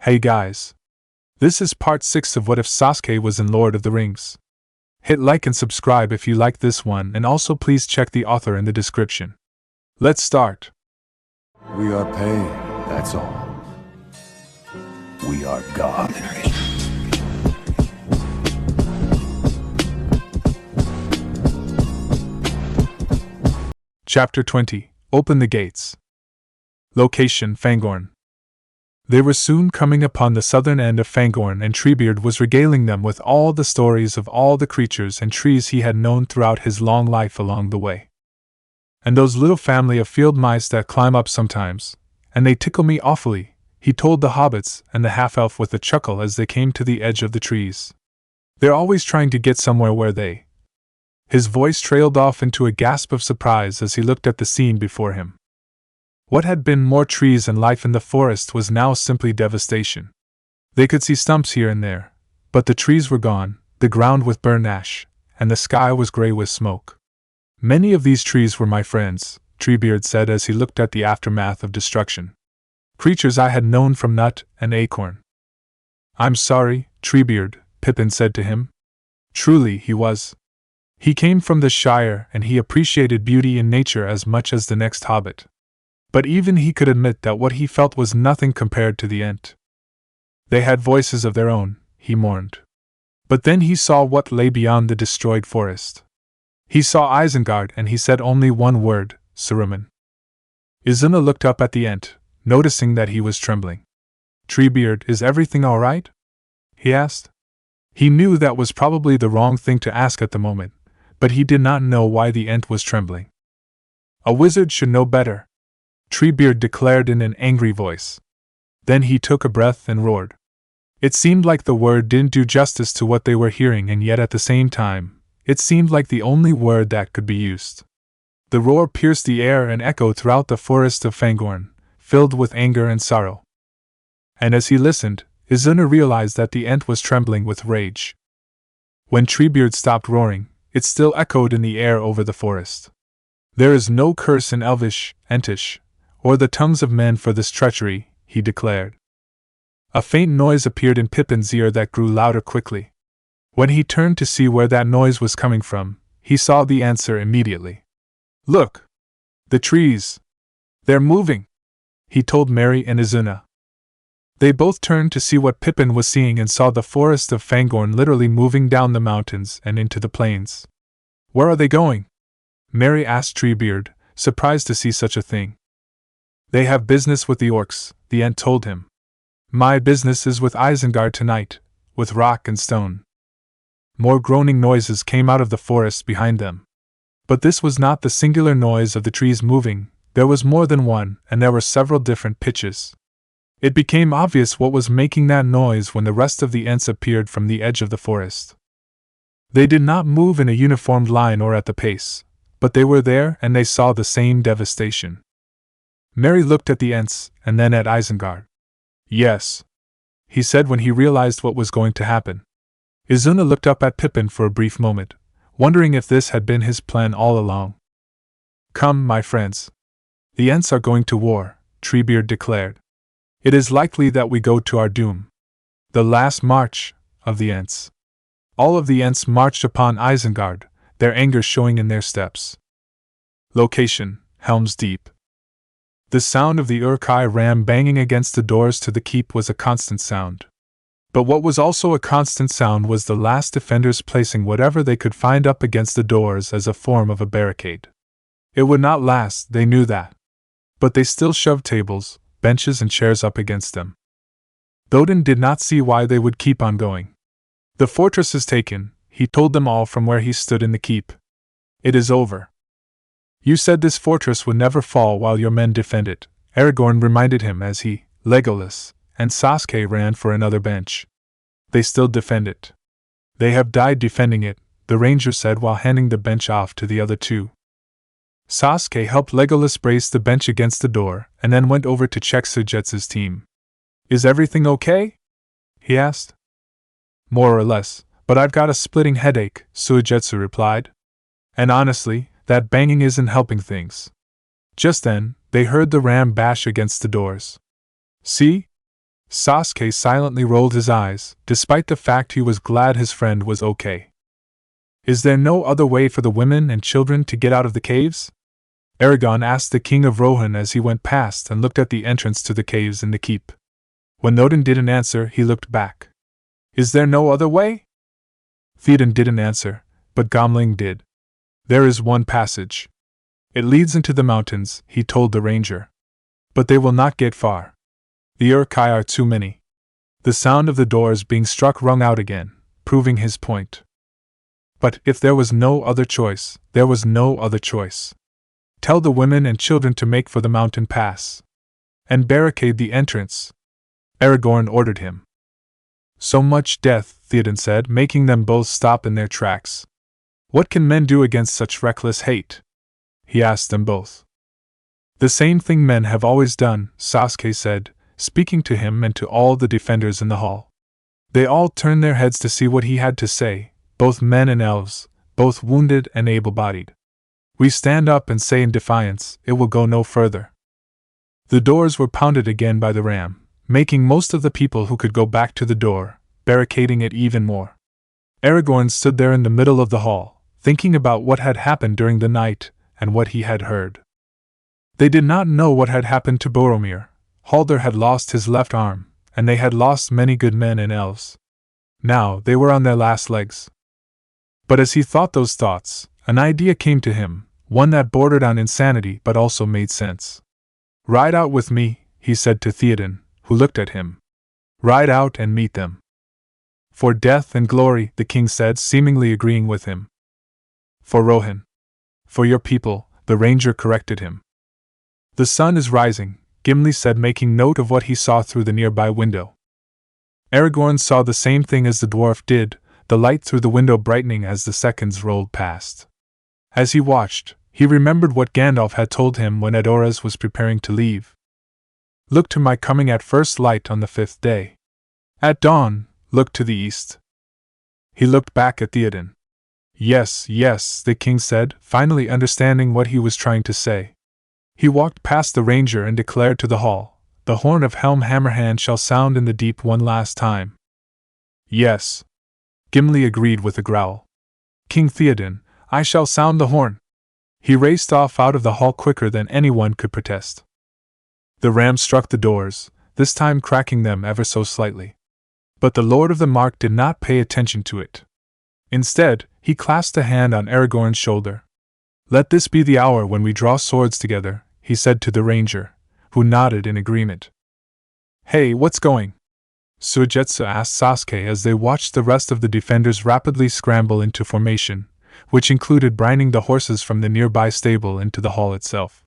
Hey guys. This is part 6 of What If Sasuke Was in Lord of the Rings. Hit like and subscribe if you like this one, and also please check the author in the description. Let's start. We are paid, that's all. We are God. Chapter 20. Open the Gates. Location: Fangorn. They were soon coming upon the southern end of Fangorn, and Treebeard was regaling them with all the stories of all the creatures and trees he had known throughout his long life along the way. And those little family of field mice that climb up sometimes, and they tickle me awfully, he told the hobbits and the half-elf with a chuckle as they came to the edge of the trees. They're always trying to get somewhere where they... His voice trailed off into a gasp of surprise as he looked at the scene before him. What had been more trees and life in the forest was now simply devastation. They could see stumps here and there, but the trees were gone, the ground with burnt ash, and the sky was gray with smoke. Many of these trees were my friends, Treebeard said as he looked at the aftermath of destruction. Creatures I had known from nut and acorn. I'm sorry, Treebeard, Pippin said to him. Truly he was. He came from the Shire and he appreciated beauty in nature as much as the next hobbit. But even he could admit that what he felt was nothing compared to the Ent. They had voices of their own, he mourned. But then he saw what lay beyond the destroyed forest. He saw Isengard and he said only one word, Saruman. Izuna looked up at the Ent, noticing that he was trembling. Treebeard, is everything all right? He asked. He knew that was probably the wrong thing to ask at the moment, but he did not know why the Ent was trembling. A wizard should know better, Treebeard declared in an angry voice. Then he took a breath and roared. It seemed like the word didn't do justice to what they were hearing, and yet at the same time, it seemed like the only word that could be used. The roar pierced the air and echoed throughout the forest of Fangorn, filled with anger and sorrow. And as he listened, Izuna realized that the Ent was trembling with rage. When Treebeard stopped roaring, it still echoed in the air over the forest. There is no curse in Elvish, Entish, or the tongues of men for this treachery, he declared. A faint noise appeared in Pippin's ear that grew louder quickly. When he turned to see where that noise was coming from, he saw the answer immediately. Look! The trees! They're moving! He told Merry and Izuna. They both turned to see what Pippin was seeing and saw the forest of Fangorn literally moving down the mountains and into the plains. Where are they going? Merry asked Treebeard, surprised to see such a thing. They have business with the orcs, the Ent told him. My business is with Isengard tonight, with rock and stone. More groaning noises came out of the forest behind them. But this was not the singular noise of the trees moving, there was more than one, and there were several different pitches. It became obvious what was making that noise when the rest of the Ents appeared from the edge of the forest. They did not move in a uniformed line or at the pace, but they were there and they saw the same devastation. Merry looked at the Ents, and then at Isengard. Yes, he said when he realized what was going to happen. Izuna looked up at Pippin for a brief moment, wondering if this had been his plan all along. Come, my friends. The Ents are going to war, Treebeard declared. It is likely that we go to our doom. The last march of the Ents. All of the Ents marched upon Isengard, their anger showing in their steps. Location: Helm's Deep. The sound of the Uruk-hai ram banging against the doors to the keep was a constant sound. But what was also a constant sound was the last defenders placing whatever they could find up against the doors as a form of a barricade. It would not last, they knew that. But they still shoved tables, benches and chairs up against them. Thoden did not see why they would keep on going. The fortress is taken, he told them all from where he stood in the keep. It is over. You said this fortress would never fall while your men defend it, Aragorn reminded him as he, Legolas, and Sasuke ran for another bench. They still defend it. They have died defending it, the ranger said while handing the bench off to the other two. Sasuke helped Legolas brace the bench against the door, and then went over to check Sujetsu's team. Is everything okay? He asked. More or less, but I've got a splitting headache, Sujetsu replied. And honestly, that banging isn't helping things. Just then, they heard the ram bash against the doors. See? Sasuke silently rolled his eyes, despite the fact he was glad his friend was okay. Is there no other way for the women and children to get out of the caves? Aragorn asked the king of Rohan as he went past and looked at the entrance to the caves in the keep. When Odin didn't answer, he looked back. Is there no other way? Theoden didn't answer, but Gimli did. There is one passage. It leads into the mountains, he told the ranger. But they will not get far. The Uruk-hai are too many. The sound of the doors being struck rung out again, proving his point. But if there was no other choice, there was no other choice. Tell the women and children to make for the mountain pass. And barricade the entrance. Aragorn ordered him. So much death, Theoden said, making them both stop in their tracks. What can men do against such reckless hate? He asked them both. The same thing men have always done, Sasuke said, speaking to him and to all the defenders in the hall. They all turned their heads to see what he had to say, both men and elves, both wounded and able-bodied. We stand up and say in defiance, it will go no further. The doors were pounded again by the ram, making most of the people who could go back to the door, barricading it even more. Aragorn stood there in the middle of the hall, thinking about what had happened during the night and what he had heard. They did not know what had happened to Boromir. Halder had lost his left arm, and they had lost many good men and elves. Now they were on their last legs. But as he thought those thoughts, an idea came to him, one that bordered on insanity but also made sense. Ride out with me, he said to Theoden, who looked at him. Ride out and meet them. For death and glory, the king said, seemingly agreeing with him. For Rohan. For your people, the ranger corrected him. The sun is rising, Gimli said, making note of what he saw through the nearby window. Aragorn saw the same thing as the dwarf did, the light through the window brightening as the seconds rolled past. As he watched, he remembered what Gandalf had told him when Edoras was preparing to leave. Look to my coming at first light on the 5th day. At dawn, look to the east. He looked back at Theoden. Yes, yes, the king said, finally understanding what he was trying to say. He walked past the ranger and declared to the hall, the horn of Helm Hammerhand shall sound in the deep one last time. Yes. Gimli agreed with a growl. King Theoden, I shall sound the horn. He raced off out of the hall quicker than anyone could protest. The ram struck the doors, this time cracking them ever so slightly. But the Lord of the Mark did not pay attention to it. Instead, he clasped a hand on Aragorn's shoulder. Let this be the hour when we draw swords together, he said to the ranger, who nodded in agreement. Hey, what's going? Suigetsu asked Sasuke as they watched the rest of the defenders rapidly scramble into formation, which included brining the horses from the nearby stable into the hall itself.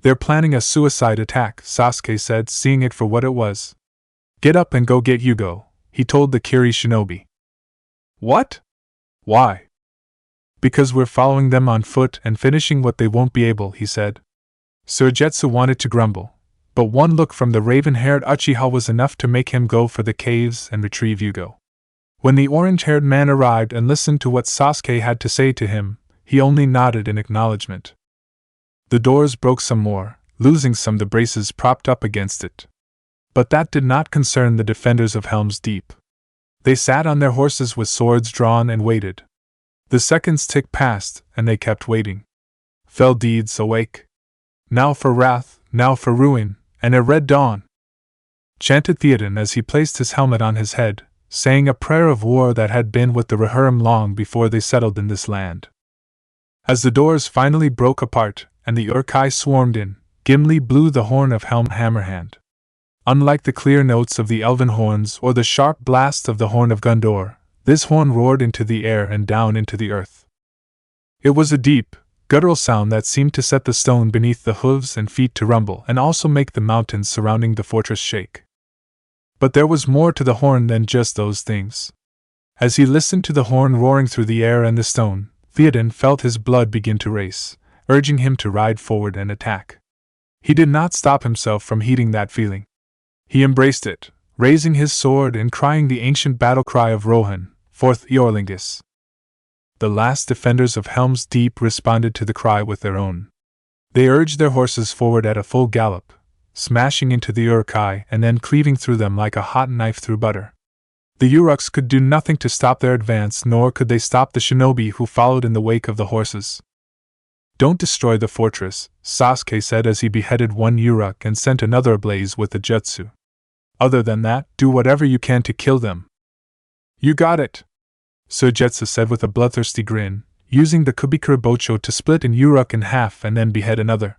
They're planning a suicide attack, Sasuke said, seeing it for what it was. Get up and go get Hugo, he told the Kiri shinobi. What? Why? Because we're following them on foot and finishing what they won't be able, he said. Suigetsu wanted to grumble, but one look from the raven-haired Uchiha was enough to make him go for the caves and retrieve Hugo. When the orange-haired man arrived and listened to what Sasuke had to say to him, he only nodded in acknowledgement. The doors broke some more, losing some of the braces propped up against it. But that did not concern the defenders of Helm's Deep. They sat on their horses with swords drawn and waited. The seconds ticked past, and they kept waiting. Fell deeds awake. Now for wrath, now for ruin, and a red dawn, chanted Theoden as he placed his helmet on his head, saying a prayer of war that had been with the Rohirrim long before they settled in this land. As the doors finally broke apart, and the Uruk-hai swarmed in, Gimli blew the horn of Helm Hammerhand. Unlike the clear notes of the elven horns or the sharp blast of the horn of Gondor, this horn roared into the air and down into the earth. It was a deep, guttural sound that seemed to set the stone beneath the hooves and feet to rumble and also make the mountains surrounding the fortress shake. But there was more to the horn than just those things. As he listened to the horn roaring through the air and the stone, Theoden felt his blood begin to race, urging him to ride forward and attack. He did not stop himself from heeding that feeling. He embraced it, raising his sword and crying the ancient battle cry of Rohan, Forth Eorlingus. The last defenders of Helm's Deep responded to the cry with their own. They urged their horses forward at a full gallop, smashing into the Uruk-hai and then cleaving through them like a hot knife through butter. The Uruks could do nothing to stop their advance, nor could they stop the shinobi who followed in the wake of the horses. "Don't destroy the fortress," Sasuke said as he beheaded one Uruk and sent another ablaze with the jutsu. "Other than that, do whatever you can to kill them." "You got it," Suigetsu said with a bloodthirsty grin, using the Kubikura Bocho to split an Uruk in half and then behead another.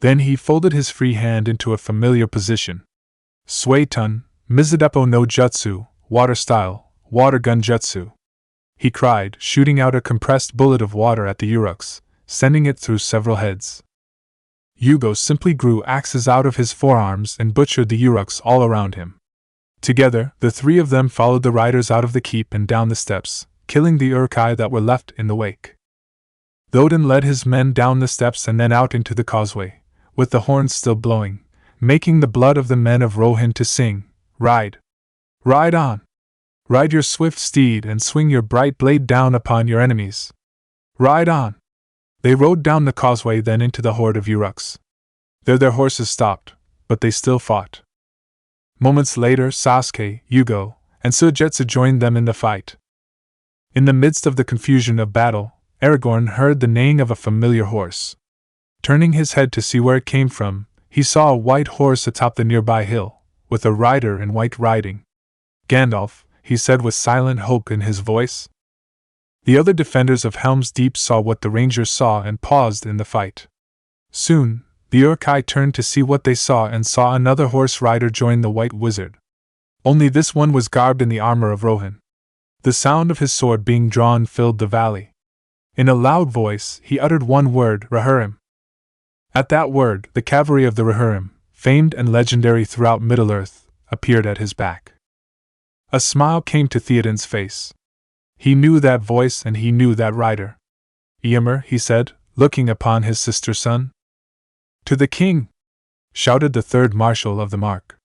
Then he folded his free hand into a familiar position. "Suetun, Mizudepo no Jutsu, water style, water gun jutsu," he cried, shooting out a compressed bullet of water at the Uruks, sending it through several heads. Yugo simply grew axes out of his forearms and butchered the Uruks all around him. Together, the three of them followed the riders out of the keep and down the steps, killing the Uruk-hai that were left in the wake. Thoden led his men down the steps and then out into the causeway, with the horns still blowing, making the blood of the men of Rohan to sing, "Ride! Ride on! Ride your swift steed and swing your bright blade down upon your enemies! Ride on!" They rode down the causeway, then into the horde of Uruks. There their horses stopped, but they still fought. Moments later, Sasuke, Yugo, and Suigetsu joined them in the fight. In the midst of the confusion of battle, Aragorn heard the neighing of a familiar horse. Turning his head to see where it came from, he saw a white horse atop the nearby hill, with a rider in white riding. "Gandalf," he said with silent hope in his voice. The other defenders of Helm's Deep saw what the rangers saw and paused in the fight. Soon, the Uruk-hai turned to see what they saw and saw another horse rider join the white wizard. Only this one was garbed in the armor of Rohan. The sound of his sword being drawn filled the valley. In a loud voice, he uttered one word, "Rohirrim." At that word, the cavalry of the Rohirrim, famed and legendary throughout Middle-earth, appeared at his back. A smile came to Theoden's face. He knew that voice and he knew that rider. "Ymir," he said, looking upon his sister's son. "To the king!" shouted the third marshal of the Mark.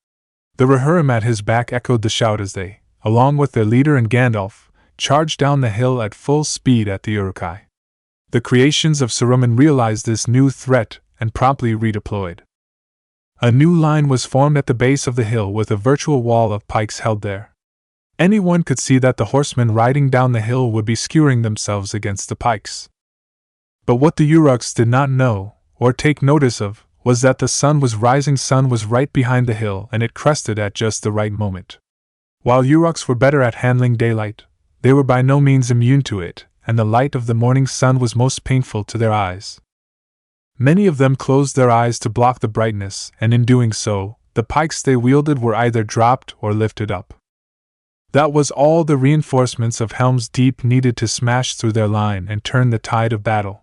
The Rohirrim at his back echoed the shout as they, along with their leader and Gandalf, charged down the hill at full speed at the Uruk-hai. The creations of Saruman realized this new threat and promptly redeployed. A new line was formed at the base of the hill with a virtual wall of pikes held there. Anyone could see that the horsemen riding down the hill would be skewering themselves against the pikes. But what the Uruks did not know, or take notice of, was that the sun was right behind the hill and it crested at just the right moment. While Uruks were better at handling daylight, they were by no means immune to it, and the light of the morning sun was most painful to their eyes. Many of them closed their eyes to block the brightness, and in doing so, the pikes they wielded were either dropped or lifted up. That was all the reinforcements of Helm's Deep needed to smash through their line and turn the tide of battle.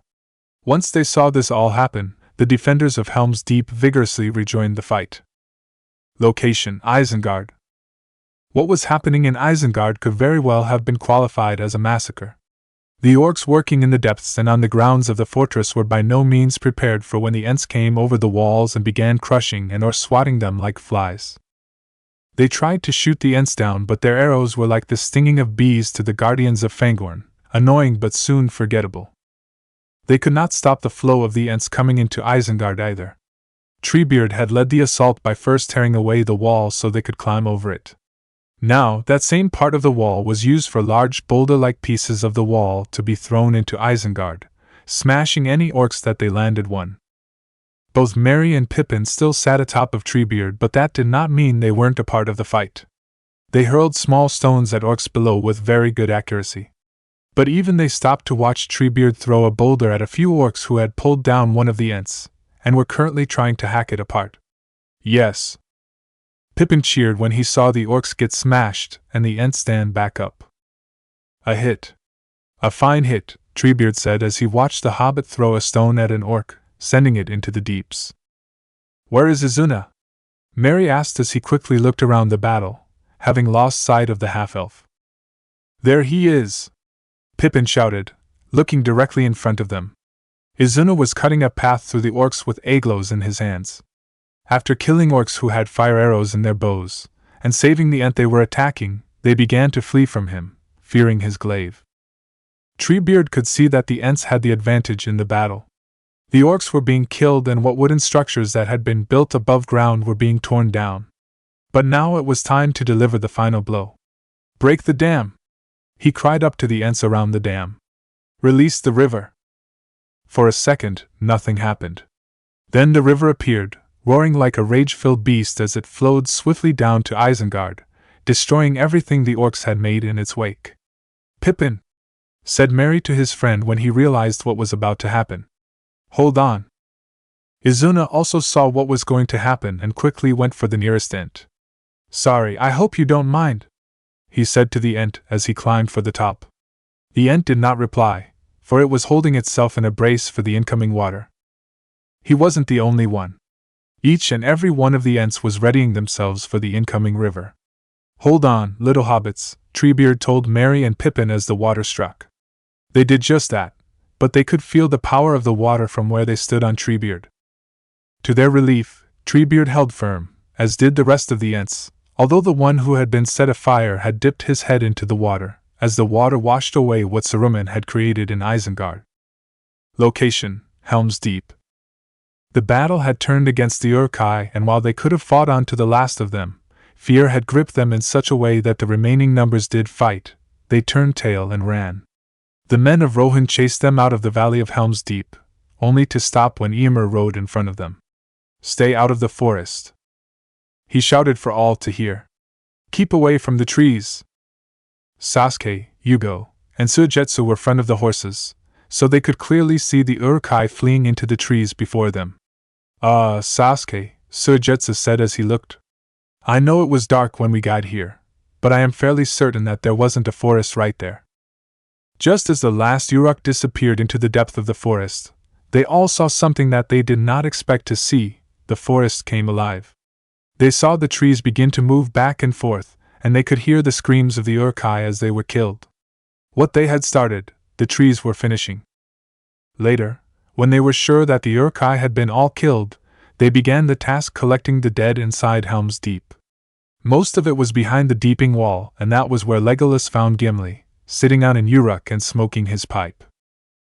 Once they saw this all happen, the defenders of Helm's Deep vigorously rejoined the fight. Location: Isengard. What was happening in Isengard could very well have been qualified as a massacre. The orcs working in the depths and on the grounds of the fortress were by no means prepared for when the ents came over the walls and began crushing and or swatting them like flies. They tried to shoot the ents down, but their arrows were like the stinging of bees to the guardians of Fangorn, annoying but soon forgettable. They could not stop the flow of the ents coming into Isengard either. Treebeard had led the assault by first tearing away the wall so they could climb over it. Now, that same part of the wall was used for large boulder-like pieces of the wall to be thrown into Isengard, smashing any orcs that they landed one. Both Merry and Pippin still sat atop of Treebeard, but that did not mean they weren't a part of the fight. They hurled small stones at orcs below with very good accuracy. But even they stopped to watch Treebeard throw a boulder at a few orcs who had pulled down one of the ents, and were currently trying to hack it apart. "Yes!" Pippin cheered when he saw the orcs get smashed and the ents stand back up. "A hit. A fine hit," Treebeard said as he watched the hobbit throw a stone at an orc, sending it into the deeps. "Where is Izuna?" Merry asked as he quickly looked around the battle, having lost sight of the half-elf. "There he is!" Pippin shouted, looking directly in front of them. Izuna was cutting a path through the orcs with aglows in his hands. After killing orcs who had fire arrows in their bows, and saving the ent they were attacking, they began to flee from him, fearing his glaive. Treebeard could see that the ents had the advantage in the battle. The orcs were being killed and what wooden structures that had been built above ground were being torn down. But now it was time to deliver the final blow. Break the dam! He cried up to the ents around the dam. Release the river! For a second, nothing happened. Then the river appeared, roaring like a rage-filled beast as it flowed swiftly down to Isengard, destroying everything the orcs had made in its wake. Pippin! Said Merry to his friend when he realized what was about to happen. Hold on. Izuna also saw what was going to happen and quickly went for the nearest ent. Sorry, I hope you don't mind, he said to the ent as he climbed for the top. The ent did not reply, for it was holding itself in a brace for the incoming water. He wasn't the only one. Each and every one of the ents was readying themselves for the incoming river. Hold on, little hobbits, Treebeard told Merry and Pippin as the water struck. They did just that, but they could feel the power of the water from where they stood on Treebeard. To their relief, Treebeard held firm, as did the rest of the ents, although the one who had been set afire had dipped his head into the water, as the water washed away what Saruman had created in Isengard. Location: Helm's Deep. The battle had turned against the Uruk-hai, and while they could have fought on to the last of them, fear had gripped them in such a way that the remaining numbers did fight. They turned tail and ran. The men of Rohan chased them out of the valley of Helm's Deep, only to stop when Ymir rode in front of them. Stay out of the forest, he shouted for all to hear. Keep away from the trees. Sasuke, Yugo, and Suigetsu were front of the horses, so they could clearly see the Uruk-hai fleeing into the trees before them. Sasuke, Suigetsu said as he looked. I know it was dark when we got here, but I am fairly certain that there wasn't a forest right there. Just as the last Uruk disappeared into the depth of the forest, they all saw something that they did not expect to see. The forest came alive. They saw the trees begin to move back and forth, and they could hear the screams of the Uruk-hai as they were killed. What they had started, the trees were finishing. Later, when they were sure that the Uruk-hai had been all killed, they began the task collecting the dead inside Helm's Deep. Most of it was behind the deeping wall, and that was where Legolas found Gimli, sitting on an Uruk and smoking his pipe.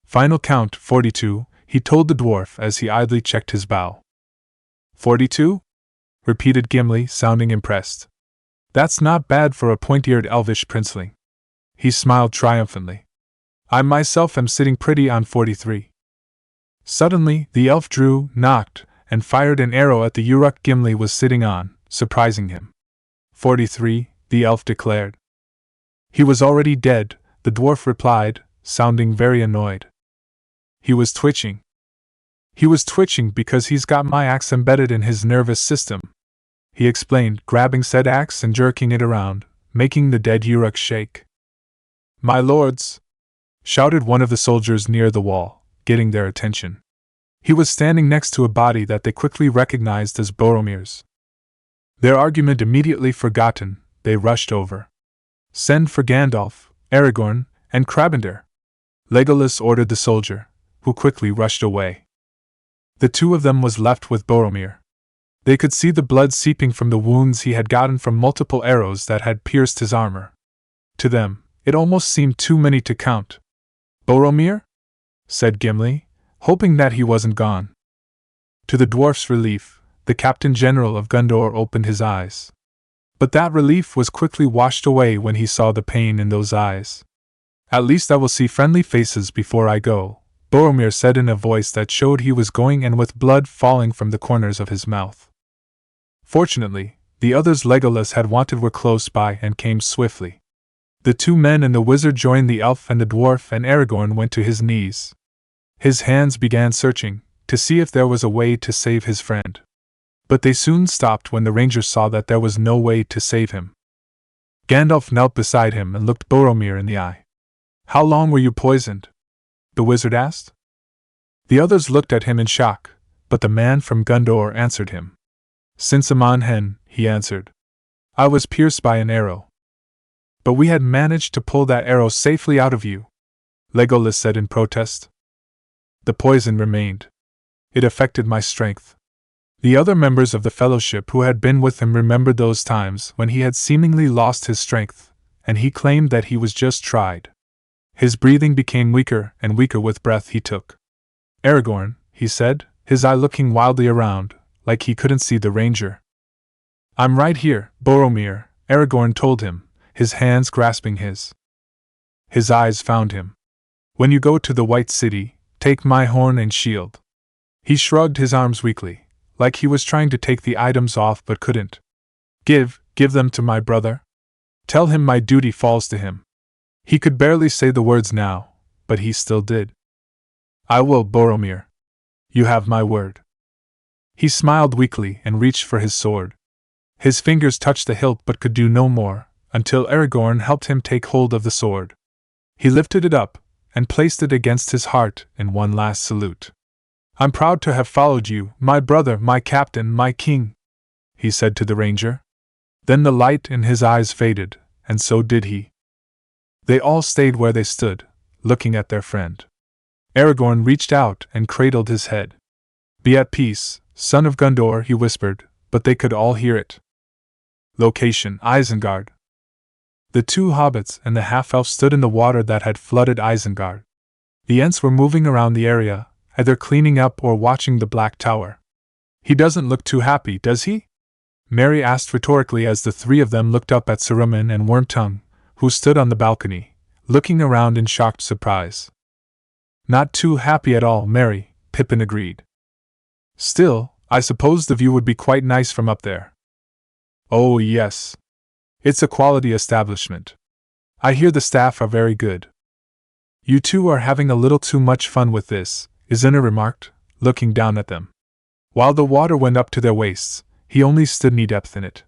Final count, 42, he told the dwarf as he idly checked his bow. 42? Repeated Gimli, sounding impressed. That's not bad for a pointy-eared elvish princeling. He smiled triumphantly. I myself am sitting pretty on 43. Suddenly, the elf drew, knocked, and fired an arrow at the Uruk Gimli was sitting on, surprising him. 43, the elf declared. He was already dead, the dwarf replied, sounding very annoyed. He was twitching. He was twitching because he's got my axe embedded in his nervous system, he explained, grabbing said axe and jerking it around, making the dead Uruk shake. My lords! Shouted one of the soldiers near the wall, getting their attention. He was standing next to a body that they quickly recognized as Boromir's. Their argument immediately forgotten, they rushed over. Send for Gandalf, Aragorn, and Krabendir, Legolas ordered the soldier, who quickly rushed away. The two of them was left with Boromir. They could see the blood seeping from the wounds he had gotten from multiple arrows that had pierced his armor. To them, it almost seemed too many to count. Boromir? Said Gimli, hoping that he wasn't gone. To the dwarf's relief, the Captain General of Gondor opened his eyes. But that relief was quickly washed away when he saw the pain in those eyes. At least I will see friendly faces before I go, Boromir said in a voice that showed he was going and with blood falling from the corners of his mouth. Fortunately, the others Legolas had wanted were close by and came swiftly. The two men and the wizard joined the elf and the dwarf, and Aragorn went to his knees. His hands began searching, to see if there was a way to save his friend. But they soon stopped when the rangers saw that there was no way to save him. Gandalf knelt beside him and looked Boromir in the eye. How long were you poisoned? The wizard asked. The others looked at him in shock, but the man from Gondor answered him. Since Amon Hen, he answered. I was pierced by an arrow. But we had managed to pull that arrow safely out of you, Legolas said in protest. The poison remained. It affected my strength. The other members of the fellowship who had been with him remembered those times when he had seemingly lost his strength, and he claimed that he was just tried. His breathing became weaker and weaker with breath he took. Aragorn, he said, his eye looking wildly around, like he couldn't see the ranger. I'm right here, Boromir, Aragorn told him, his hands grasping his. His eyes found him. When you go to the White City, take my horn and shield. He shrugged his arms weakly, like he was trying to take the items off but couldn't. Give them to my brother. Tell him my duty falls to him. He could barely say the words now, but he still did. I will, Boromir. You have my word. He smiled weakly and reached for his sword. His fingers touched the hilt but could do no more, until Aragorn helped him take hold of the sword. He lifted it up, and placed it against his heart in one last salute. I'm proud to have followed you, my brother, my captain, my king, he said to the ranger. Then the light in his eyes faded, and so did he. They all stayed where they stood, looking at their friend. Aragorn reached out and cradled his head. Be at peace, son of Gondor, he whispered, but they could all hear it. Location: Isengard. The two hobbits and the half-elf stood in the water that had flooded Isengard. The ents were moving around the area, either cleaning up or watching the Black Tower. He doesn't look too happy, does he? Merry asked rhetorically as the three of them looked up at Saruman and Wormtongue, who stood on the balcony, looking around in shocked surprise. Not too happy at all, Merry, Pippin agreed. Still, I suppose the view would be quite nice from up there. Oh yes. It's a quality establishment. I hear the staff are very good. You two are having a little too much fun with this, Isengard remarked, looking down at them. While the water went up to their waists, he only stood knee-depth in it.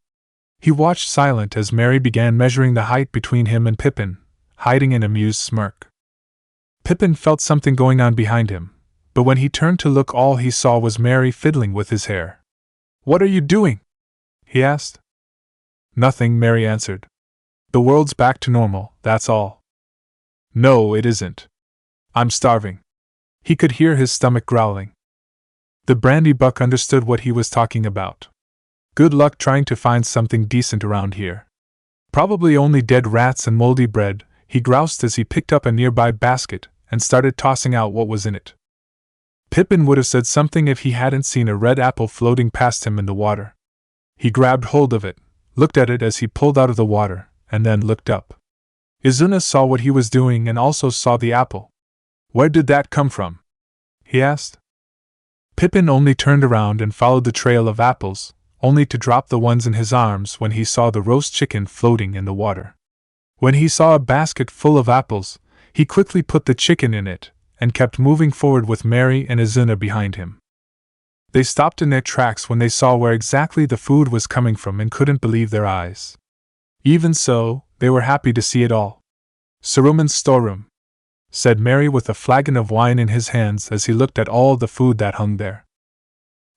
He watched silent as Merry began measuring the height between him and Pippin, hiding an amused smirk. Pippin felt something going on behind him, but when he turned to look all he saw was Merry fiddling with his hair. What are you doing? He asked. Nothing, Merry answered. The world's back to normal, that's all. No, it isn't. I'm starving. He could hear his stomach growling. The brandy buck understood what he was talking about. Good luck trying to find something decent around here. Probably only dead rats and moldy bread, he groused as he picked up a nearby basket and started tossing out what was in it. Pippin would have said something if he hadn't seen a red apple floating past him in the water. He grabbed hold of it, looked at it as he pulled out of the water, and then looked up. Isengard saw what he was doing and also saw the apple. Where did that come from? He asked. Pippin only turned around and followed the trail of apples, only to drop the ones in his arms when he saw the roast chicken floating in the water. When he saw a basket full of apples, he quickly put the chicken in it, and kept moving forward with Merry and Isengard behind him. They stopped in their tracks when they saw where exactly the food was coming from and couldn't believe their eyes. Even so, they were happy to see it all. Saruman's storeroom, said Merry with a flagon of wine in his hands as he looked at all the food that hung there.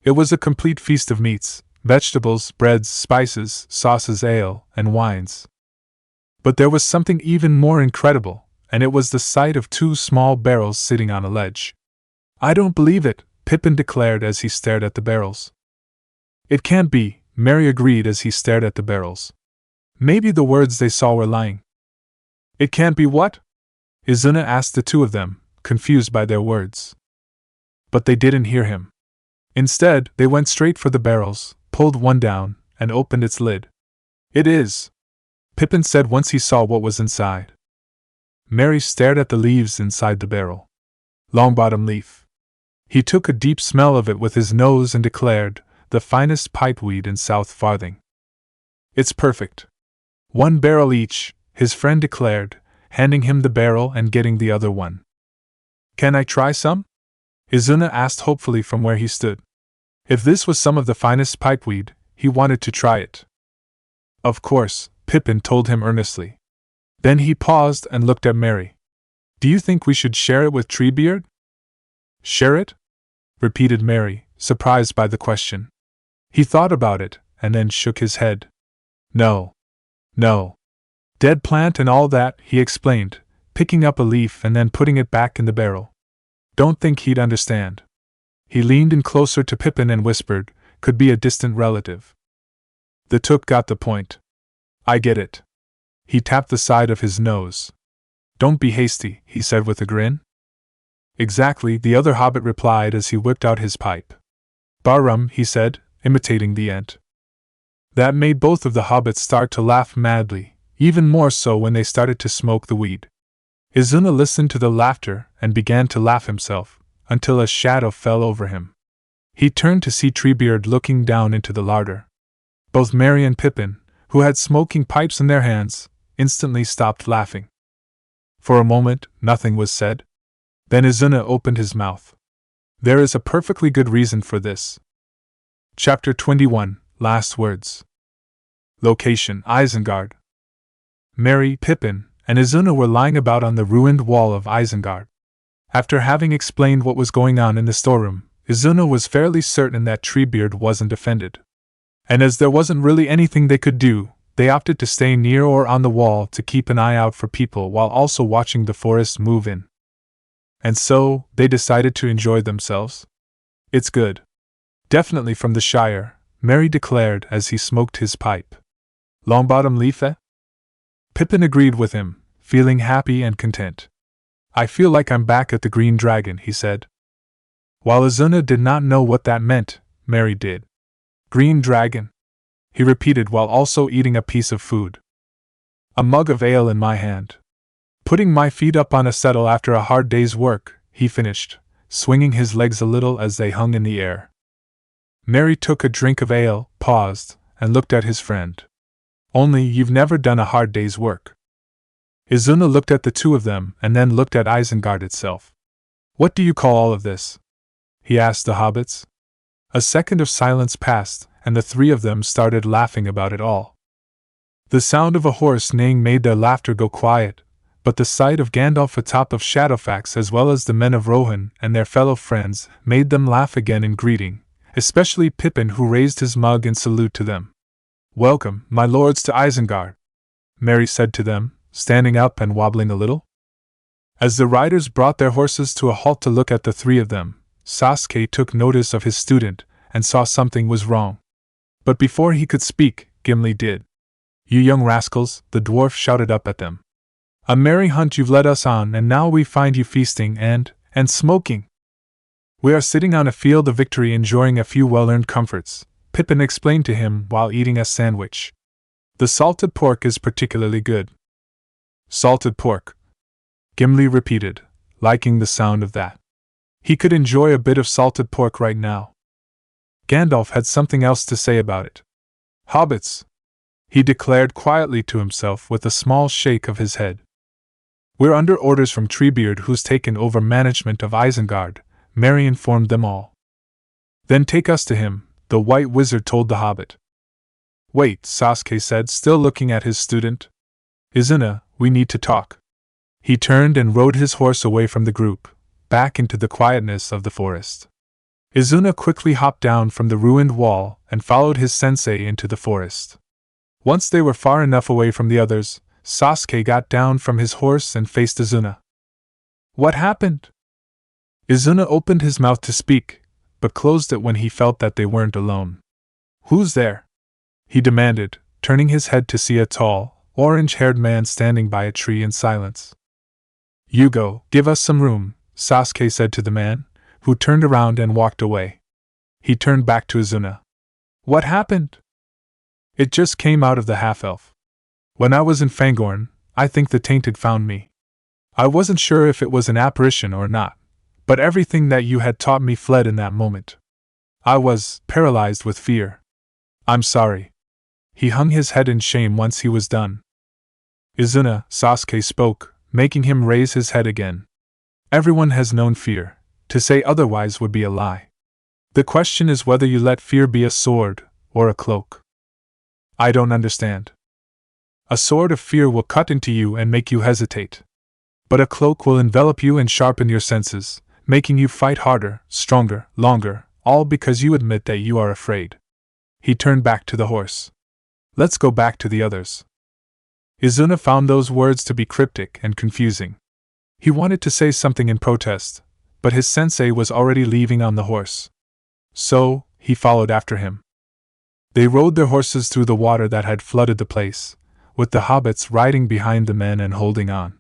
It was a complete feast of meats, vegetables, breads, spices, sauces, ale, and wines. But there was something even more incredible, and it was the sight of two small barrels sitting on a ledge. I don't believe it, Pippin declared as he stared at the barrels. It can't be, Merry agreed as he stared at the barrels. Maybe the words they saw were lying. It can't be what? Isengard asked the two of them, confused by their words. But they didn't hear him. Instead, they went straight for the barrels, pulled one down, and opened its lid. It is, Pippin said once he saw what was inside. Merry stared at the leaves inside the barrel. Longbottom leaf. He took a deep smell of it with his nose and declared, the finest pipeweed in South Farthing. It's perfect. One barrel each, his friend declared, handing him the barrel and getting the other one. Can I try some? Isengard asked hopefully from where he stood. If this was some of the finest pipeweed, he wanted to try it. Of course, Pippin told him earnestly. Then he paused and looked at Merry. Do you think we should share it with Treebeard? Share it? Repeated Merry, surprised by the question. He thought about it, and then shook his head. No. Dead plant and all that, he explained, picking up a leaf and then putting it back in the barrel. Don't think he'd understand. He leaned in closer to Pippin and whispered, could be a distant relative. The Took got the point. I get it. He tapped the side of his nose. Don't be hasty, he said with a grin. Exactly, the other hobbit replied as he whipped out his pipe. Barum, he said, imitating the ent. That made both of the hobbits start to laugh madly, even more so when they started to smoke the weed. Izuna listened to the laughter and began to laugh himself, until a shadow fell over him. He turned to see Treebeard looking down into the larder. Both Merry and Pippin, who had smoking pipes in their hands, instantly stopped laughing. For a moment, nothing was said. Then Izuna opened his mouth. There is a perfectly good reason for this. Chapter 21, Last Words. Location: Isengard. Merry, Pippin, and Izuna were lying about on the ruined wall of Isengard. After having explained what was going on in the storeroom, Izuna was fairly certain that Treebeard wasn't offended. And as there wasn't really anything they could do, they opted to stay near or on the wall to keep an eye out for people while also watching the forest move in. And so, they decided to enjoy themselves. It's good. Definitely from the Shire, Merry declared as he smoked his pipe. Longbottom leaf, eh? Pippin agreed with him, feeling happy and content. I feel like I'm back at the Green Dragon, he said. While Izuna did not know what that meant, Merry did. Green Dragon, he repeated while also eating a piece of food. A mug of ale in my hand. Putting my feet up on a settle after a hard day's work, he finished, swinging his legs a little as they hung in the air. Merry took a drink of ale, paused, and looked at his friend. Only you've never done a hard day's work. Izuna looked at the two of them and then looked at Isengard itself. What do you call all of this? He asked the hobbits. A second of silence passed, and the three of them started laughing about it all. The sound of a horse neighing made their laughter go quiet, but the sight of Gandalf atop of Shadowfax as well as the men of Rohan and their fellow friends made them laugh again in greeting, especially Pippin, who raised his mug in salute to them. Welcome, my lords, to Isengard, Merry said to them, standing up and wobbling a little. As the riders brought their horses to a halt to look at the three of them, Sasuke took notice of his student and saw something was wrong. But before he could speak, Gimli did. You young rascals, the dwarf shouted up at them. A merry hunt you've led us on, and now we find you feasting and smoking. We are sitting on a field of victory enjoying a few well-earned comforts, Pippin explained to him while eating a sandwich. The salted pork is particularly good. Salted pork, Gimli repeated, liking the sound of that. He could enjoy a bit of salted pork right now. Gandalf had something else to say about it. Hobbits, he declared quietly to himself with a small shake of his head. We're under orders from Treebeard, who's taken over management of Isengard, Merry informed them all. Then take us to him, the White Wizard told the hobbit. Wait, Sasuke said, still looking at his student. Izuna, we need to talk. He turned and rode his horse away from the group, back into the quietness of the forest. Izuna quickly hopped down from the ruined wall and followed his sensei into the forest. Once they were far enough away from the others, Sasuke got down from his horse and faced Izuna. What happened? Izuna opened his mouth to speak, but closed it when he felt that they weren't alone. Who's there? He demanded, turning his head to see a tall, orange-haired man standing by a tree in silence. You go, give us some room, Sasuke said to the man, who turned around and walked away. He turned back to Izuna. What happened? It just came out of the half-elf. When I was in Fangorn, I think the Tainted found me. I wasn't sure if it was an apparition or not, but everything that you had taught me fled in that moment. I was paralyzed with fear. I'm sorry. He hung his head in shame once he was done. Izuna, Sasuke spoke, making him raise his head again. Everyone has known fear. To say otherwise would be a lie. The question is whether you let fear be a sword or a cloak. I don't understand. A sword of fear will cut into you and make you hesitate. But a cloak will envelop you and sharpen your senses, making you fight harder, stronger, longer, all because you admit that you are afraid. He turned back to the horse. Let's go back to the others. Izuna found those words to be cryptic and confusing. He wanted to say something in protest, but his sensei was already leaving on the horse. So, he followed after him. They rode their horses through the water that had flooded the place, with the hobbits riding behind the men and holding on.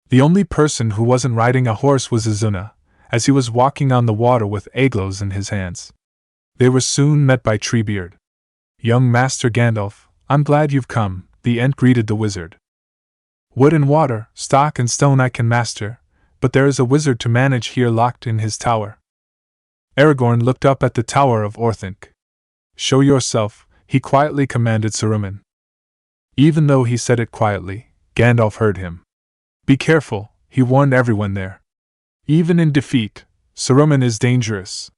The only person who wasn't riding a horse was Izuna, as he was walking on the water with aglows in his hands. They were soon met by Treebeard. "Young Master Gandalf, I'm glad you've come," the Ent greeted the wizard. "Wood and water, stock and stone I can master, but there is a wizard to manage here locked in his tower." Aragorn looked up at the Tower of Orthanc. "Show yourself," he quietly commanded Saruman. Even though he said it quietly, Gandalf heard him. "Be careful," he warned everyone there. "Even in defeat, Saruman is dangerous."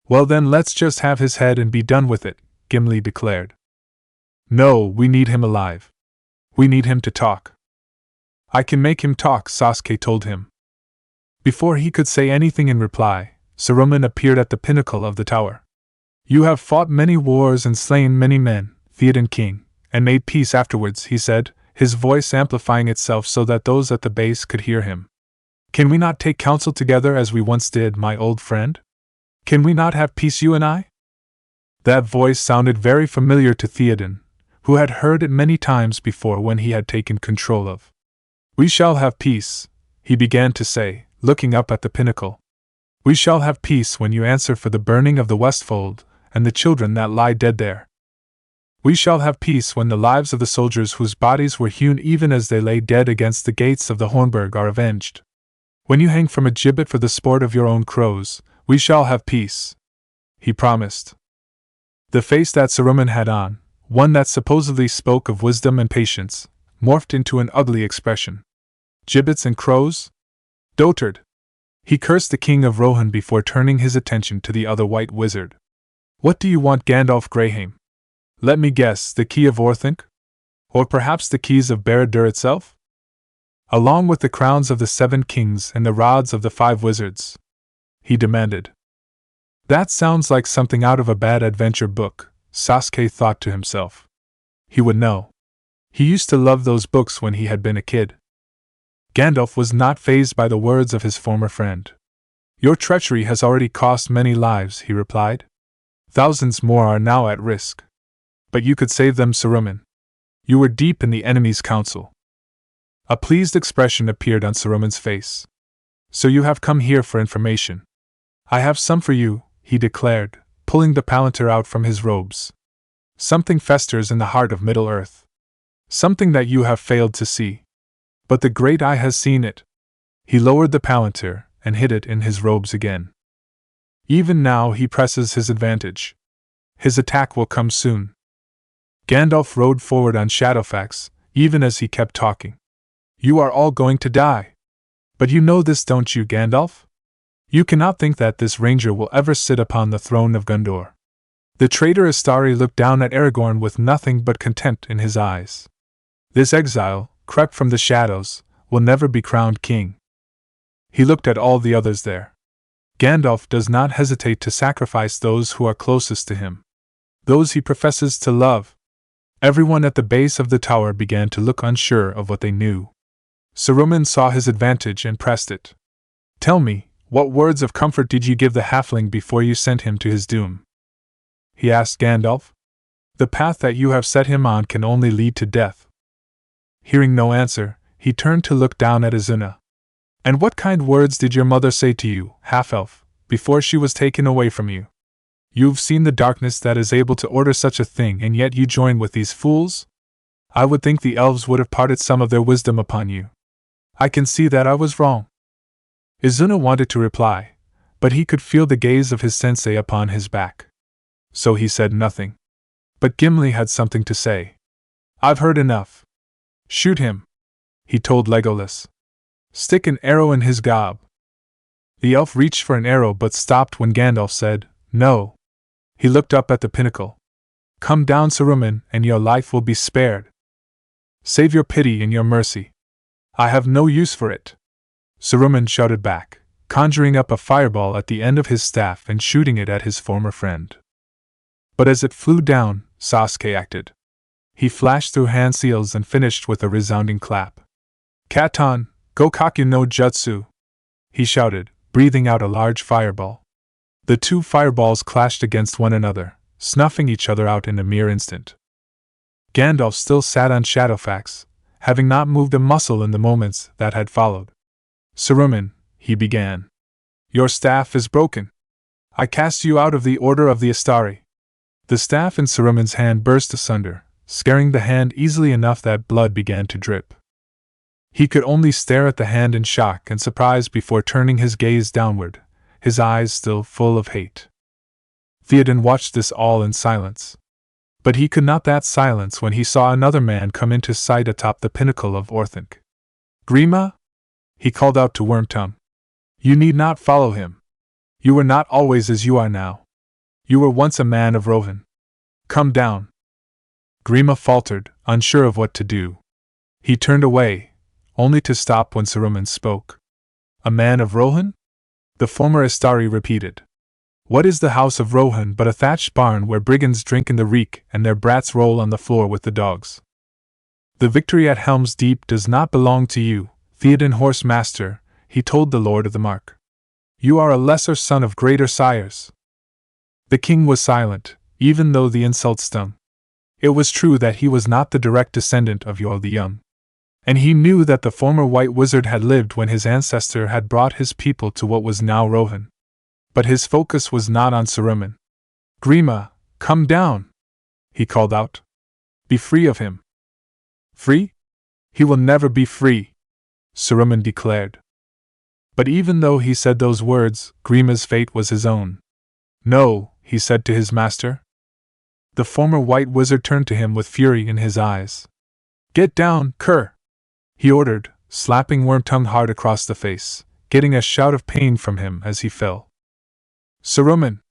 "Well then let's just have his head and be done with it," Gimli declared. "No, we need him alive. We need him to talk." "I can make him talk," Sasuke told him. Before he could say anything in reply, Saruman appeared at the pinnacle of the tower. "You have fought many wars and slain many men, Theoden King, and made peace afterwards," he said, his voice amplifying itself so that those at the base could hear him. "Can we not take counsel together as we once did, my old friend? Can we not have peace, you and I?" That voice sounded very familiar to Theoden, who had heard it many times before when he had taken control of. "We shall have peace," he began to say, looking up at the pinnacle. "We shall have peace when you answer for the burning of the Westfold, and the children that lie dead there. We shall have peace when the lives of the soldiers whose bodies were hewn even as they lay dead against the gates of the Hornburg are avenged. When you hang from a gibbet for the sport of your own crows, we shall have peace," he promised. The face that Saruman had on, one that supposedly spoke of wisdom and patience, morphed into an ugly expression. "Gibbets and crows?" Dotard! He cursed the king of Rohan before turning his attention to the other white wizard. "What do you want, Gandalf Greyheim? Let me guess, the key of Orthanc? Or perhaps the keys of Barad-dûr itself? Along with the crowns of the 7 kings and the rods of the 5 wizards?" he demanded. That sounds like something out of a bad adventure book, Sasuke thought to himself. He would know. He used to love those books when he had been a kid. Gandalf was not fazed by the words of his former friend. "Your treachery has already cost many lives," he replied. "Thousands more are now at risk. But you could save them, Saruman. You were deep in the enemy's council." A pleased expression appeared on Saruman's face. "So you have come here for information. I have some for you," he declared, pulling the Palantir out from his robes. "Something festers in the heart of Middle-earth. Something that you have failed to see. But the Great Eye has seen it." He lowered the Palantir and hid it in his robes again. "Even now he presses his advantage. His attack will come soon." Gandalf rode forward on Shadowfax, even as he kept talking. "You are all going to die. But you know this, don't you, Gandalf? You cannot think that this ranger will ever sit upon the throne of Gondor." The traitor Astari looked down at Aragorn with nothing but contempt in his eyes. "This exile, crept from the shadows, will never be crowned king." He looked at all the others there. Gandalf does not hesitate to sacrifice those who are closest to him, those he professes to love. Everyone at the base of the tower began to look unsure of what they knew. Saruman saw his advantage and pressed it. "Tell me, what words of comfort did you give the halfling before you sent him to his doom?" he asked Gandalf. "The path that you have set him on can only lead to death." Hearing no answer, he turned to look down at Izuna. "And what kind words did your mother say to you, half-elf, before she was taken away from you? You've seen the darkness that is able to order such a thing, and yet you join with these fools? I would think the elves would have parted some of their wisdom upon you. I can see that I was wrong." Izuna wanted to reply, but he could feel the gaze of his sensei upon his back. So he said nothing. But Gimli had something to say. "I've heard enough. Shoot him," he told Legolas. "Stick an arrow in his gob." The elf reached for an arrow but stopped when Gandalf said, "No." He looked up at the pinnacle. "Come down, Saruman, and your life will be spared. Save your pity and your mercy. I have no use for it." Saruman shouted back, conjuring up a fireball at the end of his staff and shooting it at his former friend. But as it flew down, Sasuke acted. He flashed through hand seals and finished with a resounding clap. "Katon, Gokakyu no Jutsu!" he shouted, breathing out a large fireball. The 2 fireballs clashed against one another, snuffing each other out in a mere instant. Gandalf still sat on Shadowfax, having not moved a muscle in the moments that had followed. "Saruman," he began. Your staff is broken. I cast you out of the Order of the Astari. The staff in Saruman's hand burst asunder, scaring the hand easily enough that blood began to drip. He could only stare at the hand in shock and surprise before turning his gaze downward, his eyes still full of hate. Theoden watched this all in silence. But he could not that silence when he saw another man come into sight atop the pinnacle of Orthanc. Grima? He called out to Wormtongue. You need not follow him. You were not always as you are now. You were once a man of Rohan. Come down. Grima faltered, unsure of what to do. He turned away, only to stop when Saruman spoke. A man of Rohan? The former Astari repeated. What is the house of Rohan but a thatched barn where brigands drink in the reek and their brats roll on the floor with the dogs? The victory at Helm's Deep does not belong to you, Theoden Horse Master, he told the Lord of the Mark. You are a lesser son of greater sires. The king was silent, even though the insult stung. It was true that he was not the direct descendant of Yor the Young. And he knew that the former White Wizard had lived when his ancestor had brought his people to what was now Rohan. But his focus was not on Saruman. Grima, come down! He called out. Be free of him. Free? He will never be free, Saruman declared. But even though he said those words, Grima's fate was his own. No, he said to his master. The former White Wizard turned to him with fury in his eyes. Get down, cur! He ordered, slapping Wormtongue hard across the face, getting a shout of pain from him as he fell. Saruman!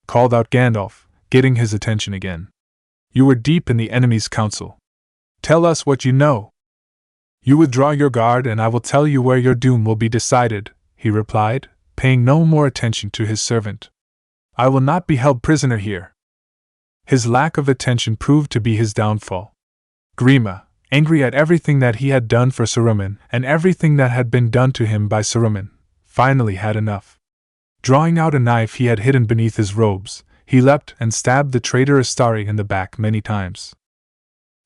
Called out Gandalf, getting his attention again. You were deep in the enemy's council. Tell us what you know. You withdraw your guard and I will tell you where your doom will be decided, he replied, paying no more attention to his servant. I will not be held prisoner here. His lack of attention proved to be his downfall. Grima, angry at everything that he had done for Saruman and everything that had been done to him by Saruman, finally had enough. Drawing out a knife he had hidden beneath his robes, he leapt and stabbed the traitor Astari in the back many times.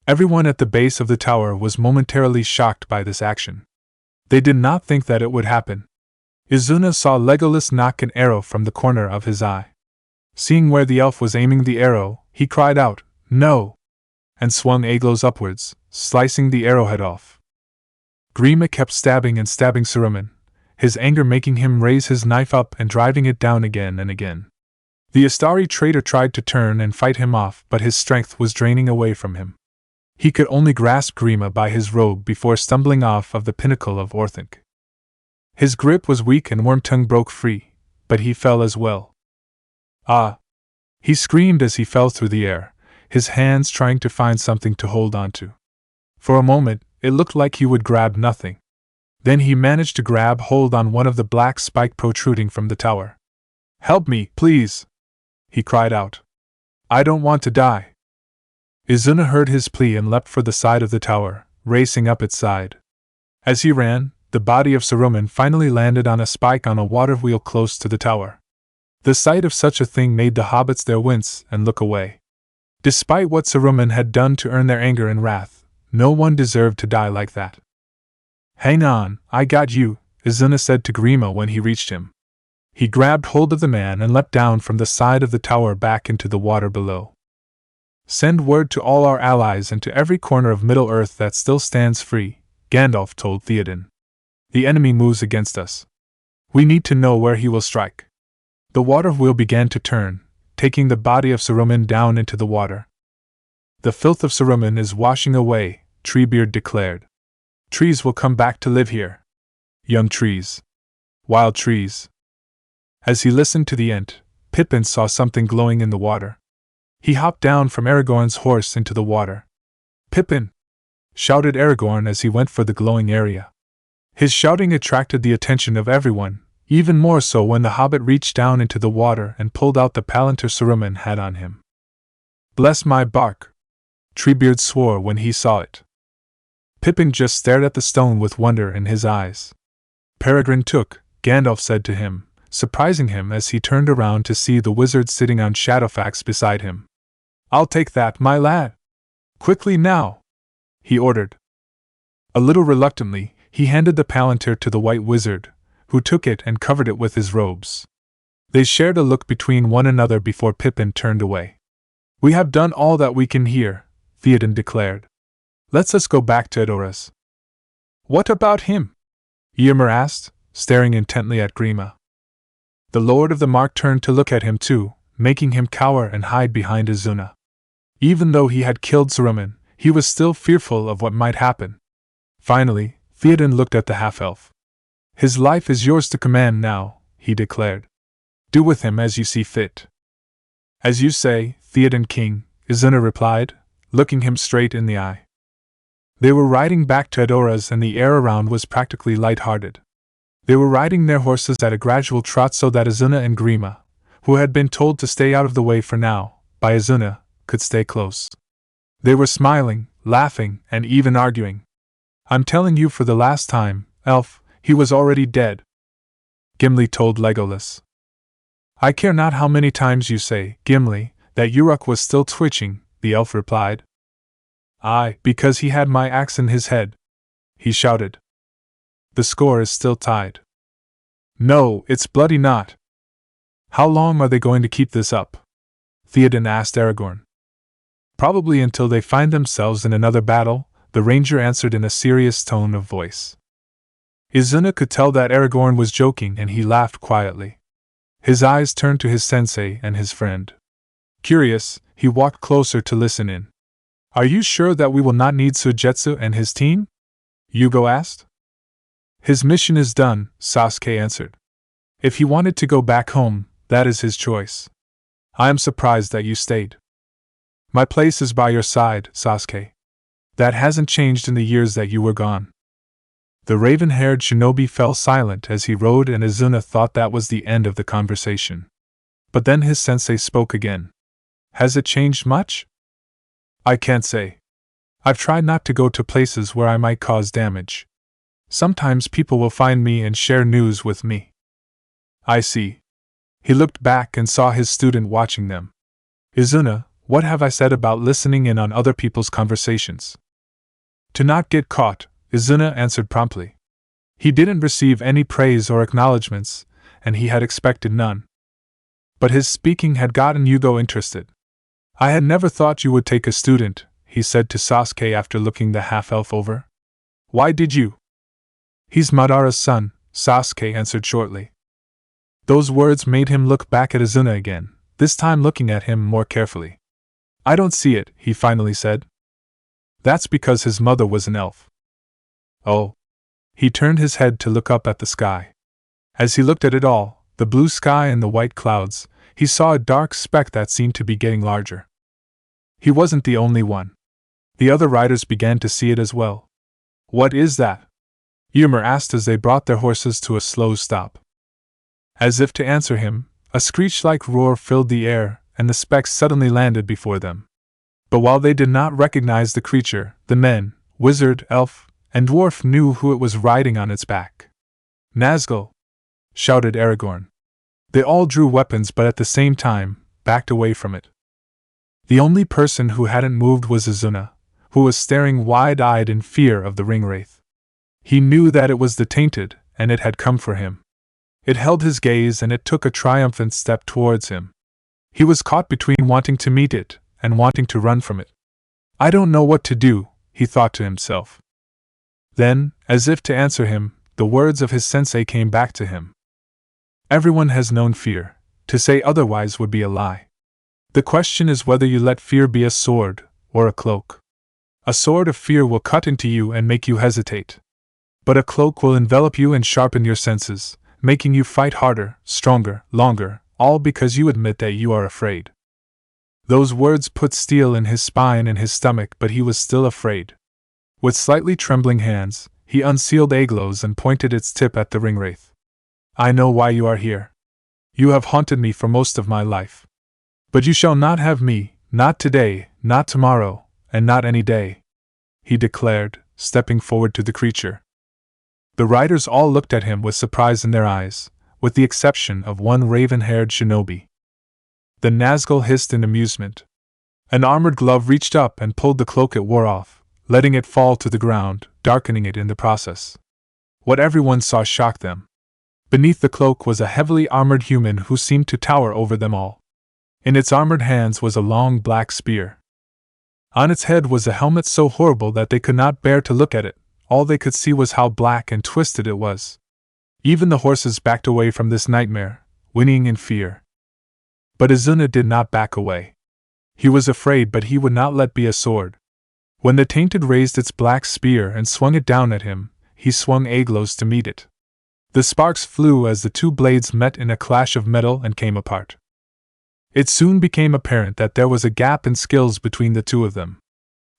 Everyone at the base of the tower was momentarily shocked by this action. They did not think that it would happen. Izuna saw Legolas knock an arrow from the corner of his eye. Seeing where the elf was aiming the arrow, he cried out, "No!" and swung Aglos upwards, slicing the arrowhead off. Grima kept stabbing and stabbing Saruman, his anger making him raise his knife up and driving it down again and again. The Astari traitor tried to turn and fight him off, but his strength was draining away from him. He could only grasp Grima by his robe before stumbling off of the pinnacle of Orthanc. His grip was weak and Wormtongue broke free, but he fell as well. Ah! He screamed as he fell through the air, his hands trying to find something to hold onto. For a moment, it looked like he would grab nothing. Then he managed to grab hold on one of the black spike protruding from the tower. "Help me, please!" he cried out. "I don't want to die." Izuna heard his plea and leapt for the side of the tower, racing up its side. As he ran, the body of Saruman finally landed on a spike on a water wheel close to the tower. The sight of such a thing made the hobbits there wince and look away. Despite what Saruman had done to earn their anger and wrath, no one deserved to die like that. "Hang on, I got you," Izuna said to Grima when he reached him. He grabbed hold of the man and leapt down from the side of the tower back into the water below. "Send word to all our allies and to every corner of Middle-earth that still stands free," Gandalf told Theoden. "The enemy moves against us. We need to know where he will strike." The water wheel began to turn, taking the body of Saruman down into the water. "The filth of Saruman is washing away," Treebeard declared. "Trees will come back to live here. Young trees. Wild trees." As he listened to the ent, Pippin saw something glowing in the water. He hopped down from Aragorn's horse into the water. "Pippin!" shouted Aragorn as he went for the glowing area. His shouting attracted the attention of everyone, even more so when the hobbit reached down into the water and pulled out the Palantir Saruman had on him. "Bless my bark!" Treebeard swore when he saw it. Pippin just stared at the stone with wonder in his eyes. "Peregrine Took," Gandalf said to him, surprising him as he turned around to see the wizard sitting on Shadowfax beside him. "I'll take that, my lad! Quickly now!" he ordered. A little reluctantly, he handed the Palantir to the White Wizard, who took it and covered it with his robes. They shared a look between one another before Pippin turned away. "We have done all that we can here," Theoden declared. "Let's us go back to Edoras." "What about him?" Ymir asked, staring intently at Grima. The Lord of the Mark turned to look at him too, making him cower and hide behind Izuna. Even though he had killed Saruman, he was still fearful of what might happen. Finally, Theoden looked at the half-elf. "His life is yours to command now," he declared. "Do with him as you see fit." "As you say, Theoden King," Izuna replied, looking him straight in the eye. They were riding back to Edoras and the air around was practically light-hearted. They were riding their horses at a gradual trot so that Izuna and Grima, who had been told to stay out of the way for now, by Izuna, could stay close. They were smiling, laughing, and even arguing. "I'm telling you for the last time, elf, he was already dead," Gimli told Legolas. "I care not how many times you say, Gimli, that Uruk was still twitching," the elf replied. "Aye, because he had my axe in his head," he shouted. "The score is still tied." "No, it's bloody not." "How long are they going to keep this up?" Theoden asked Aragorn. "Probably until they find themselves in another battle," the ranger answered in a serious tone of voice. Izuna could tell that Aragorn was joking and he laughed quietly. His eyes turned to his sensei and his friend. Curious, he walked closer to listen in. "Are you sure that we will not need Suigetsu and his team?" Yugo asked. "His mission is done," Sasuke answered. "If he wanted to go back home, that is his choice. I am surprised that you stayed." "My place is by your side, Sasuke. That hasn't changed in the years that you were gone." The raven-haired shinobi fell silent as he rode and Izuna thought that was the end of the conversation. But then his sensei spoke again. "Has it changed much?" "I can't say. I've tried not to go to places where I might cause damage. Sometimes people will find me and share news with me." "I see." He looked back and saw his student watching them. "Izuna, what have I said about listening in on other people's conversations?" "To not get caught," Izuna answered promptly. He didn't receive any praise or acknowledgments, and he had expected none. But his speaking had gotten Yugo interested. "I had never thought you would take a student," he said to Sasuke after looking the half-elf over. "Why did you?" "He's Madara's son," Sasuke answered shortly. Those words made him look back at Izuna again, this time looking at him more carefully. "I don't see it," he finally said. "That's because his mother was an elf." "Oh." He turned his head to look up at the sky. As he looked at it all, the blue sky and the white clouds, he saw a dark speck that seemed to be getting larger. He wasn't the only one. The other riders began to see it as well. "What is that?" Ymir asked as they brought their horses to a slow stop. As if to answer him, a screech-like roar filled the air, and the speck suddenly landed before them. But while they did not recognize the creature, the men, wizard, elf, and dwarf knew who it was riding on its back. "Nazgul!" shouted Aragorn. They all drew weapons but at the same time, backed away from it. The only person who hadn't moved was Izuna, who was staring wide-eyed in fear of the Ringwraith. He knew that it was the Tainted, and it had come for him. It held his gaze and it took a triumphant step towards him. He was caught between wanting to meet it and wanting to run from it. "I don't know what to do," he thought to himself. Then, as if to answer him, the words of his sensei came back to him. "Everyone has known fear. To say otherwise would be a lie. The question is whether you let fear be a sword or a cloak. A sword of fear will cut into you and make you hesitate. But a cloak will envelop you and sharpen your senses, making you fight harder, stronger, longer, all because you admit that you are afraid." Those words put steel in his spine and his stomach, but he was still afraid. With slightly trembling hands, he unsealed Aeglos and pointed its tip at the Ringwraith. "I know why you are here. You have haunted me for most of my life. But you shall not have me, not today, not tomorrow, and not any day," he declared, stepping forward to the creature. The riders all looked at him with surprise in their eyes, with the exception of one raven-haired shinobi. The Nazgul hissed in amusement. An armored glove reached up and pulled the cloak it wore off, letting it fall to the ground, darkening it in the process. What everyone saw shocked them. Beneath the cloak was a heavily armored human who seemed to tower over them all. In its armored hands was a long black spear. On its head was a helmet so horrible that they could not bear to look at it. All they could see was how black and twisted it was. Even the horses backed away from this nightmare, whinnying in fear. But Izuna did not back away. He was afraid, but he would not let be a sword. When the Tainted raised its black spear and swung it down at him, he swung Aglos to meet it. The sparks flew as the two blades met in a clash of metal and came apart. It soon became apparent that there was a gap in skills between the two of them.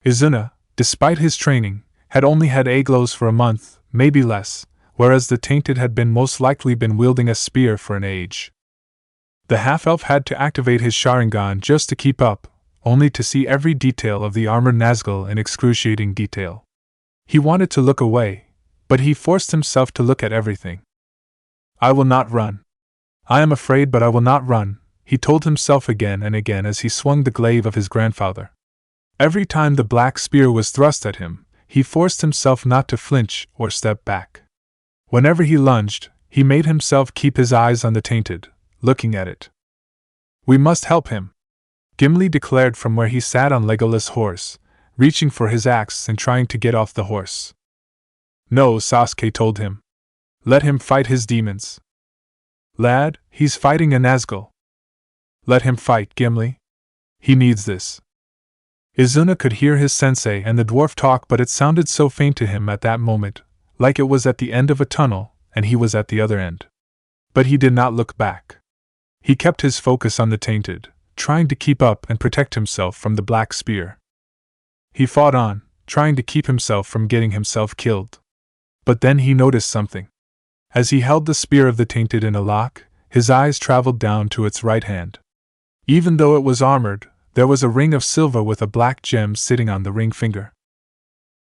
Izuna, despite his training, had only had Aglos for a month, maybe less, whereas the Tainted had most likely been wielding a spear for an age. The half-elf had to activate his Sharingan just to keep up, only to see every detail of the armored Nazgul in excruciating detail. He wanted to look away, but he forced himself to look at everything. I will not run. I am afraid, but I will not run, he told himself again and again as he swung the glaive of his grandfather. Every time the black spear was thrust at him, he forced himself not to flinch or step back. Whenever he lunged, he made himself keep his eyes on the Tainted, looking at it. We must help him, Gimli declared from where he sat on Legolas' horse, reaching for his axe and trying to get off the horse. No, Sasuke told him. Let him fight his demons. Lad, he's fighting a Nazgul. Let him fight, Gimli. He needs this. Izuna could hear his sensei and the dwarf talk, but it sounded so faint to him at that moment, like it was at the end of a tunnel, and he was at the other end. But he did not look back. He kept his focus on the Tainted, trying to keep up and protect himself from the black spear. He fought on, trying to keep himself from getting himself killed. But then he noticed something. As he held the spear of the Tainted in a lock, his eyes traveled down to its right hand. Even though it was armored, there was a ring of silver with a black gem sitting on the ring finger.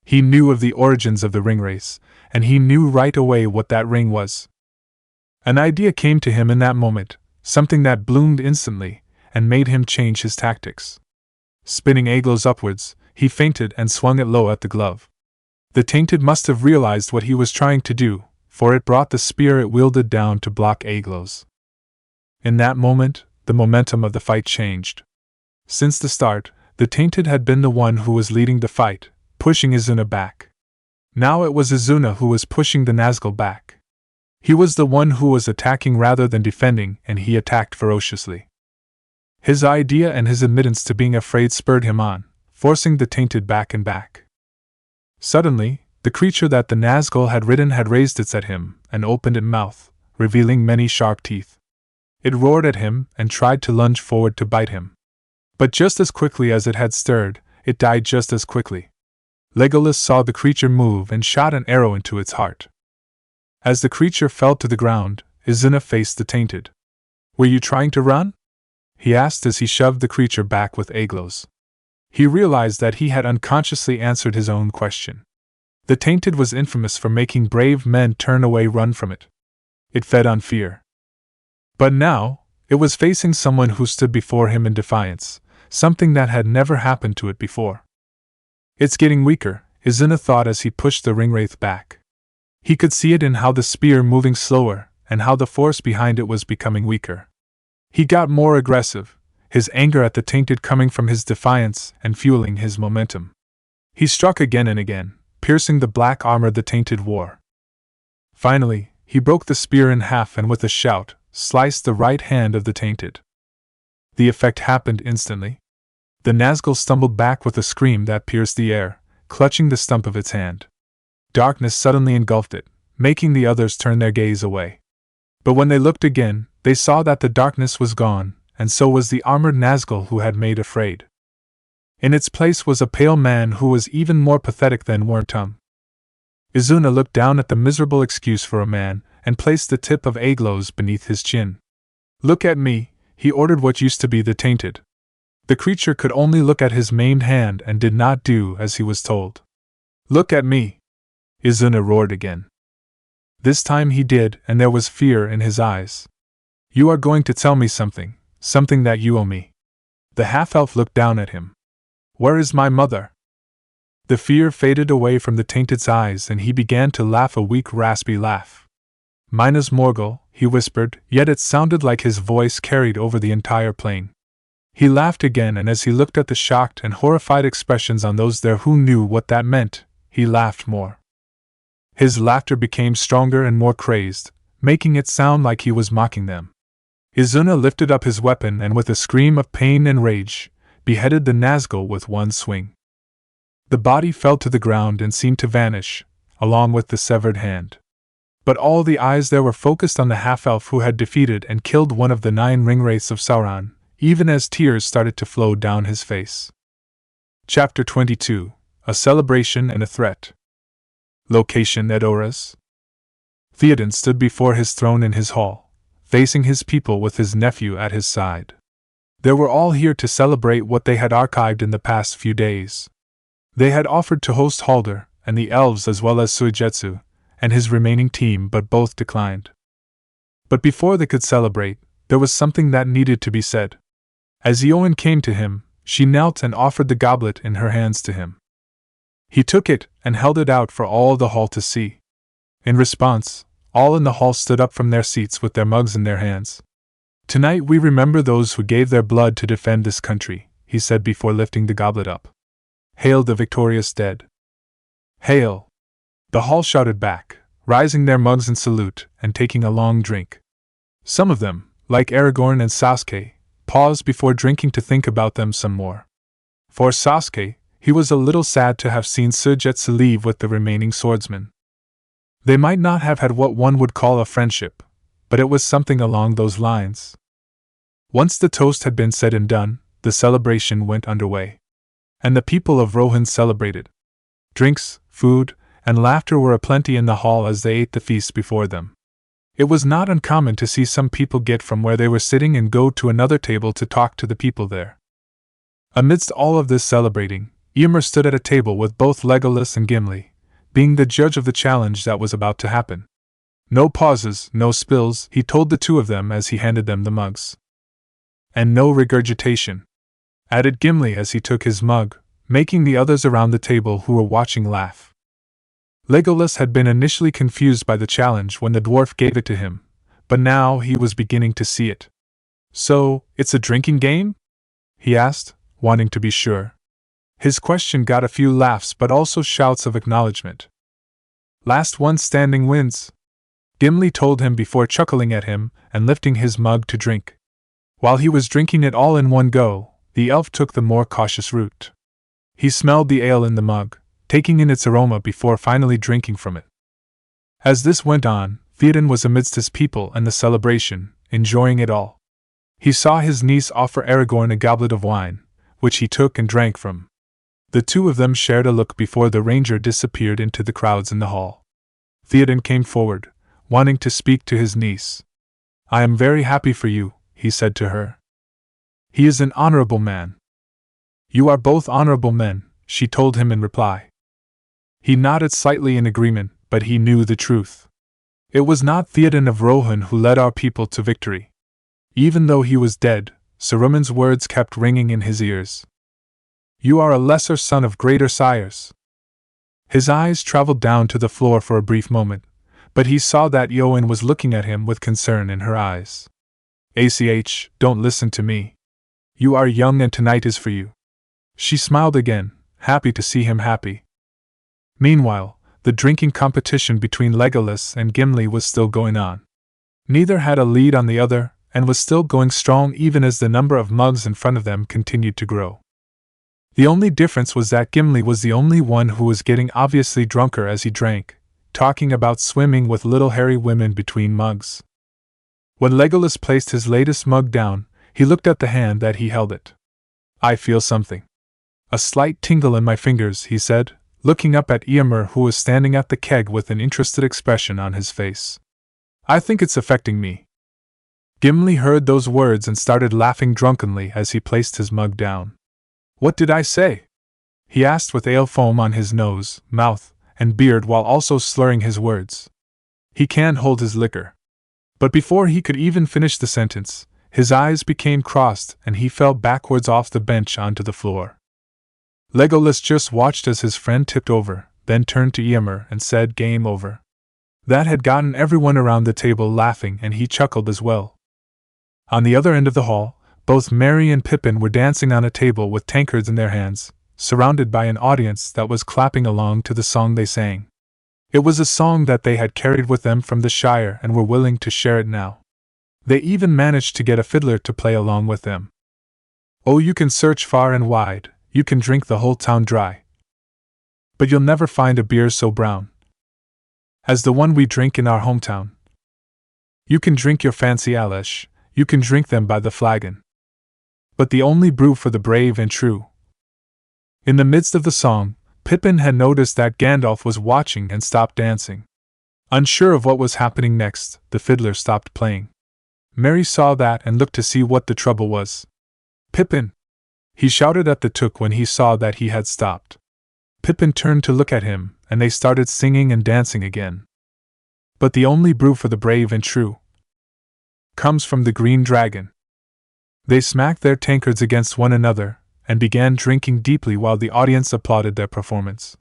He knew of the origins of the Ringwraiths, and he knew right away what that ring was. An idea came to him in that moment, something that bloomed instantly, and made him change his tactics. Spinning Aglos upwards, he feinted and swung it low at the glove. The Tainted must have realized what he was trying to do, for it brought the spear it wielded down to block Aglos. In that moment, the momentum of the fight changed. Since the start, the Tainted had been the one who was leading the fight, pushing Izuna back. Now it was Izuna who was pushing the Nazgul back. He was the one who was attacking rather than defending, and he attacked ferociously. His idea and his admittance to being afraid spurred him on, forcing the Tainted back and back. Suddenly, the creature that the Nazgul had ridden had raised its at him and opened its mouth, revealing many sharp teeth. It roared at him and tried to lunge forward to bite him. But just as quickly as it had stirred, it died just as quickly. Legolas saw the creature move and shot an arrow into its heart. As the creature fell to the ground, Izuna faced the Tainted. Were you trying to run? He asked as he shoved the creature back with Aglos. He realized that he had unconsciously answered his own question. The Tainted was infamous for making brave men turn away, run from it. It fed on fear. But now, it was facing someone who stood before him in defiance, something that had never happened to it before. It's getting weaker, Izuna thought as he pushed the Ringwraith back. He could see it in how the spear moving slower, and how the force behind it was becoming weaker. He got more aggressive, his anger at the Tainted coming from his defiance and fueling his momentum. He struck again and again, piercing the black armor the Tainted wore. Finally, he broke the spear in half and with a shout, sliced the right hand of the Tainted. The effect happened instantly. The Nazgul stumbled back with a scream that pierced the air, clutching the stump of its hand. Darkness suddenly engulfed it, making the others turn their gaze away. But when they looked again, they saw that the darkness was gone, and so was the armored Nazgul who had made afraid. In its place was a pale man who was even more pathetic than Wormtongue. Izuna looked down at the miserable excuse for a man, and placed the tip of Aglos beneath his chin. Look at me, he ordered what used to be the Tainted. The creature could only look at his maimed hand and did not do as he was told. Look at me! Izuna roared again. This time he did, and there was fear in his eyes. You are going to tell me something, something that you owe me. The half-elf looked down at him. Where is my mother? The fear faded away from the Tainted's eyes and he began to laugh a weak, raspy laugh. Minas Morgul, he whispered, yet it sounded like his voice carried over the entire plain. He laughed again, and as he looked at the shocked and horrified expressions on those there who knew what that meant, he laughed more. His laughter became stronger and more crazed, making it sound like he was mocking them. Izuna lifted up his weapon and with a scream of pain and rage, beheaded the Nazgul with one swing. The body fell to the ground and seemed to vanish, along with the severed hand. But all the eyes there were focused on the half-elf who had defeated and killed one of the 9 Ringwraiths of Sauron, even as tears started to flow down his face. Chapter 22: A Celebration and a Threat. Location: Edoras. Theoden stood before his throne in his hall, facing his people with his nephew at his side. They were all here to celebrate what they had archived in the past few days. They had offered to host Halder and the elves as well as Suigetsu and his remaining team, but both declined. But before they could celebrate, there was something that needed to be said. As Eowyn came to him, she knelt and offered the goblet in her hands to him. He took it and held it out for all the hall to see. In response, all in the hall stood up from their seats with their mugs in their hands. "Tonight we remember those who gave their blood to defend this country," he said before lifting the goblet up. "Hail the victorious dead." "Hail!" The hall shouted back, raising their mugs in salute and taking a long drink. Some of them, like Aragorn and Sasuke, paused before drinking to think about them some more. For Sasuke, he was a little sad to have seen Suigetsu leave with the remaining swordsmen. They might not have had what one would call a friendship, but it was something along those lines. Once the toast had been said and done, the celebration went underway. And the people of Rohan celebrated. Drinks, food, and laughter were aplenty in the hall as they ate the feast before them. It was not uncommon to see some people get from where they were sitting and go to another table to talk to the people there. Amidst all of this celebrating, Ymir stood at a table with both Legolas and Gimli, being the judge of the challenge that was about to happen. "No pauses, no spills," he told the two of them as he handed them the mugs. "And no regurgitation," added Gimli as he took his mug, making the others around the table who were watching laugh. Legolas had been initially confused by the challenge when the dwarf gave it to him, but now he was beginning to see it. "So, it's a drinking game?" he asked, wanting to be sure. His question got a few laughs but also shouts of acknowledgement. "Last one standing wins," Gimli told him before chuckling at him and lifting his mug to drink. While he was drinking it all in one go, the elf took the more cautious route. He smelled the ale in the mug, taking in its aroma before finally drinking from it. As this went on, Theoden was amidst his people and the celebration, enjoying it all. He saw his niece offer Aragorn a goblet of wine, which he took and drank from. The two of them shared a look before the ranger disappeared into the crowds in the hall. Theoden came forward, wanting to speak to his niece. "I am very happy for you," he said to her. "He is an honorable man." "You are both honorable men," she told him in reply. He nodded slightly in agreement, but he knew the truth. It was not Theoden of Rohan who led our people to victory. Even though he was dead, Saruman's words kept ringing in his ears. "You are a lesser son of greater sires." His eyes traveled down to the floor for a brief moment, but he saw that Eowyn was looking at him with concern in her eyes. Don't listen to me. You are young and tonight is for you." She smiled again, happy to see him happy. Meanwhile, the drinking competition between Legolas and Gimli was still going on. Neither had a lead on the other, and was still going strong even as the number of mugs in front of them continued to grow. The only difference was that Gimli was the only one who was getting obviously drunker as he drank, talking about swimming with little hairy women between mugs. When Legolas placed his latest mug down, he looked at the hand that he held it. "I feel something. A slight tingle in my fingers," he said, looking up at Ymir who was standing at the keg with an interested expression on his face. "I think it's affecting me." Gimli heard those words and started laughing drunkenly as he placed his mug down. "What did I say?" he asked with ale foam on his nose, mouth, and beard while also slurring his words. "He can't hold his liquor." But before he could even finish the sentence, his eyes became crossed and he fell backwards off the bench onto the floor. Legolas just watched as his friend tipped over, then turned to Ymir and said, "Game over." That had gotten everyone around the table laughing, and he chuckled as well. On the other end of the hall, both Merry and Pippin were dancing on a table with tankards in their hands, surrounded by an audience that was clapping along to the song they sang. It was a song that they had carried with them from the Shire and were willing to share it now. They even managed to get a fiddler to play along with them. Oh, you can search far and wide, you can drink the whole town dry, but you'll never find a beer so brown as the one we drink in our hometown. You can drink your fancy Alish, you can drink them by the flagon, but the only brew for the brave and true. In the midst of the song, Pippin had noticed that Gandalf was watching and stopped dancing. Unsure of what was happening next, the fiddler stopped playing. Merry saw that and looked to see what the trouble was. "Pippin!" he shouted at the Took when he saw that he had stopped. Pippin turned to look at him, and they started singing and dancing again. But the only brew for the brave and true comes from the Green Dragon. They smacked their tankards against one another, and began drinking deeply while the audience applauded their performance.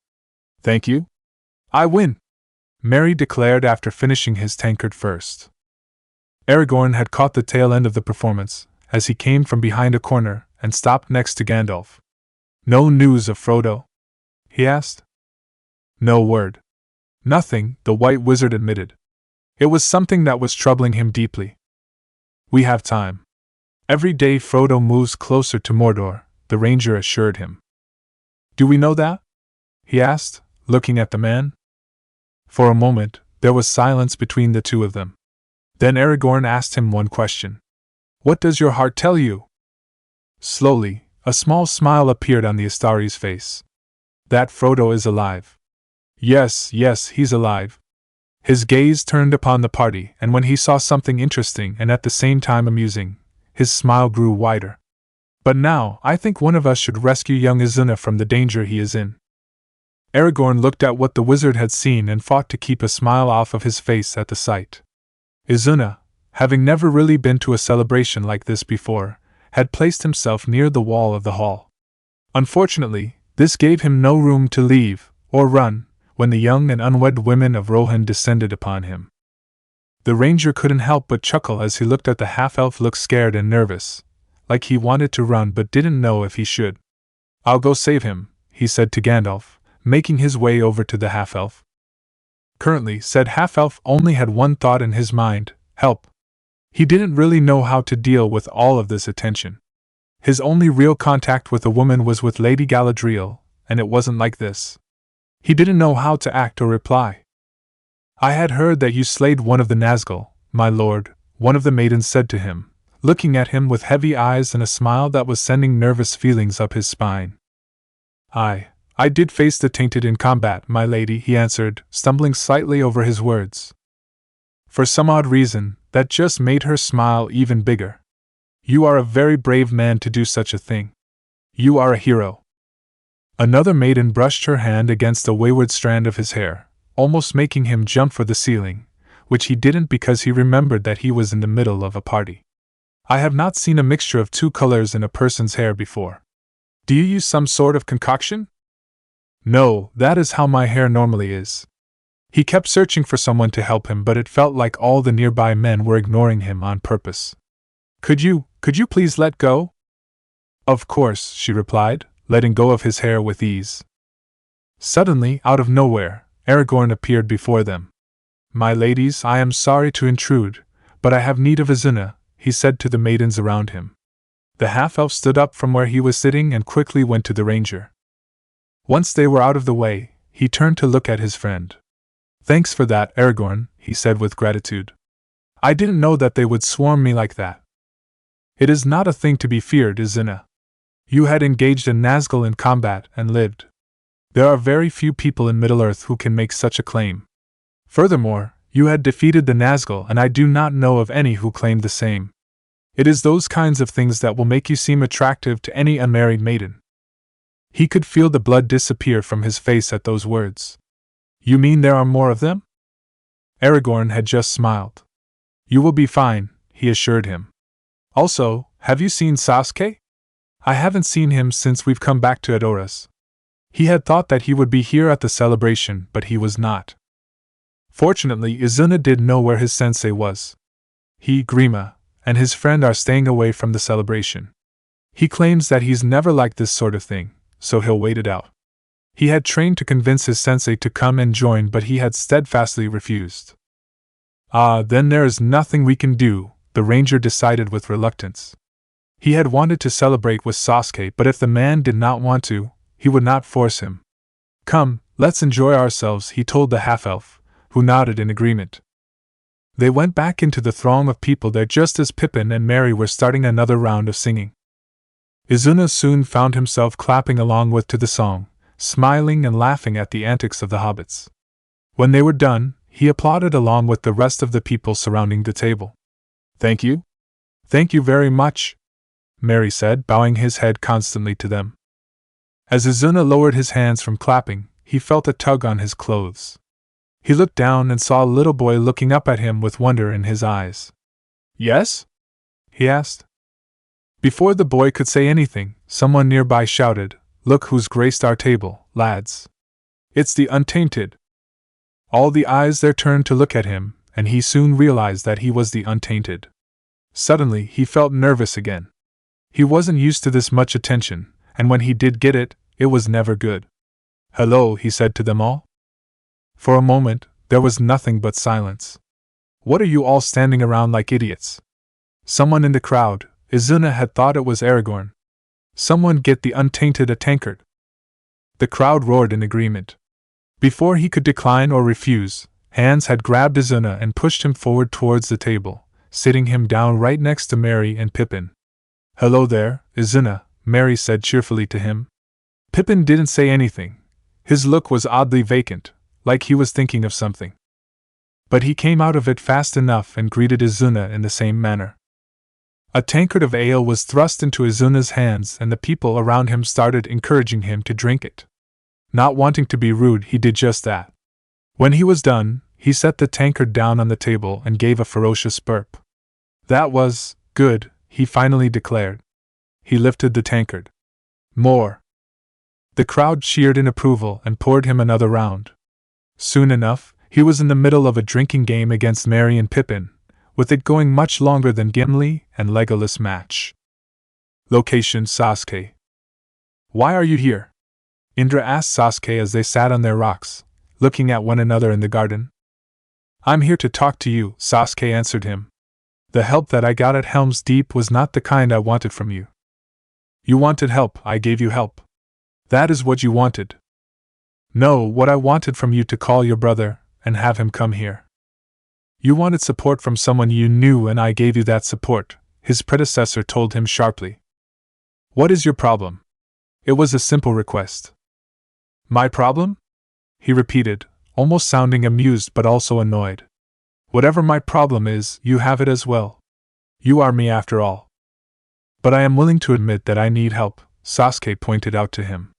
"Thank you. I win," Merry declared after finishing his tankard first. Aragorn had caught the tail end of the performance, as he came from behind a corner and stopped next to Gandalf. "No news of Frodo?" he asked. "No word. Nothing," the White Wizard admitted. It was something that was troubling him deeply. "We have time. Every day Frodo moves closer to Mordor," the ranger assured him. "Do we know that?" he asked, looking at the man. For a moment, there was silence between the two of them. Then Aragorn asked him one question. "What does your heart tell you?" Slowly, a small smile appeared on the Astari's face. "That Frodo is alive." Yes, he's alive." His gaze turned upon the party, and when he saw something interesting and at the same time amusing, his smile grew wider. "But now, I think one of us should rescue young Isuna from the danger he is in." Aragorn looked at what the wizard had seen and fought to keep a smile off of his face at the sight. Isuna, having never really been to a celebration like this before, had placed himself near the wall of the hall. Unfortunately, this gave him no room to leave, or run, when the young and unwed women of Rohan descended upon him. The ranger couldn't help but chuckle as he looked at the half-elf look scared and nervous, like he wanted to run but didn't know if he should. "I'll go save him," he said to Gandalf, making his way over to the half-elf. Currently, said half-elf only had one thought in his mind: help. He didn't really know how to deal with all of this attention. His only real contact with a woman was with Lady Galadriel, and it wasn't like this. He didn't know how to act or reply. "I had heard that you slayed one of the Nazgul, my lord," one of the maidens said to him, looking at him with heavy eyes and a smile that was sending nervous feelings up his spine. I did face the tainted in combat, my lady," he answered, stumbling slightly over his words. For some odd reason, that just made her smile even bigger. "You are a very brave man to do such a thing. You are a hero." Another maiden brushed her hand against a wayward strand of his hair, almost making him jump for the ceiling, which he didn't because he remembered that he was in the middle of a party. "I have not seen a mixture of two colors in a person's hair before. Do you use some sort of concoction?" "No, that is how my hair normally is." He kept searching for someone to help him, but it felt like all the nearby men were ignoring him on purpose. Could you please let go?" "Of course," she replied, letting go of his hair with ease. Suddenly, out of nowhere, Aragorn appeared before them. "My ladies, I am sorry to intrude, but I have need of Isuna," he said to the maidens around him. The half-elf stood up from where he was sitting and quickly went to the ranger. Once they were out of the way, he turned to look at his friend. "Thanks for that, Aragorn," he said with gratitude. "I didn't know that they would swarm me like that." "It is not a thing to be feared, Isuna. You had engaged a Nazgul in combat and lived. There are very few people in Middle-earth who can make such a claim. Furthermore, you had defeated the Nazgul, and I do not know of any who claim the same. It is those kinds of things that will make you seem attractive to any unmarried maiden." He could feel the blood disappear from his face at those words. "You mean there are more of them?" Aragorn had just smiled. "You will be fine," he assured him. "Also, have you seen Sasuke?" "I haven't seen him since we've come back to Edoras." He had thought that he would be here at the celebration, but he was not. Fortunately, Izuna did know where his sensei was. He, Grima, and his friend are staying away from the celebration. He claims that he's never liked this sort of thing, so he'll wait it out. He had trained to convince his sensei to come and join, but he had steadfastly refused. Then there is nothing we can do, the ranger decided with reluctance. He had wanted to celebrate with Sasuke, but if the man did not want to, he would not force him. Come, let's enjoy ourselves, he told the half-elf, who nodded in agreement. They went back into the throng of people there just as Pippin and Merry were starting another round of singing. Izuna soon found himself clapping along to the song, smiling and laughing at the antics of the hobbits. When they were done, he applauded along with the rest of the people surrounding the table. Thank you? Thank you very much, Merry said, bowing his head constantly to them. As Izuna lowered his hands from clapping, he felt a tug on his clothes. He looked down and saw a little boy looking up at him with wonder in his eyes. Yes? He asked. Before the boy could say anything, someone nearby shouted, Look who's graced our table, lads. It's the Untainted. All the eyes there turned to look at him, and he soon realized that he was the Untainted. Suddenly, he felt nervous again. He wasn't used to this much attention, and when he did get it, it was never good. Hello, he said to them all. For a moment, there was nothing but silence. What are you all standing around like idiots? Someone in the crowd, Izuna had thought it was Aragorn. Someone get the Untainted a tankard. The crowd roared in agreement. Before he could decline or refuse, hands had grabbed Izuna and pushed him forward towards the table, sitting him down right next to Merry and Pippin. Hello there, Izuna, Merry said cheerfully to him. Pippin didn't say anything. His look was oddly vacant, like he was thinking of something. But he came out of it fast enough and greeted Izuna in the same manner. A tankard of ale was thrust into Izuna's hands and the people around him started encouraging him to drink it. Not wanting to be rude, he did just that. When he was done, he set the tankard down on the table and gave a ferocious burp. That was good, he finally declared. He lifted the tankard. More. The crowd cheered in approval and poured him another round. Soon enough, he was in the middle of a drinking game against Merry and Pippin, with it going much longer than Gimli and Legolas' match. Location: Sasuke. Why are you here? Indra asked Sasuke as they sat on their rocks, looking at one another in the garden. I'm here to talk to you, Sasuke answered him. The help that I got at Helm's Deep was not the kind I wanted from you. You wanted help, I gave you help. That is what you wanted. No, what I wanted from you to call your brother and have him come here. You wanted support from someone you knew and I gave you that support, his predecessor told him sharply. What is your problem? It was a simple request. My problem? He repeated, almost sounding amused but also annoyed. Whatever my problem is, you have it as well. You are me after all. But I am willing to admit that I need help, Sasuke pointed out to him.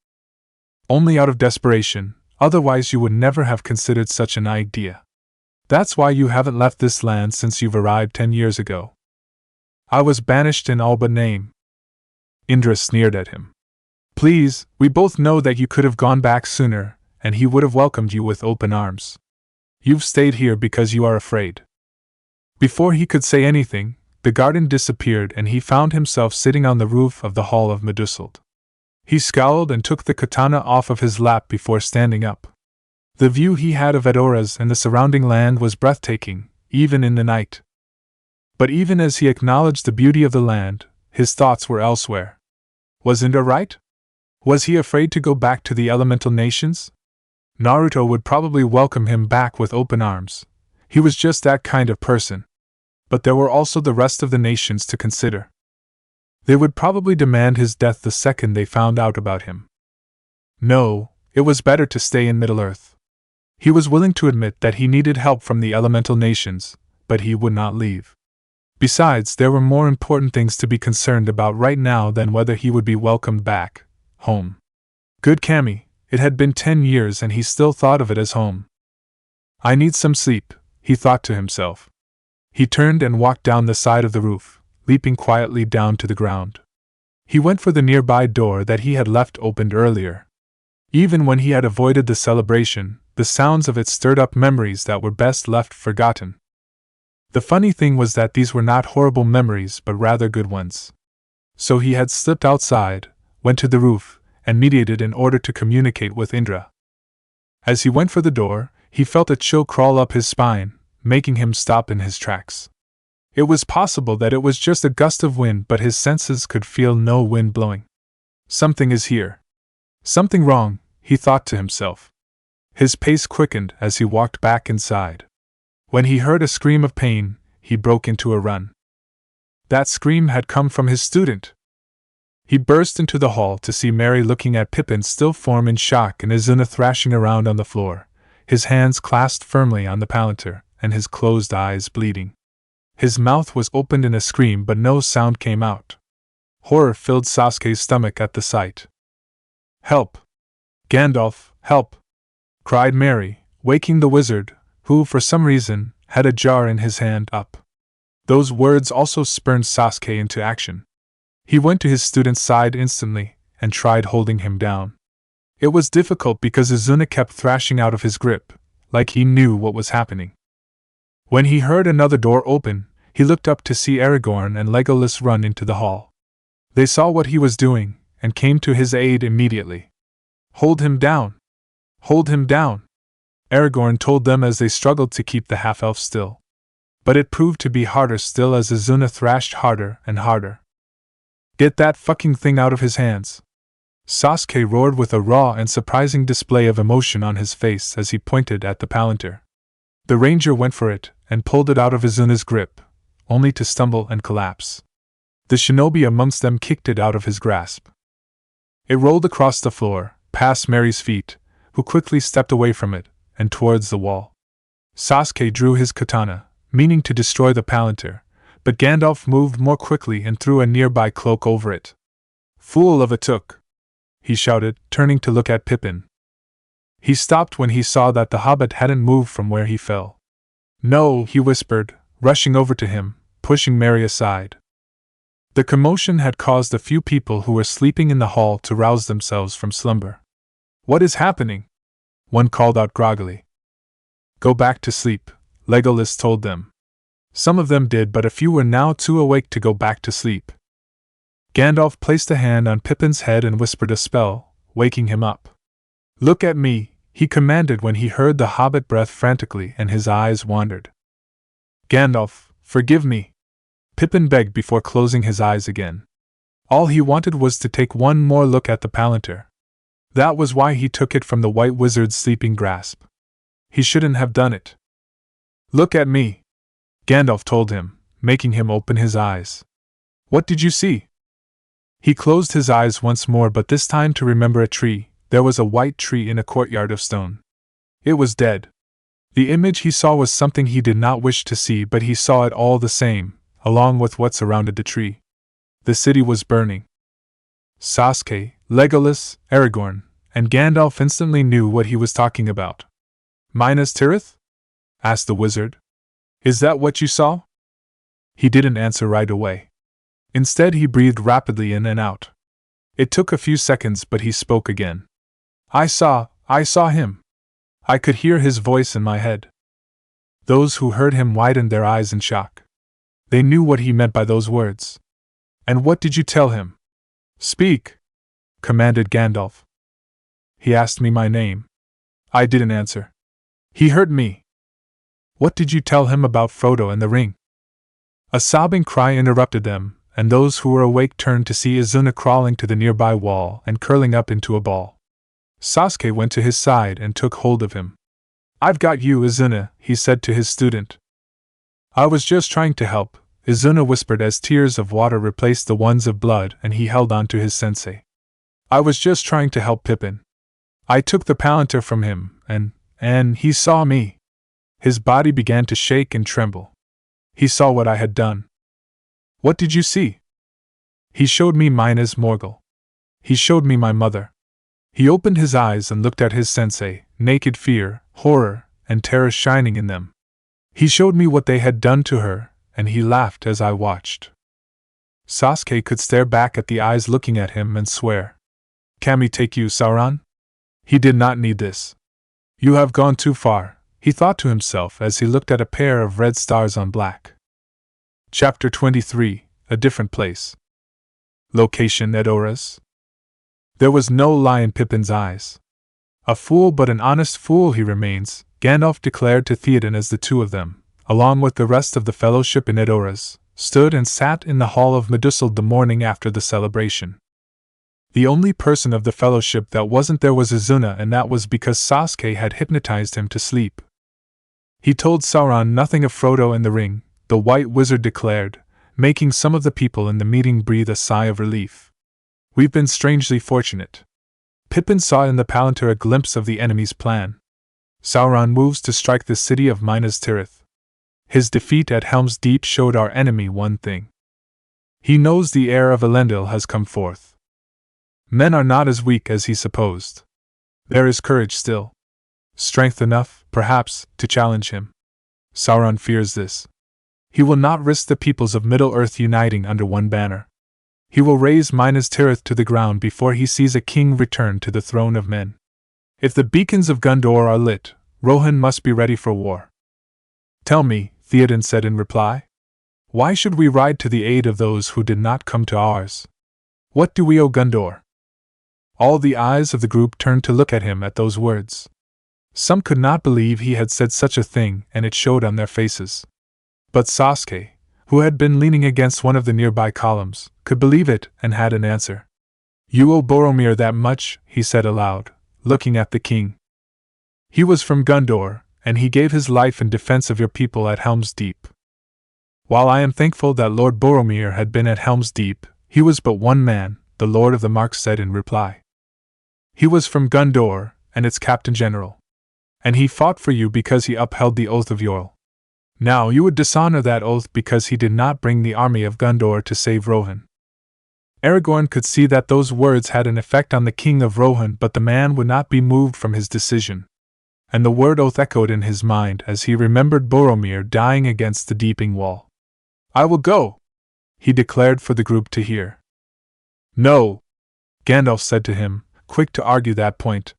Only out of desperation, otherwise you would never have considered such an idea. That's why you haven't left this land since you've arrived 10 years ago. I was banished in all but name. Indra sneered at him. Please, we both know that you could have gone back sooner, and he would have welcomed you with open arms. You've stayed here because you are afraid. Before he could say anything, the garden disappeared and he found himself sitting on the roof of the Hall of Meduseld. He scowled and took the katana off of his lap before standing up. The view he had of Edoras and the surrounding land was breathtaking, even in the night. But even as he acknowledged the beauty of the land, his thoughts were elsewhere. Was Indra right? Was he afraid to go back to the elemental nations? Naruto would probably welcome him back with open arms. He was just that kind of person. But there were also the rest of the nations to consider. They would probably demand his death the second they found out about him. No, it was better to stay in Middle-earth. He was willing to admit that he needed help from the elemental nations, but he would not leave. Besides, there were more important things to be concerned about right now than whether he would be welcomed back home. Good Kami, it had been 10 years and he still thought of it as home. I need some sleep, he thought to himself. He turned and walked down the side of the roof, leaping quietly down to the ground. He went for the nearby door that he had left opened earlier. Even when he had avoided the celebration, The sounds of it stirred up memories that were best left forgotten. The funny thing was that these were not horrible memories but rather good ones. So he had slipped outside, went to the roof, and mediated in order to communicate with Indra. As he went for the door, he felt a chill crawl up his spine, making him stop in his tracks. It was possible that it was just a gust of wind, but his senses could feel no wind blowing. Something is here. Something wrong, he thought to himself. His pace quickened as he walked back inside. When he heard a scream of pain, he broke into a run. That scream had come from his student. He burst into the hall to see Merry looking at Pippin's still form in shock and Izuna thrashing around on the floor, his hands clasped firmly on the Palantir, and his closed eyes bleeding. His mouth was opened in a scream but no sound came out. Horror filled Sasuke's stomach at the sight. "Help! Gandalf, help!" cried Merry, waking the wizard, who, for some reason, had a jar in his hand up. Those words also spurred Sasuke into action. He went to his student's side instantly, and tried holding him down. It was difficult because Izuna kept thrashing out of his grip, like he knew what was happening. When he heard another door open, he looked up to see Aragorn and Legolas run into the hall. They saw what he was doing, and came to his aid immediately. "Hold him down! Hold him down!" Aragorn told them as they struggled to keep the half-elf still. But it proved to be harder still as Izuna thrashed harder and harder. "Get that fucking thing out of his hands!" Sasuke roared with a raw and surprising display of emotion on his face as he pointed at the Palantir. The ranger went for it, and pulled it out of Izuna's grip, only to stumble and collapse. The shinobi amongst them kicked it out of his grasp. It rolled across the floor, past Merry's feet, who quickly stepped away from it, and towards the wall. Sasuke drew his katana, meaning to destroy the Palantir, but Gandalf moved more quickly and threw a nearby cloak over it. "Fool of a Took!" he shouted, turning to look at Pippin. He stopped when he saw that the hobbit hadn't moved from where he fell. "No," he whispered, rushing over to him, pushing Merry aside. The commotion had caused a few people who were sleeping in the hall to rouse themselves from slumber. "What is happening?" one called out groggily. "Go back to sleep," Legolas told them. Some of them did, but a few were now too awake to go back to sleep. Gandalf placed a hand on Pippin's head and whispered a spell, waking him up. "Look at me," he commanded when he heard the hobbit breath frantically and his eyes wandered. "Gandalf, forgive me," Pippin begged before closing his eyes again. All he wanted was to take one more look at the Palantir. That was why he took it from the White Wizard's sleeping grasp. He shouldn't have done it. "Look at me," Gandalf told him, making him open his eyes. "What did you see?" He closed his eyes once more, but this time to remember a tree. There was a white tree in a courtyard of stone. It was dead. The image he saw was something he did not wish to see, but he saw it all the same, along with what surrounded the tree. The city was burning. Sasuke, Legolas, Aragorn, and Gandalf instantly knew what he was talking about. "Minas Tirith?" asked the wizard. "Is that what you saw?" He didn't answer right away. Instead, he breathed rapidly in and out. It took a few seconds, but he spoke again. I saw him. I could hear his voice in my head." Those who heard him widened their eyes in shock. They knew what he meant by those words. "And what did you tell him?" "Speak," commanded Gandalf. "He asked me my name. I didn't answer. He heard me." "What did you tell him about Frodo and the ring?" A sobbing cry interrupted them, and those who were awake turned to see Izuna crawling to the nearby wall and curling up into a ball. Sasuke went to his side and took hold of him. "I've got you, Izuna," he said to his student. "I was just trying to help," Izuna whispered as tears of water replaced the ones of blood, and he held on to his sensei. "I was just trying to help Pippin. I took the Palantir from him, and he saw me." His body began to shake and tremble. He saw what I had done. "What did you see?" "He showed me Minas Morgul. He showed me my mother." He opened his eyes and looked at his sensei, naked fear, horror, and terror shining in them. "He showed me what they had done to her, and he laughed as I watched." Sasuke could stare back at the eyes looking at him and swear. "Can we take you, Sauron?" He did not need this. You have gone too far, he thought to himself as he looked at a pair of red stars on black. Chapter 23, A Different Place. Location Edoras. There was no lie in Pippin's eyes. A fool, but an honest fool he remains, Gandalf declared to Theoden as the two of them, along with the rest of the fellowship in Edoras, stood and sat in the hall of Meduseld the morning after the celebration. The only person of the fellowship that wasn't there was Izuna, and that was because Sasuke had hypnotized him to sleep. He told Sauron nothing of Frodo and the ring, the White Wizard declared, making some of the people in the meeting breathe a sigh of relief. We've been strangely fortunate. Pippin saw in the Palantir a glimpse of the enemy's plan. Sauron moves to strike the city of Minas Tirith. His defeat at Helm's Deep showed our enemy one thing. He knows the heir of Elendil has come forth. Men are not as weak as he supposed. There is courage still. Strength enough, perhaps, to challenge him. Sauron fears this. He will not risk the peoples of Middle-earth uniting under one banner. He will raze Minas Tirith to the ground before he sees a king return to the throne of men. If the beacons of Gondor are lit, Rohan must be ready for war. Tell me, Theoden said in reply. Why should we ride to the aid of those who did not come to ours? What do we owe Gondor? All the eyes of the group turned to look at him at those words. Some could not believe he had said such a thing, and it showed on their faces. But Sasuke, who had been leaning against one of the nearby columns, could believe it and had an answer. You owe Boromir that much, he said aloud, looking at the king. He was from Gondor, and he gave his life in defense of your people at Helm's Deep. While I am thankful that Lord Boromir had been at Helm's Deep, he was but one man, the Lord of the Marks said in reply. He was from Gondor, and its Captain General. And he fought for you because he upheld the oath of Yoel. Now you would dishonor that oath because he did not bring the army of Gondor to save Rohan. Aragorn could see that those words had an effect on the king of Rohan, but the man would not be moved from his decision. And the word oath echoed in his mind as he remembered Boromir dying against the deeping wall. I will go, he declared for the group to hear. No, Gandalf said to him, quick to argue that point.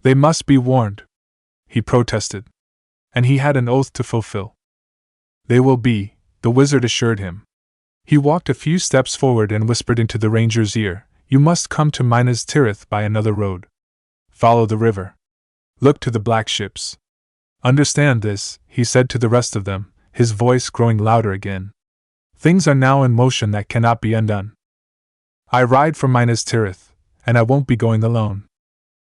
They must be warned, he protested. And he had an oath to fulfill. They will be, the wizard assured him. He walked a few steps forward and whispered into the ranger's ear, You must come to Minas Tirith by another road. Follow the river. Look to the black ships. Understand this, he said to the rest of them, his voice growing louder again. Things are now in motion that cannot be undone. I ride for Minas Tirith, and I won't be going alone.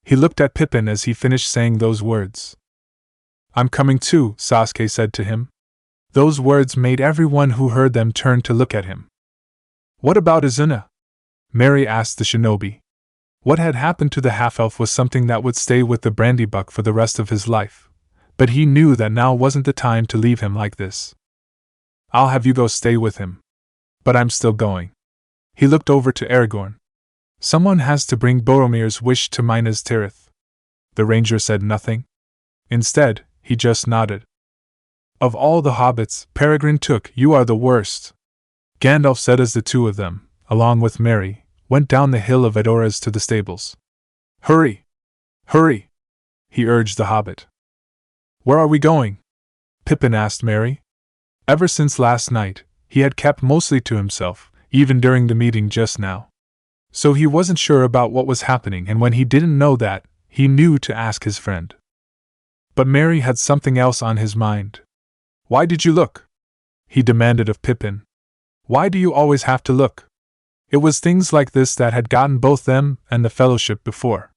He looked at Pippin as he finished saying those words. I'm coming too, Sasuke said to him. Those words made everyone who heard them turn to look at him. What about Izuna? Merry asked the shinobi. What had happened to the half-elf was something that would stay with the Brandybuck for the rest of his life, but he knew that now wasn't the time to leave him like this. I'll have you go stay with him. But I'm still going. He looked over to Aragorn. Someone has to bring Boromir's wish to Minas Tirith. The ranger said nothing. Instead, he just nodded. Of all the hobbits, Peregrine Took, you are the worst, Gandalf said as the two of them, along with Merry, went down the hill of Edoras to the stables. Hurry! Hurry! He urged the hobbit. Where are we going? Pippin asked Merry. Ever since last night, he had kept mostly to himself, even during the meeting just now. So he wasn't sure about what was happening, and when he didn't know that, he knew to ask his friend. But Merry had something else on his mind. Why did you look? He demanded of Pippin. Why do you always have to look? It was things like this that had gotten both them and the fellowship before.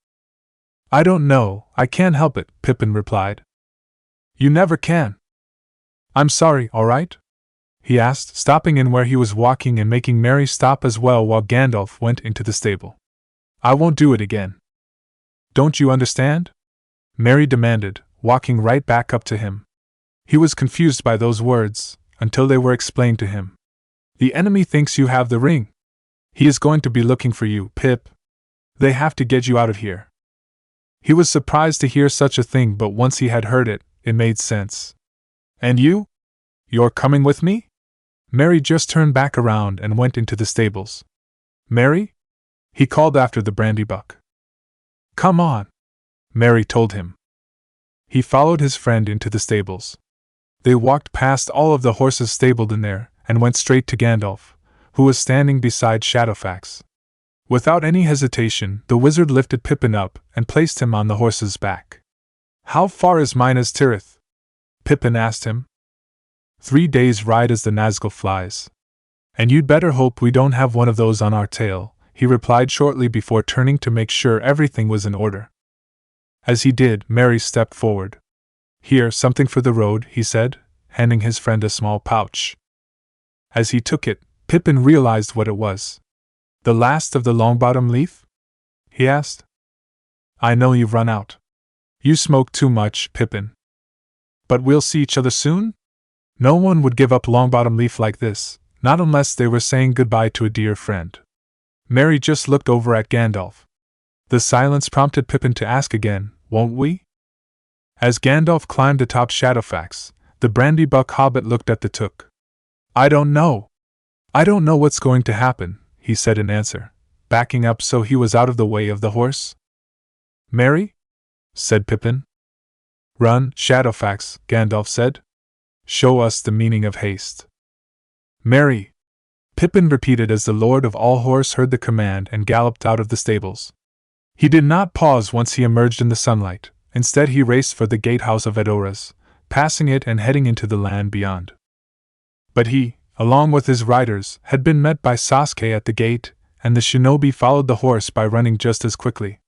I don't know, I can't help it, Pippin replied. You never can. I'm sorry, all right? He asked, stopping in where he was walking and making Merry stop as well while Gandalf went into the stable. I won't do it again. Don't you understand? Merry demanded, walking right back up to him. He was confused by those words, until they were explained to him. The enemy thinks you have the ring. He is going to be looking for you, Pip. They have to get you out of here. He was surprised to hear such a thing, but once he had heard it, it made sense. And you? You're coming with me? Merry just turned back around and went into the stables. Merry? He called after the Brandybuck. Come on, Merry told him. He followed his friend into the stables. They walked past all of the horses stabled in there, and went straight to Gandalf, who was standing beside Shadowfax. Without any hesitation, the wizard lifted Pippin up and placed him on the horse's back. "How far is Minas Tirith?" Pippin asked him. 3 days' ride as the Nazgul flies. "And you'd better hope we don't have one of those on our tail," he replied shortly before turning to make sure everything was in order. As he did, Merry stepped forward. "Here, something for the road," he said, handing his friend a small pouch. As he took it, Pippin realized what it was. "The last of the Longbottom leaf?" he asked. "I know you've run out. You smoke too much, Pippin. But we'll see each other soon?" No one would give up Longbottom leaf like this, not unless they were saying goodbye to a dear friend. Merry just looked over at Gandalf. The silence prompted Pippin to ask again, "Won't we?" As Gandalf climbed atop Shadowfax, the Brandybuck hobbit looked at the Took. "I don't know. I don't know what's going to happen," he said in answer, backing up so he was out of the way of the horse. "Merry?" said Pippin. "Run, Shadowfax," Gandalf said. "Show us the meaning of haste." "Merry!" Pippin repeated as the Lord of all Horse heard the command and galloped out of the stables. He did not pause once he emerged in the sunlight. Instead he raced for the gatehouse of Edoras, passing it and heading into the land beyond. But he, along with his riders, had been met by Sasuke at the gate, and the shinobi followed the horse by running just as quickly.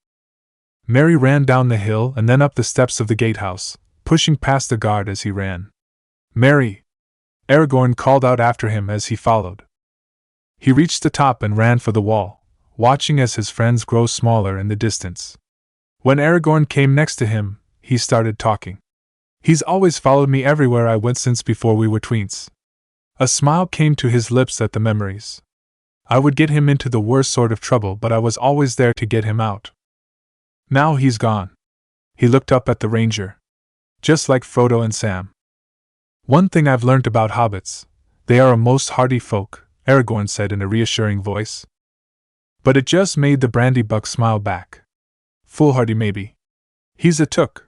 Merry ran down the hill and then up the steps of the gatehouse, pushing past the guard as he ran. "Merry!" Aragorn called out after him as he followed. He reached the top and ran for the wall, watching as his friends grow smaller in the distance. When Aragorn came next to him, he started talking. "He's always followed me everywhere I went since before we were tweens." A smile came to his lips at the memories. "I would get him into the worst sort of trouble, but I was always there to get him out. Now he's gone." He looked up at the ranger. "Just like Frodo and Sam. One thing I've learnt about hobbits: they are a most hardy folk," Aragorn said in a reassuring voice. But it just made the Brandybuck smile back. "Foolhardy maybe. He's a Took."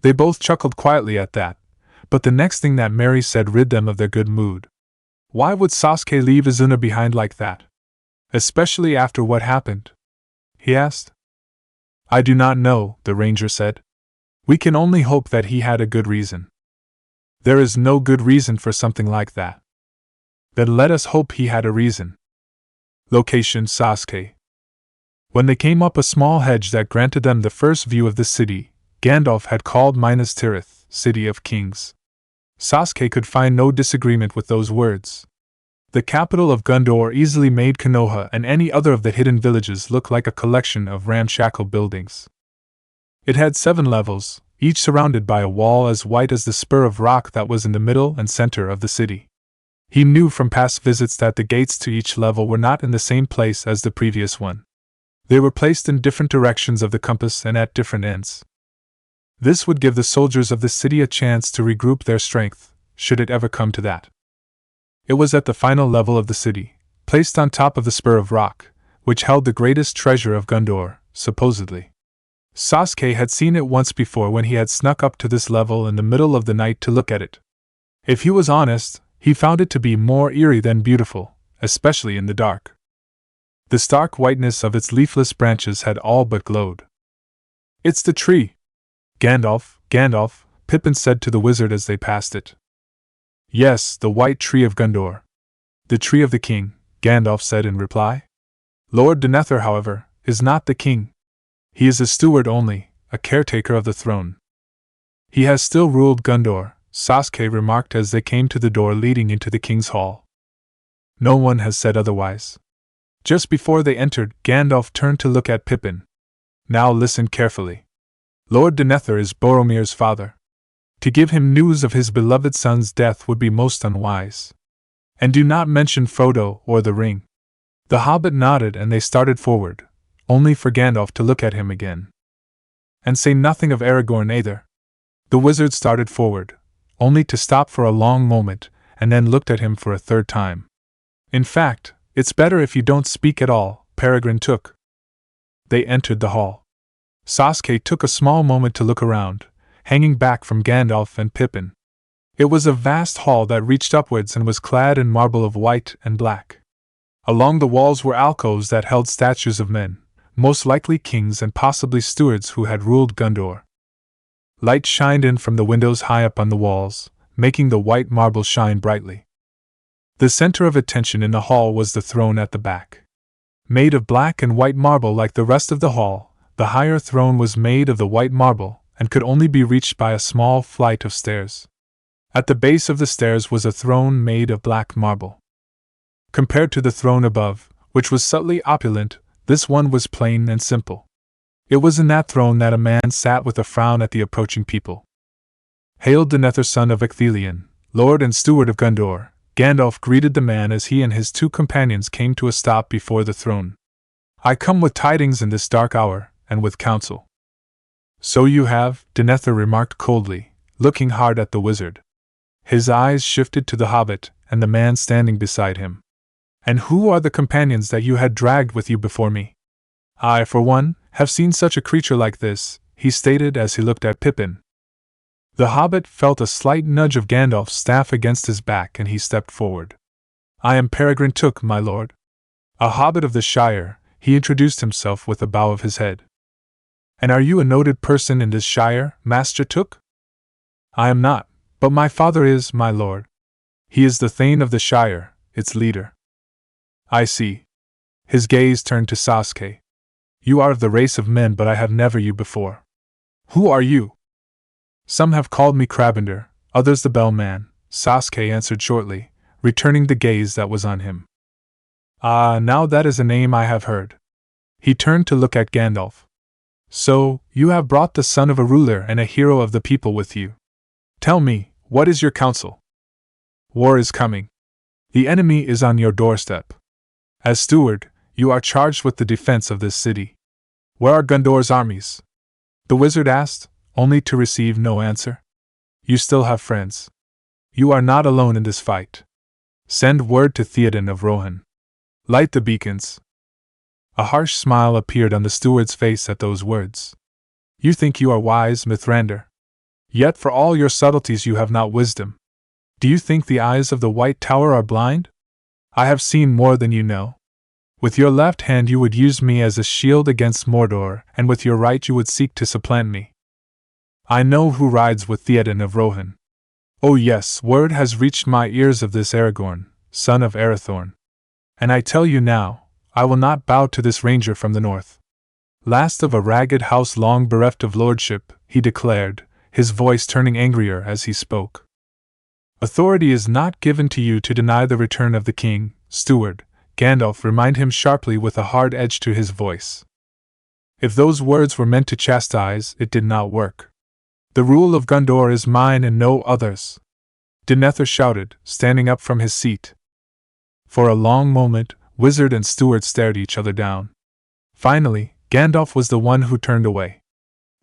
They both chuckled quietly at that, but the next thing that Merry said rid them of their good mood. Why would Sasuke leave Izuna behind like that? Especially after what happened? He asked. "I do not know," the ranger said. "We can only hope that he had a good reason." "There is no good reason for something like that." "Then let us hope he had a reason." Location: Sasuke. When they came up a small hedge that granted them the first view of the city, Gandalf had called Minas Tirith, City of Kings. Sasuke could find no disagreement with those words. The capital of Gondor easily made Konoha and any other of the hidden villages look like a collection of ramshackle buildings. It had 7 levels, each surrounded by a wall as white as the spur of rock that was in the middle and center of the city. He knew from past visits that the gates to each level were not in the same place as the previous one. They were placed in different directions of the compass and at different ends. This would give the soldiers of the city a chance to regroup their strength, should it ever come to that. It was at the final level of the city, placed on top of the spur of rock, which held the greatest treasure of Gondor, supposedly. Sasuke had seen it once before when he had snuck up to this level in the middle of the night to look at it. If he was honest, he found it to be more eerie than beautiful, especially in the dark. The stark whiteness of its leafless branches had all but glowed. "It's the tree!" Gandalf, Pippin said to the wizard as they passed it. "Yes, the white tree of Gondor. The tree of the king," Gandalf said in reply. "Lord Denethor, however, is not the king. He is a steward only, a caretaker of the throne. He has still ruled Gondor," Sasuke remarked as they came to the door leading into the king's hall. "No one has said otherwise." Just before they entered, Gandalf turned to look at Pippin. "Now listen carefully. Lord Denethor is Boromir's father. To give him news of his beloved son's death would be most unwise. And do not mention Frodo or the ring." The hobbit nodded and they started forward, only for Gandalf to look at him again. "And say nothing of Aragorn either." The wizard started forward, only to stop for a long moment, and then looked at him for a third time. "In fact, it's better if you don't speak at all, Peregrine Took." They entered the hall. Sasuke took a small moment to look around, hanging back from Gandalf and Pippin. It was a vast hall that reached upwards and was clad in marble of white and black. Along the walls were alcoves that held statues of men, most likely kings and possibly stewards who had ruled Gondor. Light shined in from the windows high up on the walls, making the white marble shine brightly. The center of attention in the hall was the throne at the back. Made of black and white marble like the rest of the hall, the higher throne was made of the white marble and could only be reached by a small flight of stairs. At the base of the stairs was a throne made of black marble. Compared to the throne above, which was subtly opulent, this one was plain and simple. It was in that throne that a man sat with a frown at the approaching people. Hail Denethor, son of Ecthelion, Lord and Steward of Gondor, Gandalf greeted the man as he and his two companions came to a stop before the throne. I come with tidings in this dark hour, and with counsel. So you have, Denethor remarked coldly, looking hard at the wizard. His eyes shifted to the hobbit and the man standing beside him. And who are the companions that you had dragged with you before me? I, for one, have seen such a creature like this, he stated as he looked at Pippin. The hobbit felt a slight nudge of Gandalf's staff against his back and he stepped forward. I am Peregrine Took, my lord. A hobbit of the Shire, he introduced himself with a bow of his head. And are you a noted person in this Shire, Master Took? I am not, but my father is, my lord. He is the Thane of the Shire, its leader. I see. His gaze turned to Sasuke. You are of the race of men, but I have never you before. Who are you? Some have called me Crabender, others the Bellman, Sasuke answered shortly, returning the gaze that was on him. Ah, now that is a name I have heard. He turned to look at Gandalf. So, you have brought the son of a ruler and a hero of the people with you. Tell me, what is your counsel? War is coming. The enemy is on your doorstep. As steward, you are charged with the defense of this city. Where are Gondor's armies? The wizard asked, only to receive no answer. You still have friends. You are not alone in this fight. Send word to Theoden of Rohan. Light the beacons. A harsh smile appeared on the steward's face at those words. You think you are wise, Mithrandir. Yet for all your subtleties you have not wisdom. Do you think the eyes of the White Tower are blind? I have seen more than you know. With your left hand you would use me as a shield against Mordor, and with your right you would seek to supplant me. I know who rides with Theoden of Rohan. Oh yes, word has reached my ears of this Aragorn, son of Arathorn. And I tell you now, I will not bow to this ranger from the north. Last of a ragged house long bereft of lordship, he declared, his voice turning angrier as he spoke. Authority is not given to you to deny the return of the king, steward, Gandalf reminded him sharply with a hard edge to his voice. If those words were meant to chastise, it did not work. The rule of Gondor is mine and no other's. Denethor shouted, standing up from his seat. For a long moment, wizard and steward stared each other down. Finally, Gandalf was the one who turned away.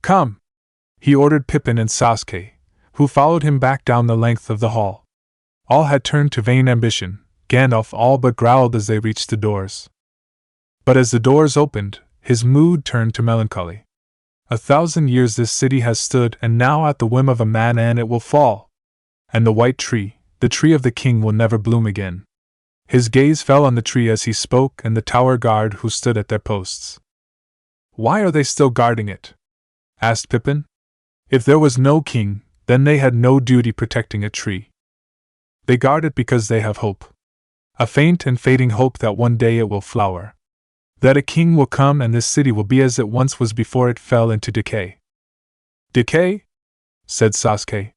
Come! He ordered Pippin and Sasuke, who followed him back down the length of the hall. All had turned to vain ambition, Gandalf all but growled as they reached the doors. But as the doors opened, his mood turned to melancholy. 1,000 years this city has stood, and now at the whim of a man it will fall. And the white tree, the tree of the king, will never bloom again. His gaze fell on the tree as he spoke and the tower guard who stood at their posts. Why are they still guarding it? Asked Pippin. If there was no king, then they had no duty protecting a tree. They guard it because they have hope. A faint and fading hope that one day it will flower. That a king will come and this city will be as it once was before it fell into decay. Decay? Said Sasuke.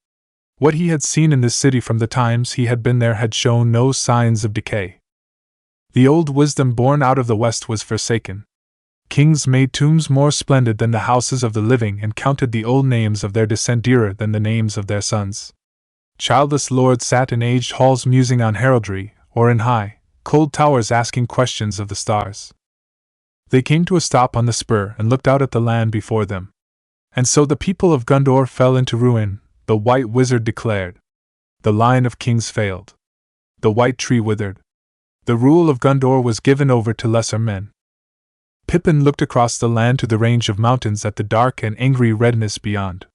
What he had seen in this city from the times he had been there had shown no signs of decay. The old wisdom born out of the West was forsaken. Kings made tombs more splendid than the houses of the living and counted the old names of their descent dearer than the names of their sons. Childless lords sat in aged halls musing on heraldry, or in high, cold towers asking questions of the stars. They came to a stop on the spur and looked out at the land before them. And so the people of Gondor fell into ruin, the white wizard declared. The line of kings failed. The white tree withered. The rule of Gondor was given over to lesser men. Pippin looked across the land to the range of mountains at the dark and angry redness beyond.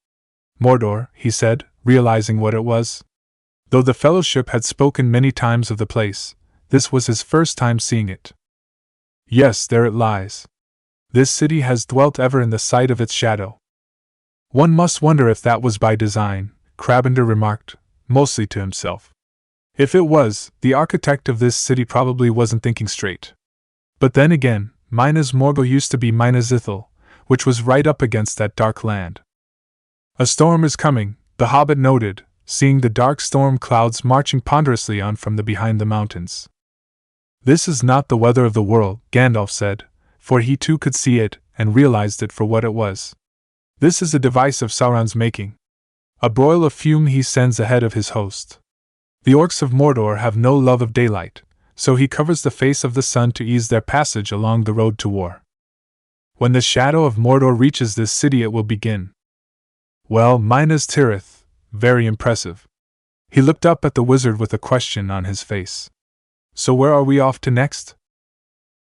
Mordor, he said, realizing what it was. Though the Fellowship had spoken many times of the place, this was his first time seeing it. Yes, there it lies. This city has dwelt ever in the sight of its shadow. One must wonder if that was by design, Crabbinder remarked, mostly to himself. If it was, the architect of this city probably wasn't thinking straight. But then again, Minas Morgul used to be Minas Ithil, which was right up against that dark land. A storm is coming, the hobbit noted, seeing the dark storm clouds marching ponderously on from behind the mountains. This is not the weather of the world, Gandalf said, for he too could see it and realized it for what it was. This is a device of Sauron's making. A broil of fume he sends ahead of his host. The orcs of Mordor have no love of daylight, so he covers the face of the sun to ease their passage along the road to war. When the shadow of Mordor reaches this city it will begin. Well, Minas Tirith, very impressive. He looked up at the wizard with a question on his face. So where are we off to next?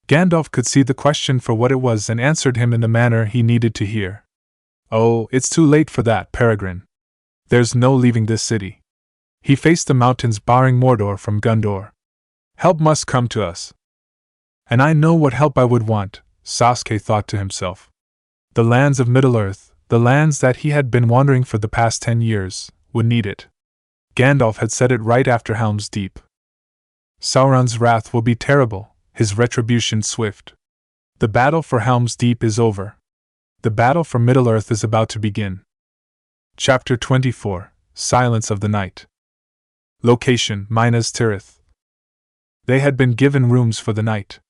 Gandalf could see the question for what it was and answered him in the manner he needed to hear. Oh, it's too late for that, Peregrine. There's no leaving this city. He faced the mountains barring Mordor from Gondor. Help must come to us. And I know what help I would want, Sasuke thought to himself. The lands of Middle-earth, the lands that he had been wandering for the past 10 years, would need it. Gandalf had said it right after Helm's Deep. Sauron's wrath will be terrible, his retribution swift. The battle for Helm's Deep is over. The battle for Middle-earth is about to begin. Chapter 24, Silence of the Night. Location, Minas Tirith. They had been given rooms for the night.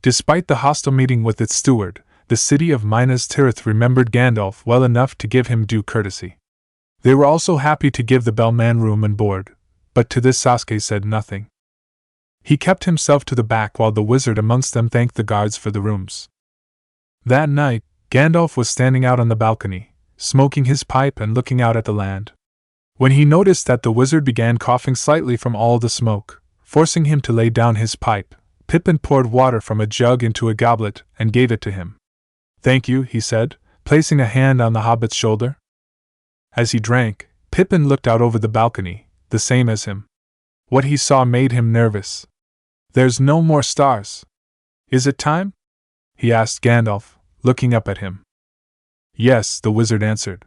Despite the hostile meeting with its steward, the city of Minas Tirith remembered Gandalf well enough to give him due courtesy. They were also happy to give the bellman room and board, but to this Sasuke said nothing. He kept himself to the back while the wizard amongst them thanked the guards for the rooms. That night, Gandalf was standing out on the balcony, smoking his pipe and looking out at the land. When he noticed that the wizard began coughing slightly from all the smoke, forcing him to lay down his pipe, Pippin poured water from a jug into a goblet and gave it to him. Thank you, he said, placing a hand on the hobbit's shoulder. As he drank, Pippin looked out over the balcony, the same as him. What he saw made him nervous. There's no more stars. Is it time? He asked Gandalf, looking up at him. Yes, the wizard answered.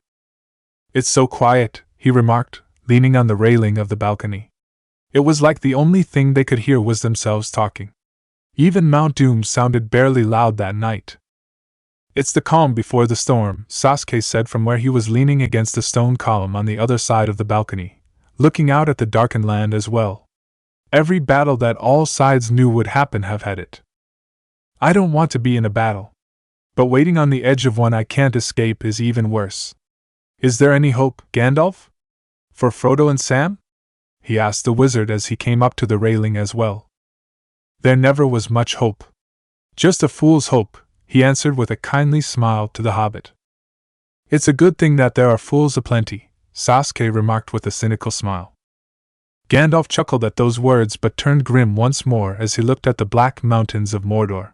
It's so quiet, he remarked, leaning on the railing of the balcony. It was like the only thing they could hear was themselves talking. Even Mount Doom sounded barely loud that night. It's the calm before the storm, Sasuke said from where he was leaning against a stone column on the other side of the balcony, looking out at the darkened land as well. Every battle that all sides knew would happen have had it. I don't want to be in a battle. But waiting on the edge of one I can't escape is even worse. Is there any hope, Gandalf? For Frodo and Sam? He asked the wizard as he came up to the railing as well. There never was much hope. Just a fool's hope, he answered with a kindly smile to the hobbit. It's a good thing that there are fools aplenty, Sasuke remarked with a cynical smile. Gandalf chuckled at those words but turned grim once more as he looked at the black mountains of Mordor.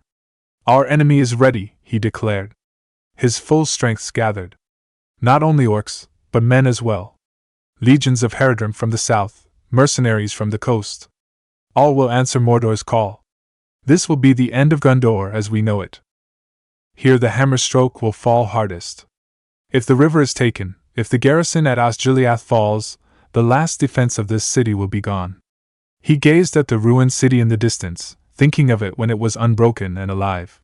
Our enemy is ready, he declared. His full strengths gathered. Not only orcs, but men as well. Legions of Haradrim from the south, mercenaries from the coast. All will answer Mordor's call. This will be the end of Gondor as we know it. Here the hammer stroke will fall hardest. If the river is taken, if the garrison at Osgiliath falls, the last defense of this city will be gone. He gazed at the ruined city in the distance, thinking of it when it was unbroken and alive.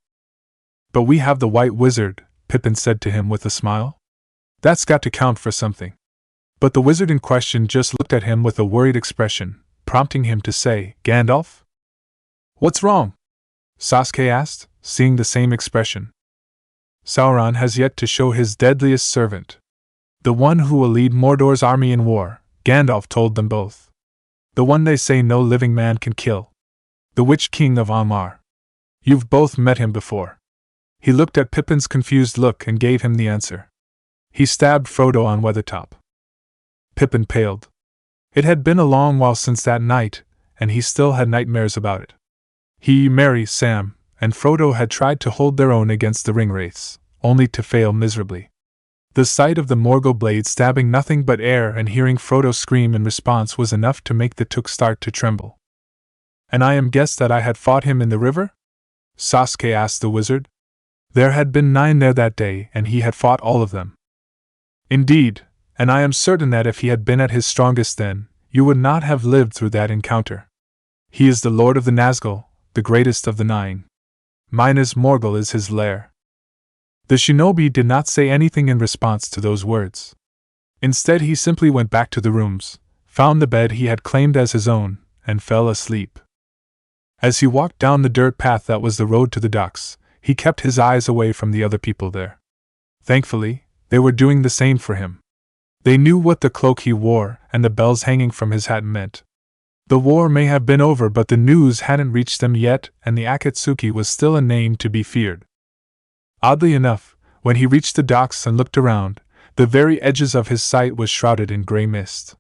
But we have the White Wizard, Pippin said to him with a smile. That's got to count for something. But the wizard in question just looked at him with a worried expression, prompting him to say, Gandalf? What's wrong? Sasuke asked, seeing the same expression. Sauron has yet to show his deadliest servant. The one who will lead Mordor's army in war, Gandalf told them both. The one they say no living man can kill. The Witch King of Amar. You've both met him before. He looked at Pippin's confused look and gave him the answer. He stabbed Frodo on Weathertop. Pippin paled. It had been a long while since that night, and he still had nightmares about it. He, Merry, Sam, and Frodo had tried to hold their own against the Ringwraiths, only to fail miserably. The sight of the Morgul blade stabbing nothing but air and hearing Frodo scream in response was enough to make the Took start to tremble. And I am guessed that I had fought him in the river? Sasuke asked the wizard. There had been 9 there that day, and he had fought all of them. Indeed, and I am certain that if he had been at his strongest then, you would not have lived through that encounter. He is the Lord of the Nazgul, the greatest of the 9. Minas Morgul is his lair. The shinobi did not say anything in response to those words. Instead, he simply went back to the rooms, found the bed he had claimed as his own, and fell asleep. As he walked down the dirt path that was the road to the docks, he kept his eyes away from the other people there. Thankfully, they were doing the same for him. They knew what the cloak he wore and the bells hanging from his hat meant. The war may have been over, but the news hadn't reached them yet, and the Akatsuki was still a name to be feared. Oddly enough, when he reached the docks and looked around, the very edges of his sight was shrouded in gray mist.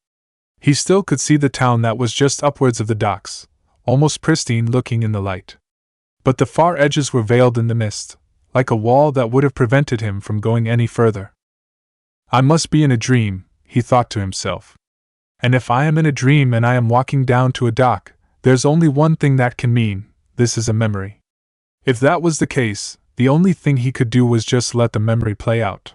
He still could see the town that was just upwards of the docks, almost pristine looking in the light. But the far edges were veiled in the mist, like a wall that would have prevented him from going any further. I must be in a dream, he thought to himself. And if I am in a dream and I am walking down to a dock, there's only one thing that can mean: this is a memory. If that was the case, the only thing he could do was just let the memory play out.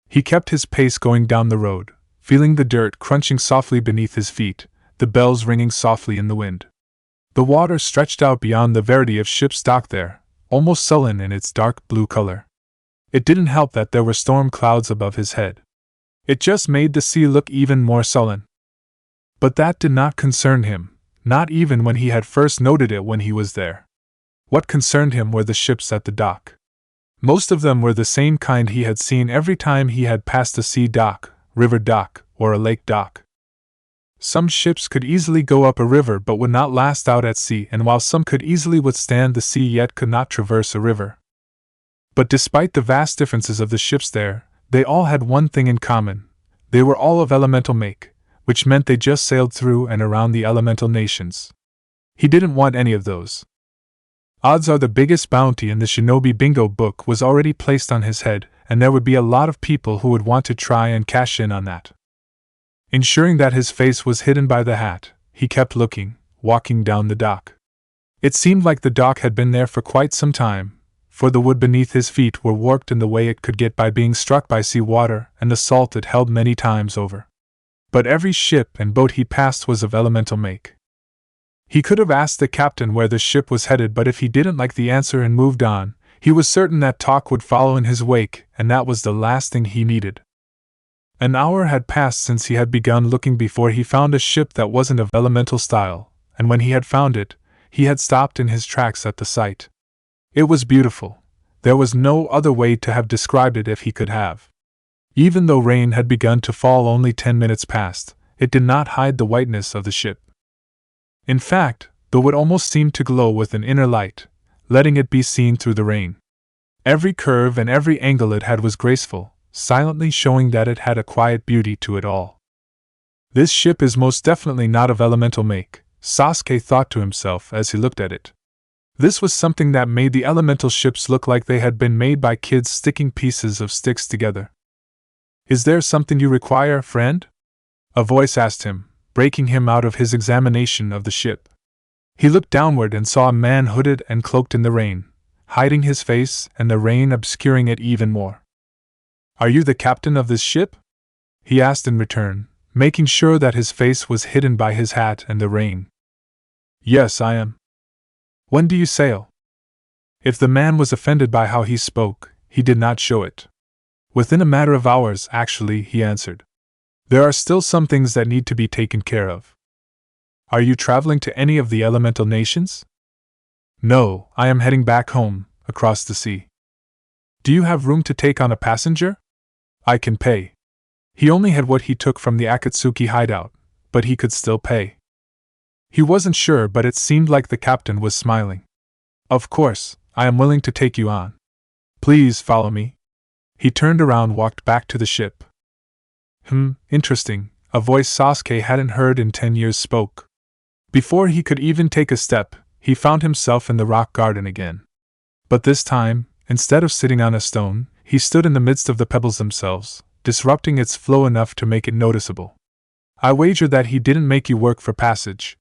He kept his pace going down the road, feeling the dirt crunching softly beneath his feet, the bells ringing softly in the wind. The water stretched out beyond the verity of ship's dock there, almost sullen in its dark blue color. It didn't help that there were storm clouds above his head. It just made the sea look even more sullen. But that did not concern him, not even when he had first noted it when he was there. What concerned him were the ships at the dock. Most of them were the same kind he had seen every time he had passed a sea dock, river dock, or a lake dock. Some ships could easily go up a river but would not last out at sea, and while some could easily withstand the sea yet could not traverse a river. But despite the vast differences of the ships there, they all had one thing in common: they were all of elemental make, which meant they just sailed through and around the elemental nations. He didn't want any of those. Odds are the biggest bounty in the Shinobi Bingo book was already placed on his head, and there would be a lot of people who would want to try and cash in on that. Ensuring that his face was hidden by the hat, he kept looking, walking down the dock. It seemed like the dock had been there for quite some time, for the wood beneath his feet were warped in the way it could get by being struck by sea water and the salt it held many times over. But every ship and boat he passed was of elemental make. He could have asked the captain where the ship was headed, but if he didn't like the answer and moved on, he was certain that talk would follow in his wake, and that was the last thing he needed. An hour had passed since he had begun looking before he found a ship that wasn't of elemental style, and when he had found it, he had stopped in his tracks at the sight. It was beautiful. There was no other way to have described it if he could have. Even though rain had begun to fall only 10 minutes past, it did not hide the whiteness of the ship. In fact, the wood almost seemed to glow with an inner light, letting it be seen through the rain. Every curve and every angle it had was graceful, silently showing that it had a quiet beauty to it all. This ship is most definitely not of elemental make, Sasuke thought to himself as he looked at it. This was something that made the elemental ships look like they had been made by kids sticking pieces of sticks together. "Is there something you require, friend?" a voice asked him, breaking him out of his examination of the ship. He looked downward and saw a man hooded and cloaked in the rain, hiding his face and the rain obscuring it even more. "Are you the captain of this ship?" he asked in return, making sure that his face was hidden by his hat and the rain. "Yes, I am." "When do you sail?" If the man was offended by how he spoke, he did not show it. "Within a matter of hours, actually," he answered. "There are still some things that need to be taken care of." "Are you traveling to any of the elemental nations?" "No, I am heading back home, across the sea." "Do you have room to take on a passenger?" "I can pay." He only had what he took from the Akatsuki hideout, but he could still pay. He wasn't sure, but it seemed like the captain was smiling. "Of course, I am willing to take you on. Please follow me." He turned around, walked back to the ship. Interesting," a voice Sasuke hadn't heard in 10 years spoke. Before he could even take a step, he found himself in the rock garden again. But this time, instead of sitting on a stone, he stood in the midst of the pebbles themselves, disrupting its flow enough to make it noticeable. I wager that he didn't make you work for passage.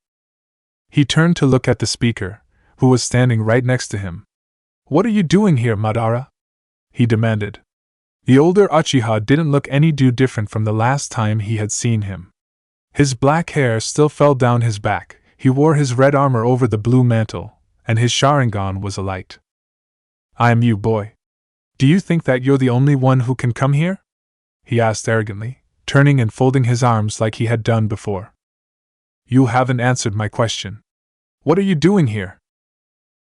He turned to look at the speaker, who was standing right next to him. What are you doing here, Madara? He demanded. The older Uchiha didn't look any different from the last time he had seen him. His black hair still fell down his back, he wore his red armor over the blue mantle, and his Sharingan was alight. I am you, boy. Do you think that you're the only one who can come here? He asked arrogantly, turning and folding his arms like he had done before. You haven't answered my question. What are you doing here?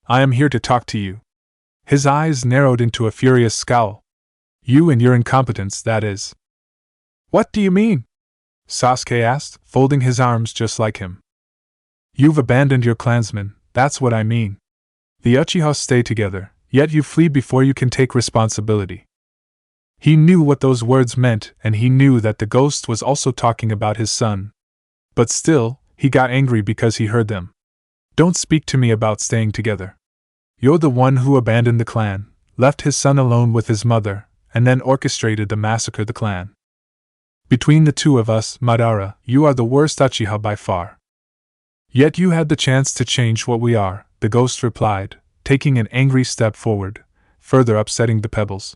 I am here to talk to you. His eyes narrowed into a furious scowl. You and your incompetence, that is. What do you mean? Sasuke asked, folding his arms just like him. You've abandoned your clansmen, that's what I mean. The Uchiha stay together, yet you flee before you can take responsibility. He knew what those words meant, and he knew that the ghost was also talking about his son. But still, he got angry because he heard them. Don't speak to me about staying together. You're the one who abandoned the clan, left his son alone with his mother, and then orchestrated the massacre of the clan. Between the two of us, Madara, you are the worst Uchiha by far. Yet you had the chance to change what we are, the ghost replied, taking an angry step forward, further upsetting the pebbles.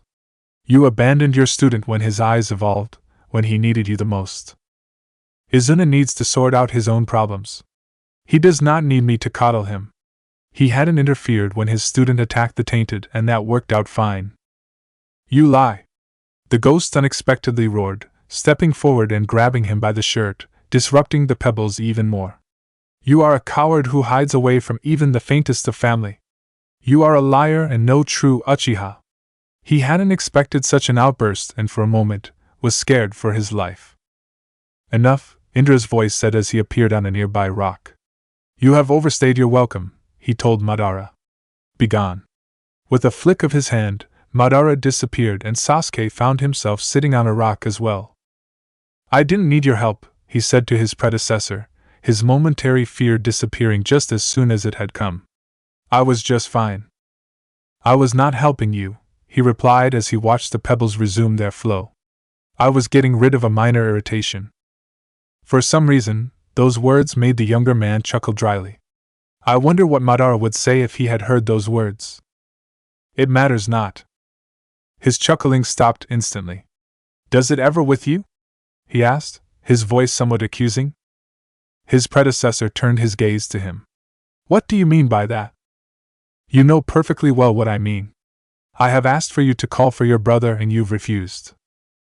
You abandoned your student when his eyes evolved, when he needed you the most. Izuna needs to sort out his own problems. He does not need me to coddle him. He hadn't interfered when his student attacked the tainted, and that worked out fine. You lie. The ghost unexpectedly roared, stepping forward and grabbing him by the shirt, disrupting the pebbles even more. You are a coward who hides away from even the faintest of family. You are a liar and no true Uchiha. He hadn't expected such an outburst and for a moment was scared for his life. Enough, Indra's voice said as he appeared on a nearby rock. You have overstayed your welcome, he told Madara. Begone. With a flick of his hand, Madara disappeared and Sasuke found himself sitting on a rock as well. I didn't need your help, he said to his predecessor, his momentary fear disappearing just as soon as it had come. I was just fine. I was not helping you, he replied as he watched the pebbles resume their flow. I was getting rid of a minor irritation. For some reason, those words made the younger man chuckle dryly. I wonder what Madara would say if he had heard those words. It matters not. His chuckling stopped instantly. Does it ever with you? He asked, his voice somewhat accusing. His predecessor turned his gaze to him. What do you mean by that? You know perfectly well what I mean. I have asked for you to call for your brother and you've refused.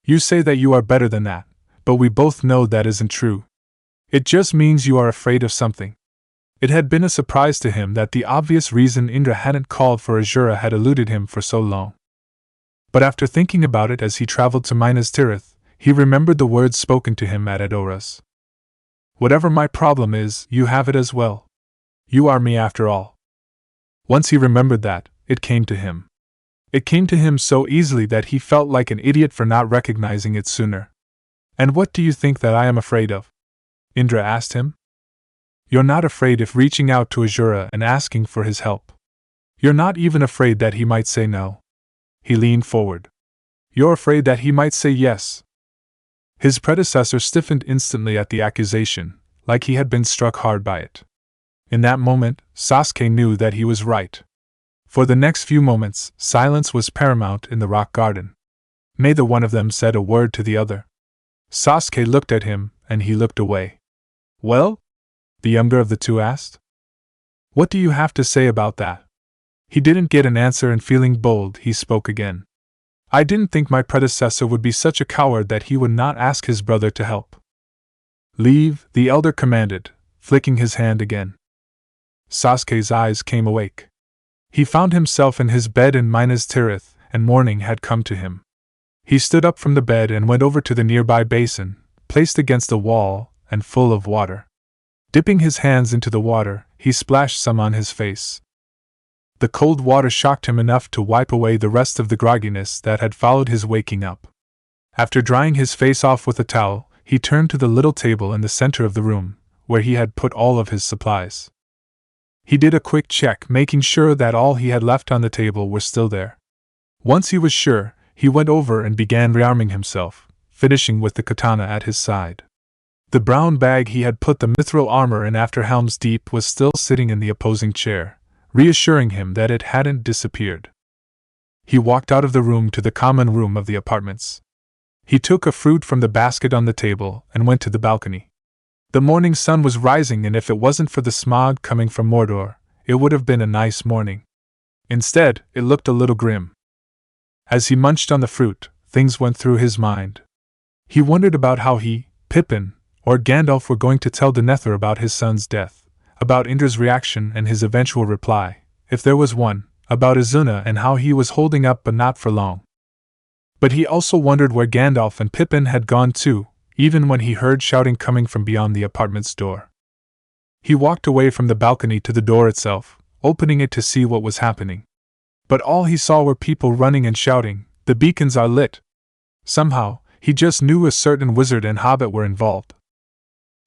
You say that you are better than that, but we both know that isn't true. It just means you are afraid of something. It had been a surprise to him that the obvious reason Indra hadn't called for Azura had eluded him for so long. But after thinking about it as he traveled to Minas Tirith, he remembered the words spoken to him at Edoras. Whatever my problem is, you have it as well. You are me after all. Once he remembered that, it came to him. It came to him so easily that he felt like an idiot for not recognizing it sooner. And what do you think that I am afraid of? Indra asked him. You're not afraid of reaching out to Azura and asking for his help. You're not even afraid that he might say no. He leaned forward. You're afraid that he might say yes. His predecessor stiffened instantly at the accusation, like he had been struck hard by it. In that moment, Sasuke knew that he was right. For the next few moments, silence was paramount in the rock garden. Neither one of them said a word to the other. Sasuke looked at him, and he looked away. Well? The younger of the two asked. What do you have to say about that? He didn't get an answer, and feeling bold, he spoke again. I didn't think my predecessor would be such a coward that he would not ask his brother to help. Leave, the elder commanded, flicking his hand again. Sasuke's eyes came awake. He found himself in his bed in Minas Tirith, and morning had come to him. He stood up from the bed and went over to the nearby basin, placed against the wall and full of water. Dipping his hands into the water, he splashed some on his face. The cold water shocked him enough to wipe away the rest of the grogginess that had followed his waking up. After drying his face off with a towel, he turned to the little table in the center of the room, where he had put all of his supplies. He did a quick check, making sure that all he had left on the table were still there. Once he was sure, he went over and began rearming himself, finishing with the katana at his side. The brown bag he had put the mithril armor in after Helm's Deep was still sitting in the opposing chair, reassuring him that it hadn't disappeared. He walked out of the room to the common room of the apartments. He took a fruit from the basket on the table and went to the balcony. The morning sun was rising, and if it wasn't for the smog coming from Mordor, it would have been a nice morning. Instead, it looked a little grim. As he munched on the fruit, things went through his mind. He wondered about how he, Pippin, or Gandalf were going to tell Denethor about his son's death, about Indra's reaction and his eventual reply, if there was one, about Izuna and how he was holding up but not for long. But he also wondered where Gandalf and Pippin had gone to, even when he heard shouting coming from beyond the apartment's door. He walked away from the balcony to the door itself, opening it to see what was happening. But all he saw were people running and shouting, "The beacons are lit!" Somehow, he just knew a certain wizard and hobbit were involved.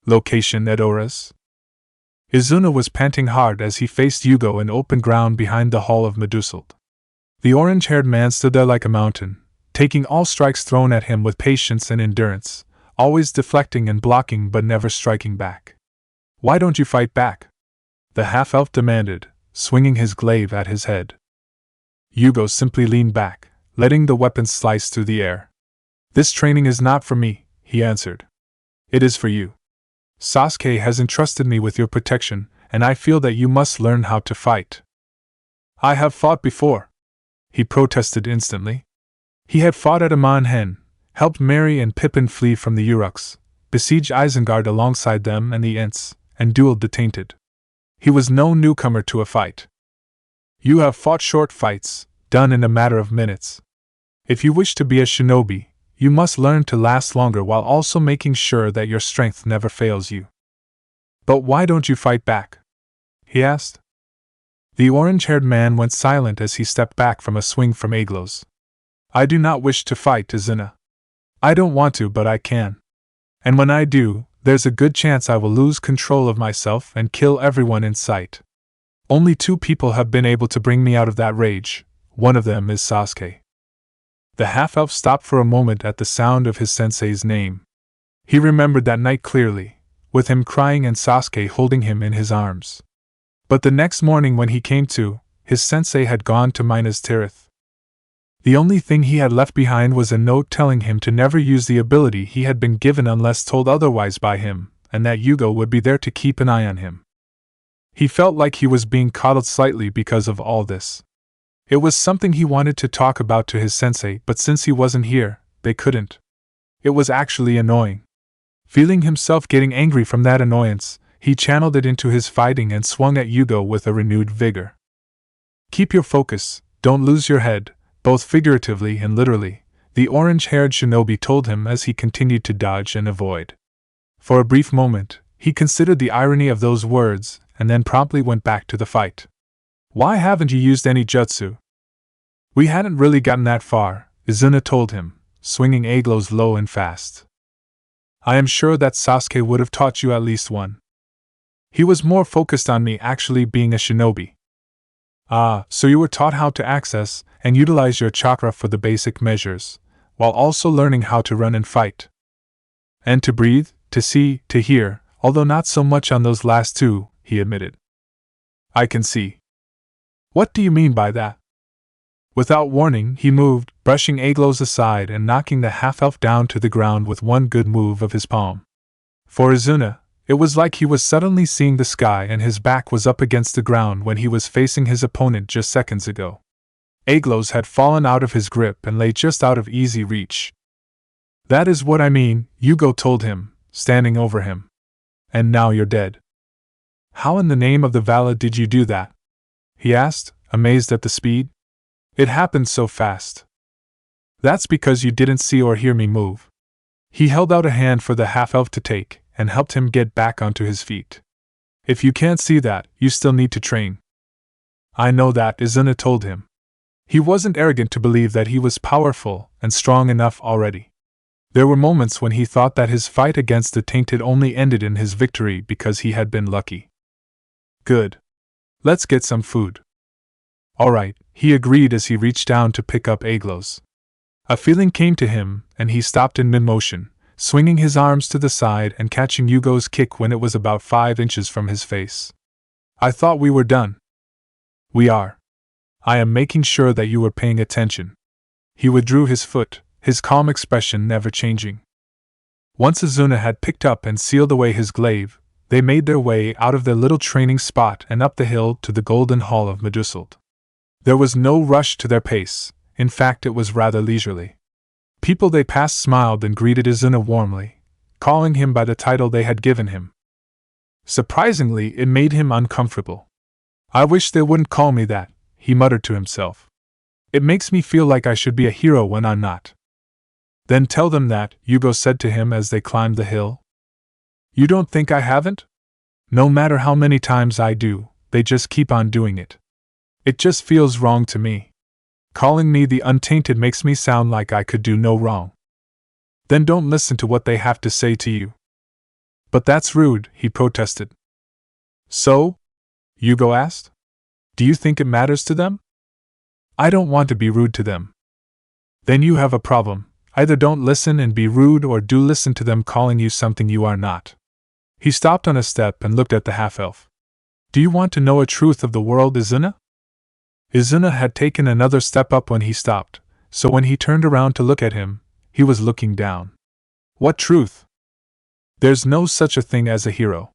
Location: Edoras. Izuna was panting hard as he faced Hugo in open ground behind the Hall of Meduseld. The orange-haired man stood there like a mountain, taking all strikes thrown at him with patience and endurance, always deflecting and blocking but never striking back. "Why don't you fight back?" the half-elf demanded, swinging his glaive at his head. Hugo simply leaned back, letting the weapon slice through the air. "This training is not for me," he answered. "It is for you. Sasuke has entrusted me with your protection, and I feel that you must learn how to fight." "I have fought before," he protested instantly. He had fought at Amon Hen, helped Merry and Pippin flee from the Uruks, besieged Isengard alongside them and the Ents, and dueled the Tainted. He was no newcomer to a fight. "You have fought short fights, done in a matter of minutes. If you wish to be a shinobi, you must learn to last longer while also making sure that your strength never fails you." "But why don't you fight back?" he asked. The orange-haired man went silent as he stepped back from a swing from Aglos. "I do not wish to fight, Izuna. I don't want to, but I can. And when I do, there's a good chance I will lose control of myself and kill everyone in sight. Only 2 people have been able to bring me out of that rage. One of them is Sasuke." The half-elf stopped for a moment at the sound of his sensei's name. He remembered that night clearly, with him crying and Sasuke holding him in his arms. But the next morning when he came to, his sensei had gone to Minas Tirith. The only thing he had left behind was a note telling him to never use the ability he had been given unless told otherwise by him, and that Hugo would be there to keep an eye on him. He felt like he was being coddled slightly because of all this. It was something he wanted to talk about to his sensei, but since he wasn't here, they couldn't. It was actually annoying. Feeling himself getting angry from that annoyance, he channeled it into his fighting and swung at Hugo with a renewed vigor. "Keep your focus, don't lose your head," both figuratively and literally, the orange-haired shinobi told him as he continued to dodge and avoid. For a brief moment, he considered the irony of those words, and then promptly went back to the fight. "Why haven't you used any jutsu?" "We hadn't really gotten that far," Izuna told him, swinging Aglos low and fast. "I am sure that Sasuke would have taught you at least one. He was more focused on me actually being a shinobi." "Ah, so you were taught how to access and utilize your chakra for the basic measures, while also learning how to run and fight. And to breathe, to see, to hear, although not so much on those last 2, he admitted." "I can see." "What do you mean by that?" Without warning, he moved, brushing Aglos aside and knocking the half-elf down to the ground with one good move of his palm. For Izuna, it was like he was suddenly seeing the sky and his back was up against the ground when he was facing his opponent just seconds ago. Aglos had fallen out of his grip and lay just out of easy reach. "That is what I mean," Hugo told him, standing over him. "And now you're dead." "How in the name of the Vala did you do that?" he asked, amazed at the speed. "It happened so fast." "That's because you didn't see or hear me move." He held out a hand for the half-elf to take, and helped him get back onto his feet. "If you can't see that, you still need to train." "I know that," Izuna told him. He wasn't arrogant to believe that he was powerful and strong enough already. There were moments when he thought that his fight against the Tainted only ended in his victory because he had been lucky. "Good. Let's get some food." "All right," he agreed as he reached down to pick up Aglos. A feeling came to him, and he stopped in mid-motion, swinging his arms to the side and catching Hugo's kick when it was about 5 inches from his face. I thought we were done. We are. I am making sure that you were paying attention. He withdrew his foot, his calm expression never changing. Once Izuna had picked up and sealed away his glaive, they made their way out of their little training spot and up the hill to the Golden Hall of Meduseld. There was no rush to their pace, in fact it was rather leisurely. People they passed smiled and greeted Izuna warmly, calling him by the title they had given him. Surprisingly, it made him uncomfortable. I wish they wouldn't call me that, he muttered to himself. It makes me feel like I should be a hero when I'm not. Then tell them that, Hugo said to him as they climbed the hill. You don't think I haven't? No matter how many times I do, they just keep on doing it. It just feels wrong to me. Calling me the Untainted makes me sound like I could do no wrong. Then don't listen to what they have to say to you. But that's rude, he protested. So? Hugo asked. Do you think it matters to them? I don't want to be rude to them. Then you have a problem. Either don't listen and be rude or do listen to them calling you something you are not. He stopped on a step and looked at the half-elf. Do you want to know a truth of the world, Izuna? Izuna had taken another step up when he stopped, so when he turned around to look at him, he was looking down. What truth? There's no such a thing as a hero.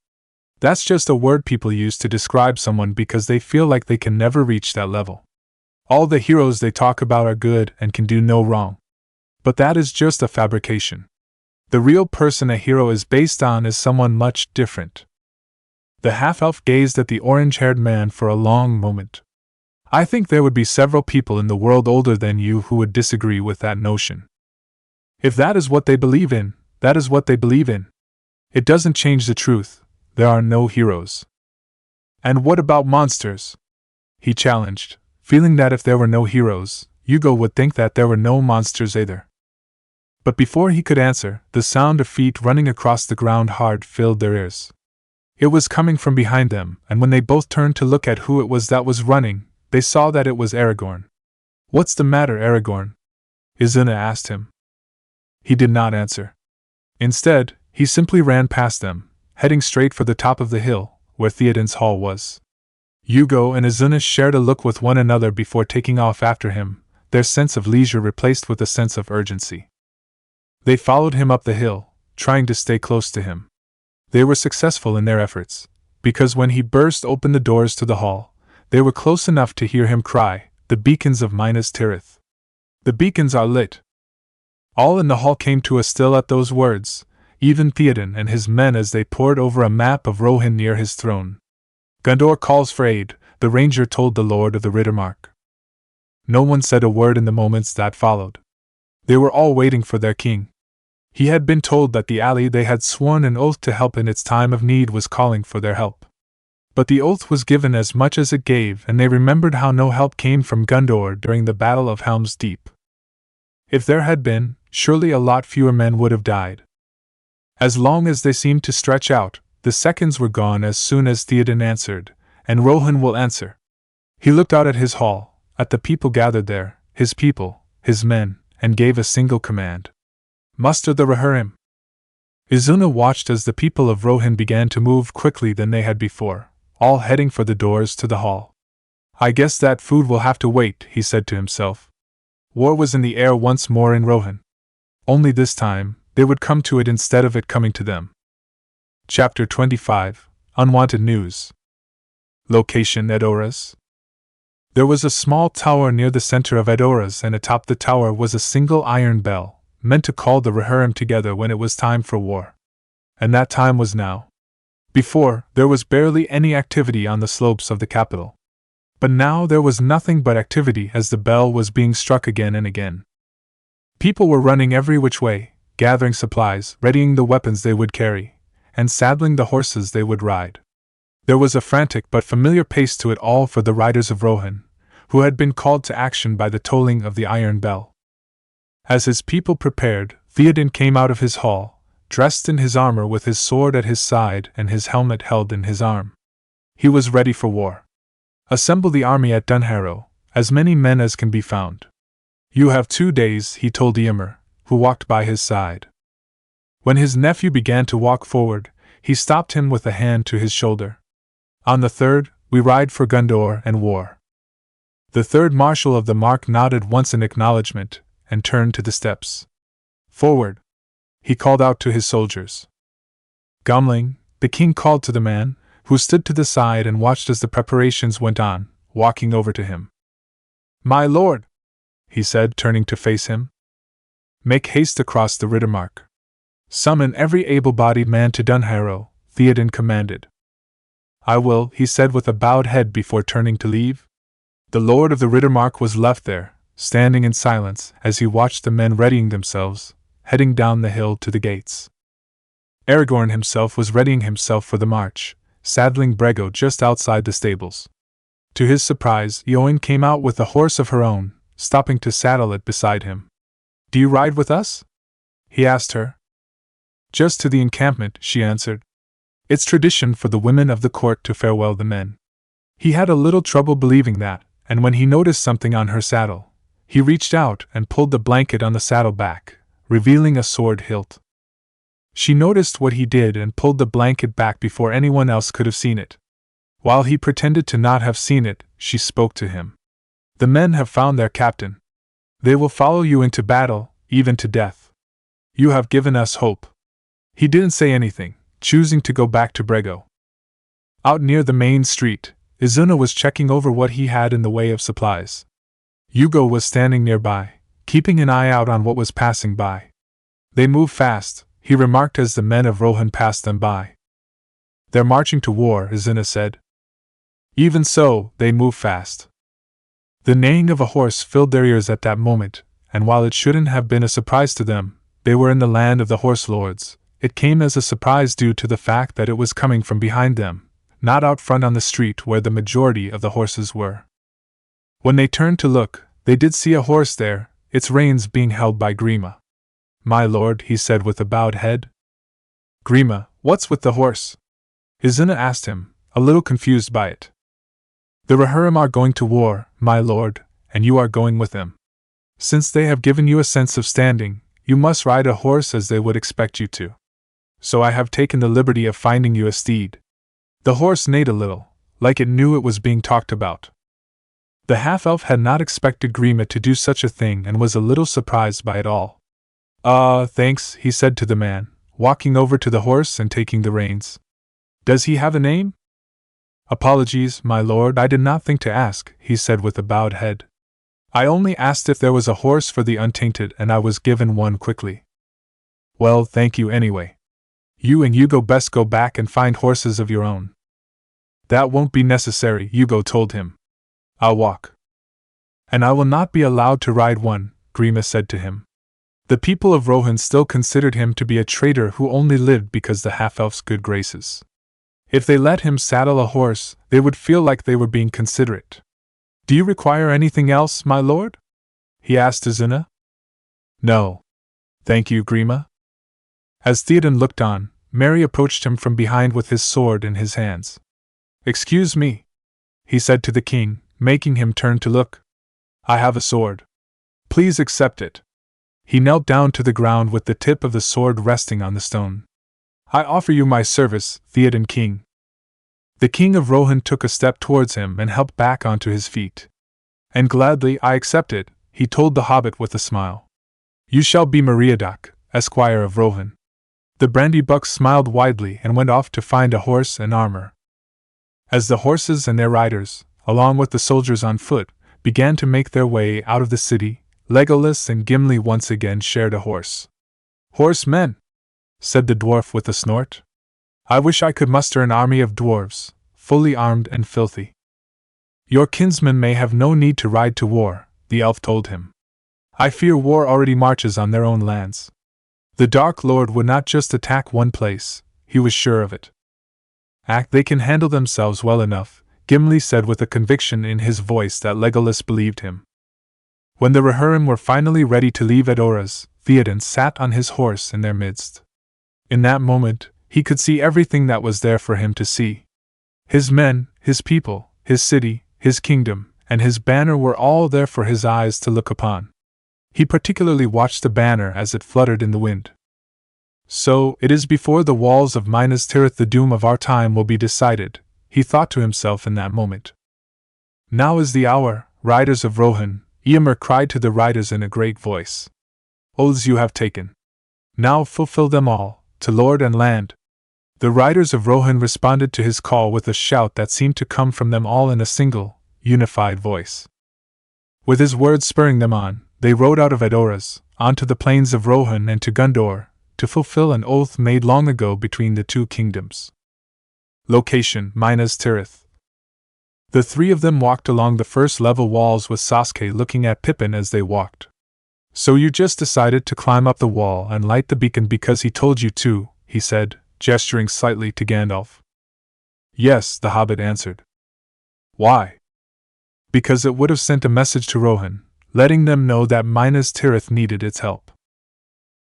That's just a word people use to describe someone because they feel like they can never reach that level. All the heroes they talk about are good and can do no wrong. But that is just a fabrication. The real person a hero is based on is someone much different. The half-elf gazed at the orange-haired man for a long moment. I think there would be several people in the world older than you who would disagree with that notion. If that is what they believe in, that is what they believe in. It doesn't change the truth. There are no heroes. And what about monsters? He challenged, feeling that if there were no heroes, Hugo would think that there were no monsters either. But before he could answer, the sound of feet running across the ground hard filled their ears. It was coming from behind them, and when they both turned to look at who it was that was running, they saw that it was Aragorn. What's the matter, Aragorn? Izuna asked him. He did not answer. Instead, he simply ran past them, heading straight for the top of the hill, where Theoden's hall was. Hugo and Izuna shared a look with one another before taking off after him, their sense of leisure replaced with a sense of urgency. They followed him up the hill, trying to stay close to him. They were successful in their efforts, because when he burst open the doors to the hall, they were close enough to hear him cry, "The beacons of Minas Tirith. The beacons are lit." All in the hall came to a still at those words, even Theoden and his men as they pored over a map of Rohan near his throne. Gondor calls for aid, the ranger told the Lord of the Riddermark. No one said a word in the moments that followed. They were all waiting for their king. He had been told that the ally they had sworn an oath to help in its time of need was calling for their help. But the oath was given as much as it gave, and they remembered how no help came from Gondor during the Battle of Helm's Deep. If there had been, surely a lot fewer men would have died. As long as they seemed to stretch out, the seconds were gone as soon as Theoden answered, and Rohan will answer. He looked out at his hall, at the people gathered there, his people, his men, and gave a single command. Muster the Rohirrim. Izuna watched as the people of Rohan began to move quickly than they had before, all heading for the doors to the hall. I guess that food will have to wait, he said to himself. War was in the air once more in Rohan. Only this time, they would come to it instead of it coming to them. Chapter 25, Unwanted News. Location Edoras. There was a small tower near the center of Edoras, and atop the tower was a single iron bell, meant to call the Rohirrim together when it was time for war. And that time was now. Before, there was barely any activity on the slopes of the capital. But now there was nothing but activity as the bell was being struck again and again. People were running every which way, gathering supplies, readying the weapons they would carry, and saddling the horses they would ride. There was a frantic but familiar pace to it all for the riders of Rohan, who had been called to action by the tolling of the iron bell. As his people prepared, Theoden came out of his hall, dressed in his armor with his sword at his side and his helmet held in his arm. He was ready for war. Assemble the army at Dunharrow, as many men as can be found. You have 2 days, he told Ymir, who walked by his side. When his nephew began to walk forward, he stopped him with a hand to his shoulder. On the 3rd, we ride for Gondor and war. The 3rd Marshal of the Mark nodded once in acknowledgement, and turned to the steps. Forward! He called out to his soldiers. Gumling, the king called to the man, who stood to the side and watched as the preparations went on, walking over to him. My lord, he said, turning to face him. Make haste across the Riddermark. Summon every able-bodied man to Dunharrow, Theoden commanded. I will, he said with a bowed head before turning to leave. The lord of the Riddermark was left there, standing in silence as he watched the men readying themselves, heading down the hill to the gates. Aragorn himself was readying himself for the march, saddling Brego just outside the stables. To his surprise, Eowyn came out with a horse of her own, stopping to saddle it beside him. Do you ride with us? He asked her. Just to the encampment, she answered. It's tradition for the women of the court to farewell the men. He had a little trouble believing that, and when he noticed something on her saddle, he reached out and pulled the blanket on the saddle back, revealing a sword hilt. She noticed what he did and pulled the blanket back before anyone else could have seen it. While he pretended to not have seen it, she spoke to him. The men have found their captain. They will follow you into battle, even to death. You have given us hope. He didn't say anything, choosing to go back to Brego. Out near the main street, Izuna was checking over what he had in the way of supplies. Hugo was standing nearby, keeping an eye out on what was passing by. They move fast, he remarked as the men of Rohan passed them by. They're marching to war, Izuna said. Even so, they move fast. The neighing of a horse filled their ears at that moment, and while it shouldn't have been a surprise to them, they were in the land of the horse lords. It came as a surprise due to the fact that it was coming from behind them, not out front on the street where the majority of the horses were. When they turned to look, they did see a horse there, its reins being held by Grima. My lord, he said with a bowed head. Grima, what's with the horse? Izuna asked him, a little confused by it. The Rohirrim are going to war, my lord, and you are going with them. Since they have given you a sense of standing, you must ride a horse as they would expect you to. So I have taken the liberty of finding you a steed. The horse neighed a little, like it knew it was being talked about. The half-elf had not expected Grima to do such a thing and was a little surprised by it all. Thanks, he said to the man, walking over to the horse and taking the reins. Does he have a name? Apologies, my lord, I did not think to ask, he said with a bowed head. I only asked if there was a horse for the untainted and I was given one quickly. Well, thank you anyway. You and Hugo best go back and find horses of your own. That won't be necessary, Hugo told him. I'll walk. And I will not be allowed to ride one, Grima said to him. The people of Rohan still considered him to be a traitor who only lived because the half-elf's good graces. If they let him saddle a horse, they would feel like they were being considerate. Do you require anything else, my lord? He asked Izuna. No. Thank you, Grima. As Theoden looked on, Merry approached him from behind with his sword in his hands. Excuse me, he said to the king, making him turn to look. I have a sword. Please accept it. He knelt down to the ground with the tip of the sword resting on the stone. I offer you my service, Theoden king. The king of Rohan took a step towards him and helped back onto his feet. And gladly I accept it, he told the hobbit with a smile. You shall be Meriadoc, Esquire of Rohan. The Brandybuck smiled widely and went off to find a horse and armor. As the horses and their riders, along with the soldiers on foot, began to make their way out of the city, Legolas and Gimli once again shared a horse. Horsemen, said the dwarf with a snort. I wish I could muster an army of dwarves, fully armed and filthy. Your kinsmen may have no need to ride to war, the elf told him. I fear war already marches on their own lands. The Dark Lord would not just attack one place, he was sure of it. They can handle themselves well enough, Gimli said with a conviction in his voice that Legolas believed him. When the Rohirrim were finally ready to leave Edoras, Theoden sat on his horse in their midst. In that moment, he could see everything that was there for him to see. His men, his people, his city, his kingdom, and his banner were all there for his eyes to look upon. He particularly watched the banner as it fluttered in the wind. So, it is before the walls of Minas Tirith the doom of our time will be decided, he thought to himself in that moment. Now is the hour, riders of Rohan, Eomer cried to the riders in a great voice. Oaths you have taken. Now fulfill them all, to lord and land. The riders of Rohan responded to his call with a shout that seemed to come from them all in a single, unified voice. With his words spurring them on, they rode out of Edoras, onto the plains of Rohan and to Gondor, to fulfill an oath made long ago between the two kingdoms. Location: Minas Tirith. The three of them walked along the first level walls with Sasuke looking at Pippin as they walked. So you just decided to climb up the wall and light the beacon because he told you to, he said, gesturing slightly to Gandalf. Yes, the hobbit answered. Why? Because it would have sent a message to Rohan, letting them know that Minas Tirith needed its help.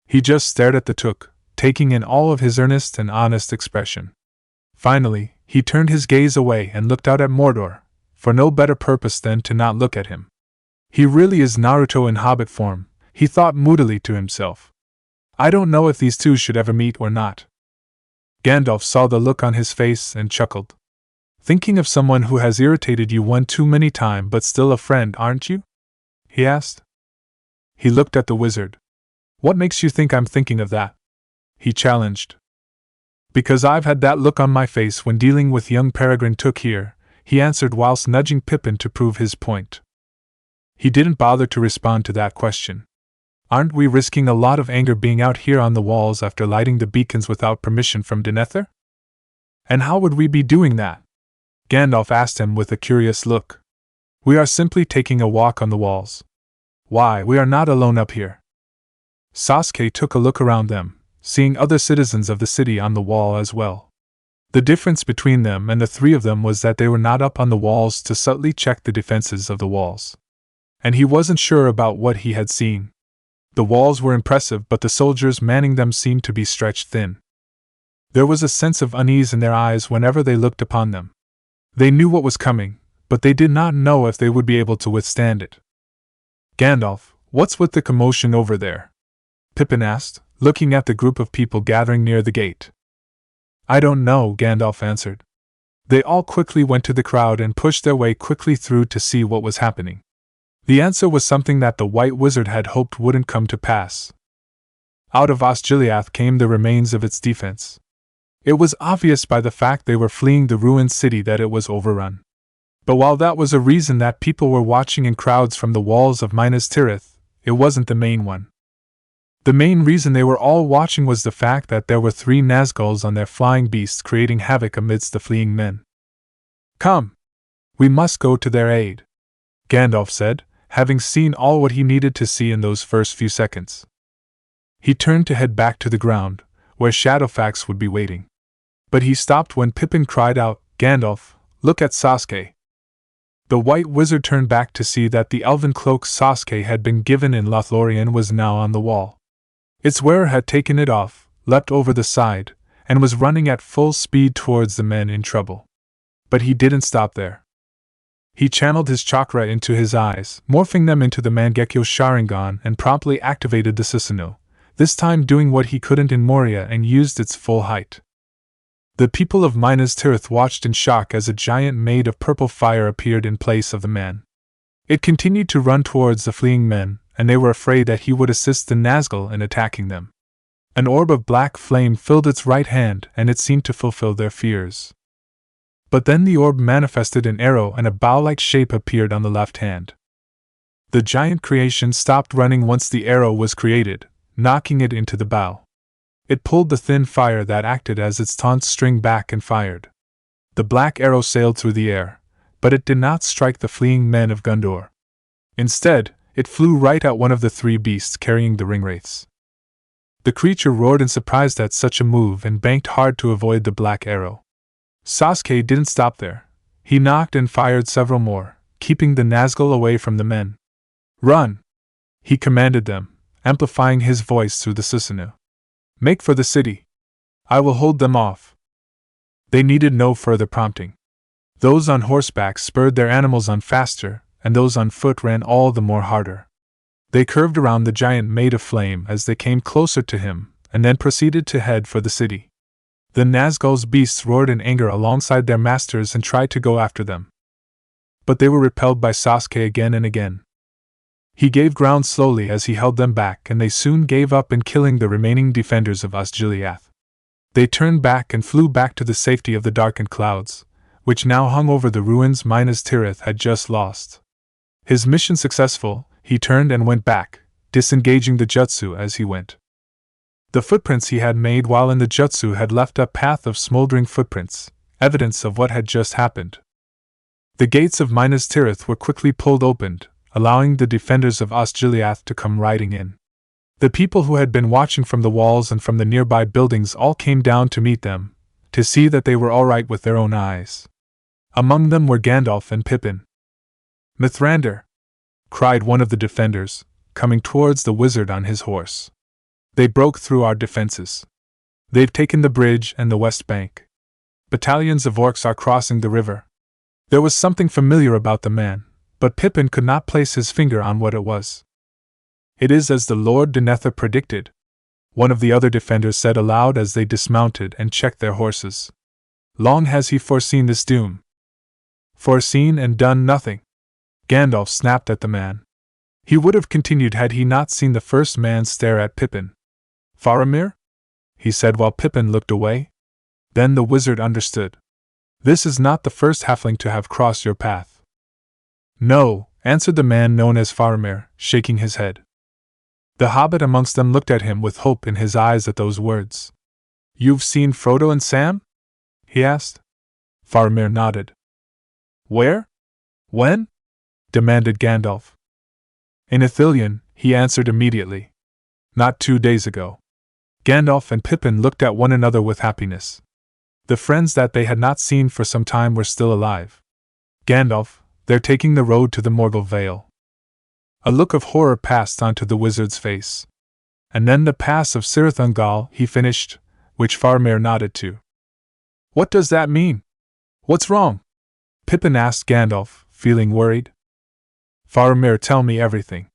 He just stared at the Took, taking in all of his earnest and honest expression. Finally, he turned his gaze away and looked out at Mordor, for no better purpose than to not look at him. He really is Naruto in hobbit form, he thought moodily to himself. I don't know if these two should ever meet or not. Gandalf saw the look on his face and chuckled. Thinking of someone who has irritated you one too many times but still a friend, aren't you? He asked. He looked at the wizard. What makes you think I'm thinking of that? He challenged. Because I've had that look on my face when dealing with young Peregrine Took here, he answered whilst nudging Pippin to prove his point. He didn't bother to respond to that question. Aren't we risking a lot of anger being out here on the walls after lighting the beacons without permission from Denethor? And how would we be doing that? Gandalf asked him with a curious look. We are simply taking a walk on the walls. Why, we are not alone up here. Sasuke took a look around them, seeing other citizens of the city on the wall as well. The difference between them and the three of them was that they were not up on the walls to subtly check the defenses of the walls. And he wasn't sure about what he had seen. The walls were impressive, but the soldiers manning them seemed to be stretched thin. There was a sense of unease in their eyes whenever they looked upon them. They knew what was coming, but they did not know if they would be able to withstand it. Gandalf, what's with the commotion over there? Pippin asked, looking at the group of people gathering near the gate. I don't know, Gandalf answered. They all quickly went to the crowd and pushed their way quickly through to see what was happening. The answer was something that the White Wizard had hoped wouldn't come to pass. Out of Osgiliath came the remains of its defense. It was obvious by the fact they were fleeing the ruined city that it was overrun. But while that was a reason that people were watching in crowds from the walls of Minas Tirith, it wasn't the main one. The main reason they were all watching was the fact that there were 3 Nazguls on their flying beasts creating havoc amidst the fleeing men. Come! We must go to their aid, Gandalf said, having seen all what he needed to see in those first few seconds. He turned to head back to the ground, where Shadowfax would be waiting. But he stopped when Pippin cried out, Gandalf, look at Sasuke. The White Wizard turned back to see that the elven cloak Sasuke had been given in Lothlorien was now on the wall. Its wearer had taken it off, leapt over the side, and was running at full speed towards the men in trouble. But he didn't stop there. He channeled his chakra into his eyes, morphing them into the Mangekyo Sharingan and promptly activated the Susanoo, this time doing what he couldn't in Moria and used its full height. The people of Minas Tirith watched in shock as a giant made of purple fire appeared in place of the man. It continued to run towards the fleeing men, and they were afraid that he would assist the Nazgul in attacking them. An orb of black flame filled its right hand, and it seemed to fulfill their fears. But then the orb manifested an arrow and a bow-like shape appeared on the left hand. The giant creation stopped running once the arrow was created, knocking it into the bow. It pulled the thin fire that acted as its taunt string back and fired. The black arrow sailed through the air, but it did not strike the fleeing men of Gondor. Instead, it flew right at one of the 3 beasts carrying the Ringwraiths. The creature roared in surprise at such a move and banked hard to avoid the black arrow. Sasuke didn't stop there. He knocked and fired several more, keeping the Nazgul away from the men. Run! He commanded them, amplifying his voice through the Susanoo. Make for the city. I will hold them off. They needed no further prompting. Those on horseback spurred their animals on faster, and those on foot ran all the more harder. They curved around the giant made of flame as they came closer to him, and then proceeded to head for the city. The Nazgul's beasts roared in anger alongside their masters and tried to go after them. But they were repelled by Sasuke again and again. He gave ground slowly as he held them back, and they soon gave up in killing the remaining defenders of Osgiliath. They turned back and flew back to the safety of the darkened clouds, which now hung over the ruins Minas Tirith had just lost. His mission successful, he turned and went back, disengaging the jutsu as he went. The footprints he had made while in the jutsu had left a path of smoldering footprints, evidence of what had just happened. The gates of Minas Tirith were quickly pulled open, allowing the defenders of Osgiliath to come riding in. The people who had been watching from the walls and from the nearby buildings all came down to meet them, to see that they were all right with their own eyes. Among them were Gandalf and Pippin. "Mithrandir!" cried one of the defenders, coming towards the wizard on his horse. "They broke through our defenses. They've taken the bridge and the west bank. Battalions of orcs are crossing the river." There was something familiar about the man, but Pippin could not place his finger on what it was. "It is as the Lord Denethor predicted," one of the other defenders said aloud as they dismounted and checked their horses. "Long has he foreseen this doom." "Foreseen and done nothing," Gandalf snapped at the man. He would have continued had he not seen the first man stare at Pippin. "Faramir?" he said while Pippin looked away. Then the wizard understood. "This is not the first halfling to have crossed your path." "No," answered the man known as Faramir, shaking his head. The hobbit amongst them looked at him with hope in his eyes at those words. "You've seen Frodo and Sam?" he asked. Faramir nodded. "Where? When?" demanded Gandalf. "In Ithilien," he answered immediately. "Not 2 days ago." Gandalf and Pippin looked at one another with happiness. The friends that they had not seen for some time were still alive. "Gandalf, they're taking the road to the Morgul Vale." A look of horror passed onto the wizard's face. "And then the pass of Cirith Ungol," he finished, which Faramir nodded to. "What does that mean? What's wrong?" Pippin asked Gandalf, feeling worried. "Faramir, tell me everything.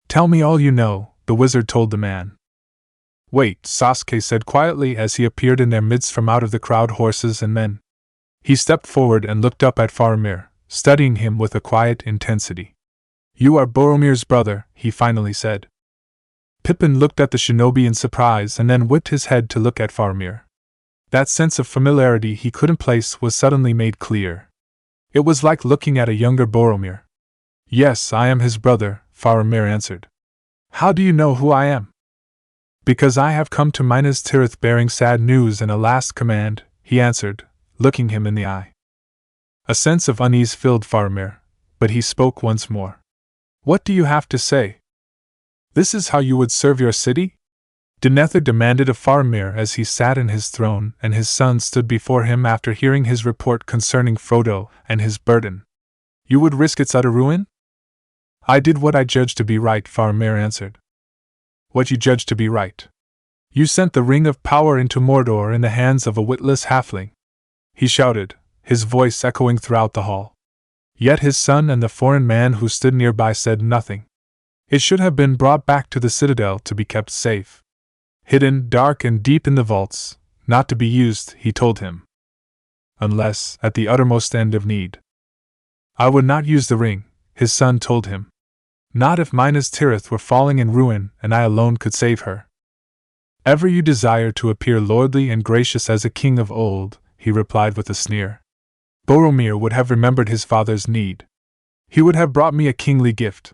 Tell me all you know," the wizard told the man. "Wait," Sasuke said quietly as he appeared in their midst from out of the crowd horses and men. He stepped forward and looked up at Faramir, studying him with a quiet intensity. "You are Boromir's brother," he finally said. Pippin looked at the shinobi in surprise and then whipped his head to look at Faramir. That sense of familiarity he couldn't place was suddenly made clear. It was like looking at a younger Boromir. "Yes, I am his brother," Faramir answered. "How do you know who I am?" "Because I have come to Minas Tirith bearing sad news and a last command," he answered, looking him in the eye. A sense of unease filled Faramir, but he spoke once more. "What do you have to say? This is how you would serve your city?" Denethor demanded of Faramir as he sat in his throne and his son stood before him after hearing his report concerning Frodo and his burden. "You would risk its utter ruin?" "I did what I judged to be right," Faramir answered. "What you judged to be right? You sent the Ring of Power into Mordor in the hands of a witless halfling," he shouted, his voice echoing throughout the hall. Yet his son and the foreign man who stood nearby said nothing. It should have been brought back to the citadel to be kept safe. Hidden, dark and deep in the vaults, not to be used, he told him. Unless at the uttermost end of need. "I would not use the ring," his son told him. "Not if Minas Tirith were falling in ruin and I alone could save her." "Ever you desire to appear lordly and gracious as a king of old," he replied with a sneer. "Boromir would have remembered his father's need. He would have brought me a kingly gift."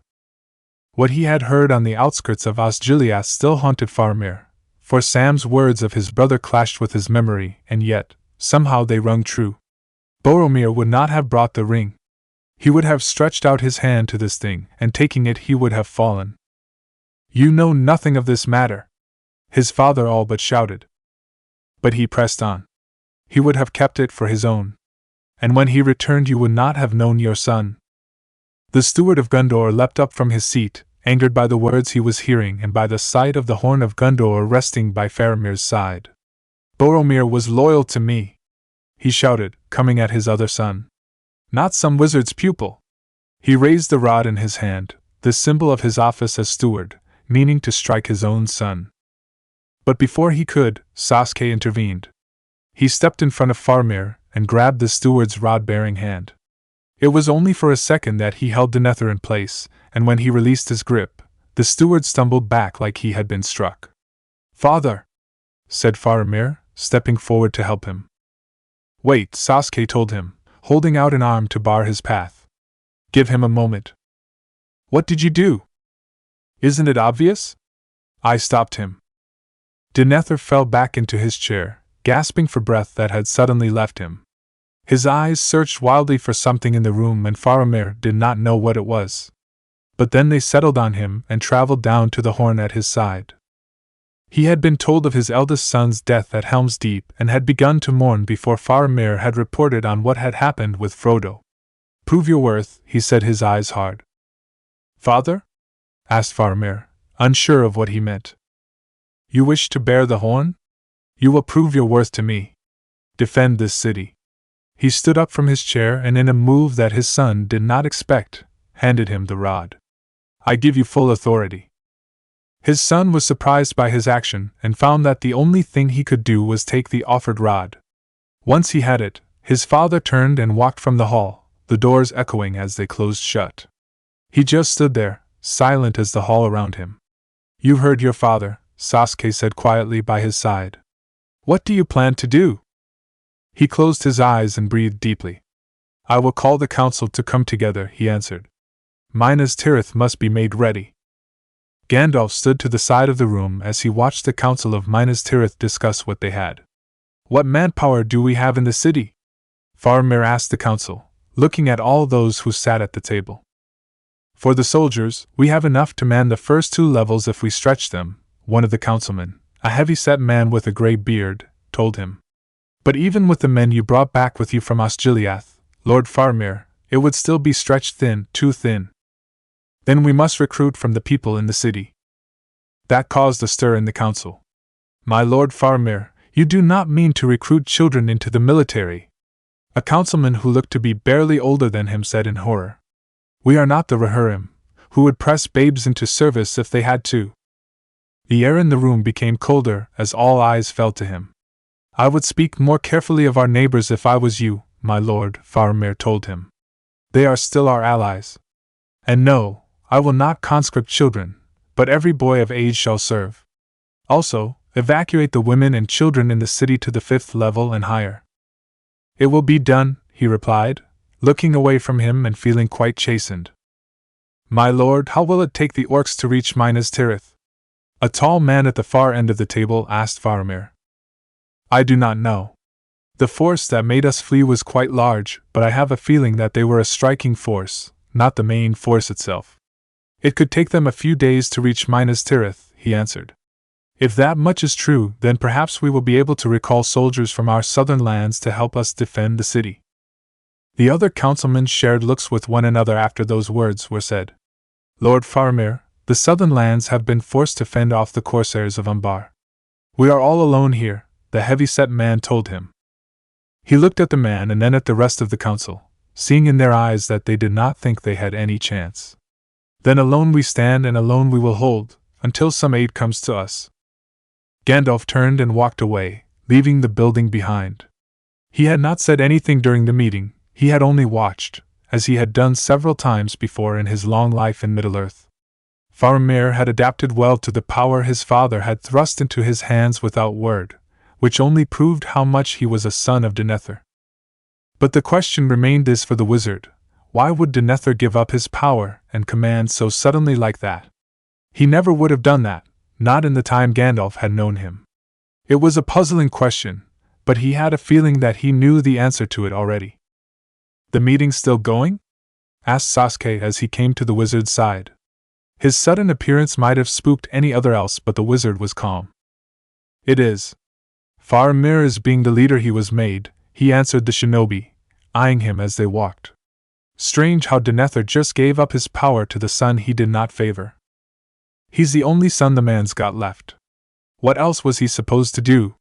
What he had heard on the outskirts of Osgiliath still haunted Faramir, for Sam's words of his brother clashed with his memory, and yet, somehow they rung true. Boromir would not have brought the ring. He would have stretched out his hand to this thing, and taking it he would have fallen. "You know nothing of this matter," his father all but shouted. But he pressed on. He would have kept it for his own. And when he returned you would not have known your son. The steward of Gondor leapt up from his seat, angered by the words he was hearing and by the sight of the horn of Gondor resting by Faramir's side. "Boromir was loyal to me," he shouted, coming at his other son. "Not some wizard's pupil." He raised the rod in his hand, the symbol of his office as steward, meaning to strike his own son. But before he could, Sasuke intervened. He stepped in front of Faramir and grabbed the steward's rod-bearing hand. It was only for a second that he held Denethor in place, and when he released his grip, the steward stumbled back like he had been struck. "Father!" said Faramir, stepping forward to help him. "Wait," Sasuke told him, holding out an arm to bar his path. "Give him a moment." "What did you do? Isn't it obvious?" I stopped him. Denethor fell back into his chair, gasping for breath that had suddenly left him. His eyes searched wildly for something in the room, and Faramir did not know what it was. But then they settled on him and traveled down to the horn at his side. He had been told of his eldest son's death at Helm's Deep and had begun to mourn before Faramir had reported on what had happened with Frodo. "Prove your worth," he said, his eyes hard. "Father?" asked Faramir, unsure of what he meant. "You wish to bear the horn? You will prove your worth to me. Defend this city." He stood up from his chair and, in a move that his son did not expect, handed him the rod. "I give you full authority." His son was surprised by his action and found that the only thing he could do was take the offered rod. Once he had it, his father turned and walked from the hall, the doors echoing as they closed shut. He just stood there, silent as the hall around him. "You heard your father," Sasuke said quietly by his side. "What do you plan to do?" He closed his eyes and breathed deeply. "I will call the council to come together," he answered. "Minas Tirith must be made ready." Gandalf stood to the side of the room as he watched the council of Minas Tirith discuss what they had. "What manpower do we have in the city?" Faramir asked the council, looking at all those who sat at the table. "For the soldiers, we have enough to man the first 2 levels if we stretch them," one of the councilmen, a heavy-set man with a gray beard, told him. "But even with the men you brought back with you from Osgiliath, Lord Faramir, it would still be stretched thin, too thin. Then we must recruit from the people in the city." That caused a stir in the council. "My Lord Faramir, you do not mean to recruit children into the military?" A councilman who looked to be barely older than him said in horror. "We are not the Rohirrim, who would press babes into service if they had to." The air in the room became colder as all eyes fell to him. "I would speak more carefully of our neighbors if I was you, my lord," Faramir told him. "They are still our allies. And no, I will not conscript children, but every boy of age shall serve. Also, evacuate the women and children in the city to the 5th level and higher." "It will be done," he replied, looking away from him and feeling quite chastened. "My lord, how will it take the orcs to reach Minas Tirith?" A tall man at the far end of the table asked Faramir. "I do not know. The force that made us flee was quite large, but I have a feeling that they were a striking force, not the main force itself. It could take them a few days to reach Minas Tirith," he answered. "If that much is true, then perhaps we will be able to recall soldiers from our southern lands to help us defend the city." The other councilmen shared looks with one another after those words were said. "Lord Faramir, the southern lands have been forced to fend off the corsairs of Umbar. We are all alone here," the heavy-set man told him. He looked at the man and then at the rest of the council, seeing in their eyes that they did not think they had any chance. "Then alone we stand and alone we will hold, until some aid comes to us." Gandalf turned and walked away, leaving the building behind. He had not said anything during the meeting, he had only watched, as he had done several times before in his long life in Middle-earth. Faramir had adapted well to the power his father had thrust into his hands without word, which only proved how much he was a son of Denethor. But the question remained this for the wizard: why would Denethor give up his power and command so suddenly like that? He never would have done that, not in the time Gandalf had known him. It was a puzzling question, but he had a feeling that he knew the answer to it already. "The meeting's still going?" asked Sasuke as he came to the wizard's side. His sudden appearance might have spooked any other else, but the wizard was calm. "It is. Faramir is being the leader he was made," he answered the shinobi, eyeing him as they walked. "Strange how Denethor just gave up his power to the son he did not favor. He's the only son the man's got left. What else was he supposed to do?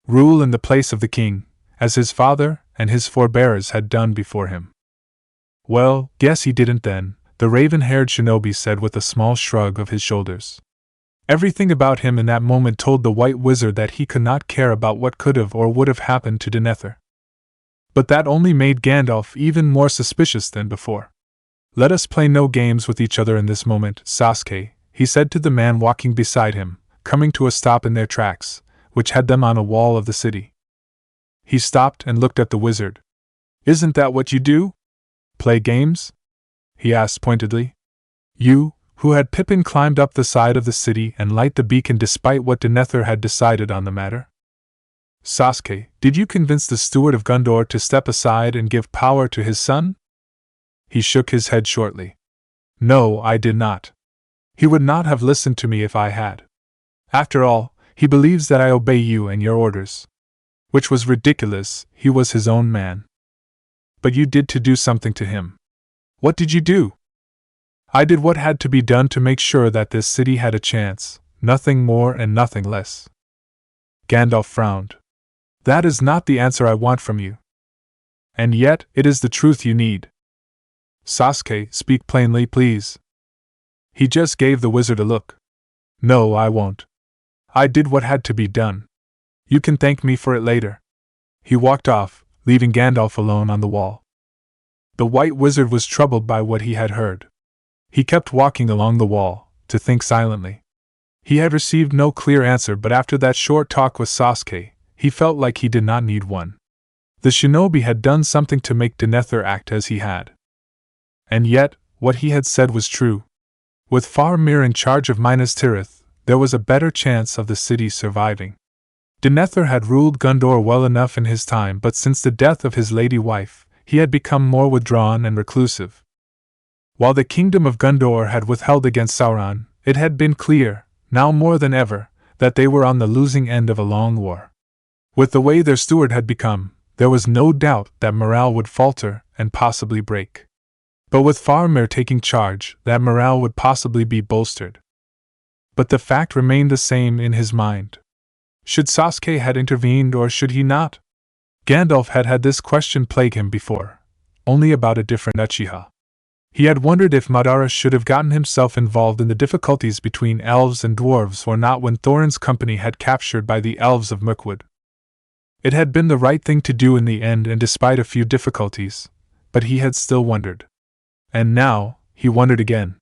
Rule in the place of the king, as his father and his forebears had done before him? Well, guess he didn't then," the raven-haired shinobi said with a small shrug of his shoulders. Everything about him in that moment told the White Wizard that he could not care about what could have or would have happened to Denethor. But that only made Gandalf even more suspicious than before. "Let us play no games with each other in this moment, Sasuke," he said to the man walking beside him, coming to a stop in their tracks, which had them on a wall of the city. He stopped and looked at the wizard. "Isn't that what you do? Play games?" he asked pointedly. "You, who had Pippin climbed up the side of the city and light the beacon despite what Denethor had decided on the matter? Sasuke, did you convince the steward of Gondor to step aside and give power to his son?" He shook his head shortly. "No, I did not. He would not have listened to me if I had. After all, he believes that I obey you and your orders." Which was ridiculous, he was his own man. "But you did to do something to him. What did you do?" "I did what had to be done to make sure that this city had a chance, nothing more and nothing less." Gandalf frowned. "That is not the answer I want from you. And yet, it is the truth you need. Sasuke, speak plainly, please." He just gave the wizard a look. "No, I won't. I did what had to be done. You can thank me for it later." He walked off, leaving Gandalf alone on the wall. The White Wizard was troubled by what he had heard. He kept walking along the wall, to think silently. He had received no clear answer, but after that short talk with Sasuke, he felt like he did not need one. The shinobi had done something to make Denethor act as he had. And yet, what he had said was true. With Faramir in charge of Minas Tirith, there was a better chance of the city surviving. Denethor had ruled Gondor well enough in his time, but since the death of his lady wife, he had become more withdrawn and reclusive. While the kingdom of Gondor had withheld against Sauron, it had been clear, now more than ever, that they were on the losing end of a long war. With the way their steward had become, there was no doubt that morale would falter and possibly break. But with Faramir taking charge, that morale would possibly be bolstered. But the fact remained the same in his mind. Should Sasuke had intervened or should he not? Gandalf had had this question plague him before, only about a different uchiha. He had wondered if Madara should have gotten himself involved in the difficulties between elves and dwarves or not when Thorin's company had captured by the elves of Mirkwood. It had been the right thing to do in the end, and despite a few difficulties, but he had still wondered. And now, he wondered again.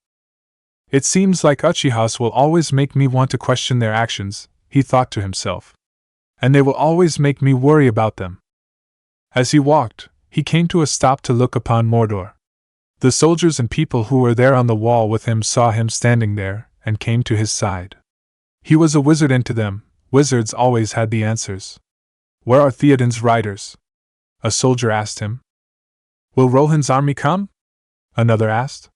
"It seems like uchihas will always make me want to question their actions," he thought to himself. "And they will always make me worry about them." As he walked, he came to a stop to look upon Mordor. The soldiers and people who were there on the wall with him saw him standing there, and came to his side. He was a wizard, and to them, wizards always had the answers. "Where are Theoden's riders?" a soldier asked him. "Will Rohan's army come?" another asked.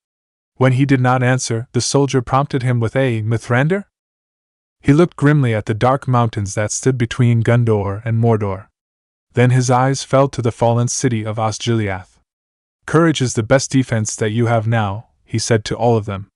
When he did not answer, the soldier prompted him with a Mithrandir? He looked grimly at the dark mountains that stood between Gondor and Mordor. Then his eyes fell to the fallen city of Osgiliath. "Courage is the best defense that you have now," he said to all of them.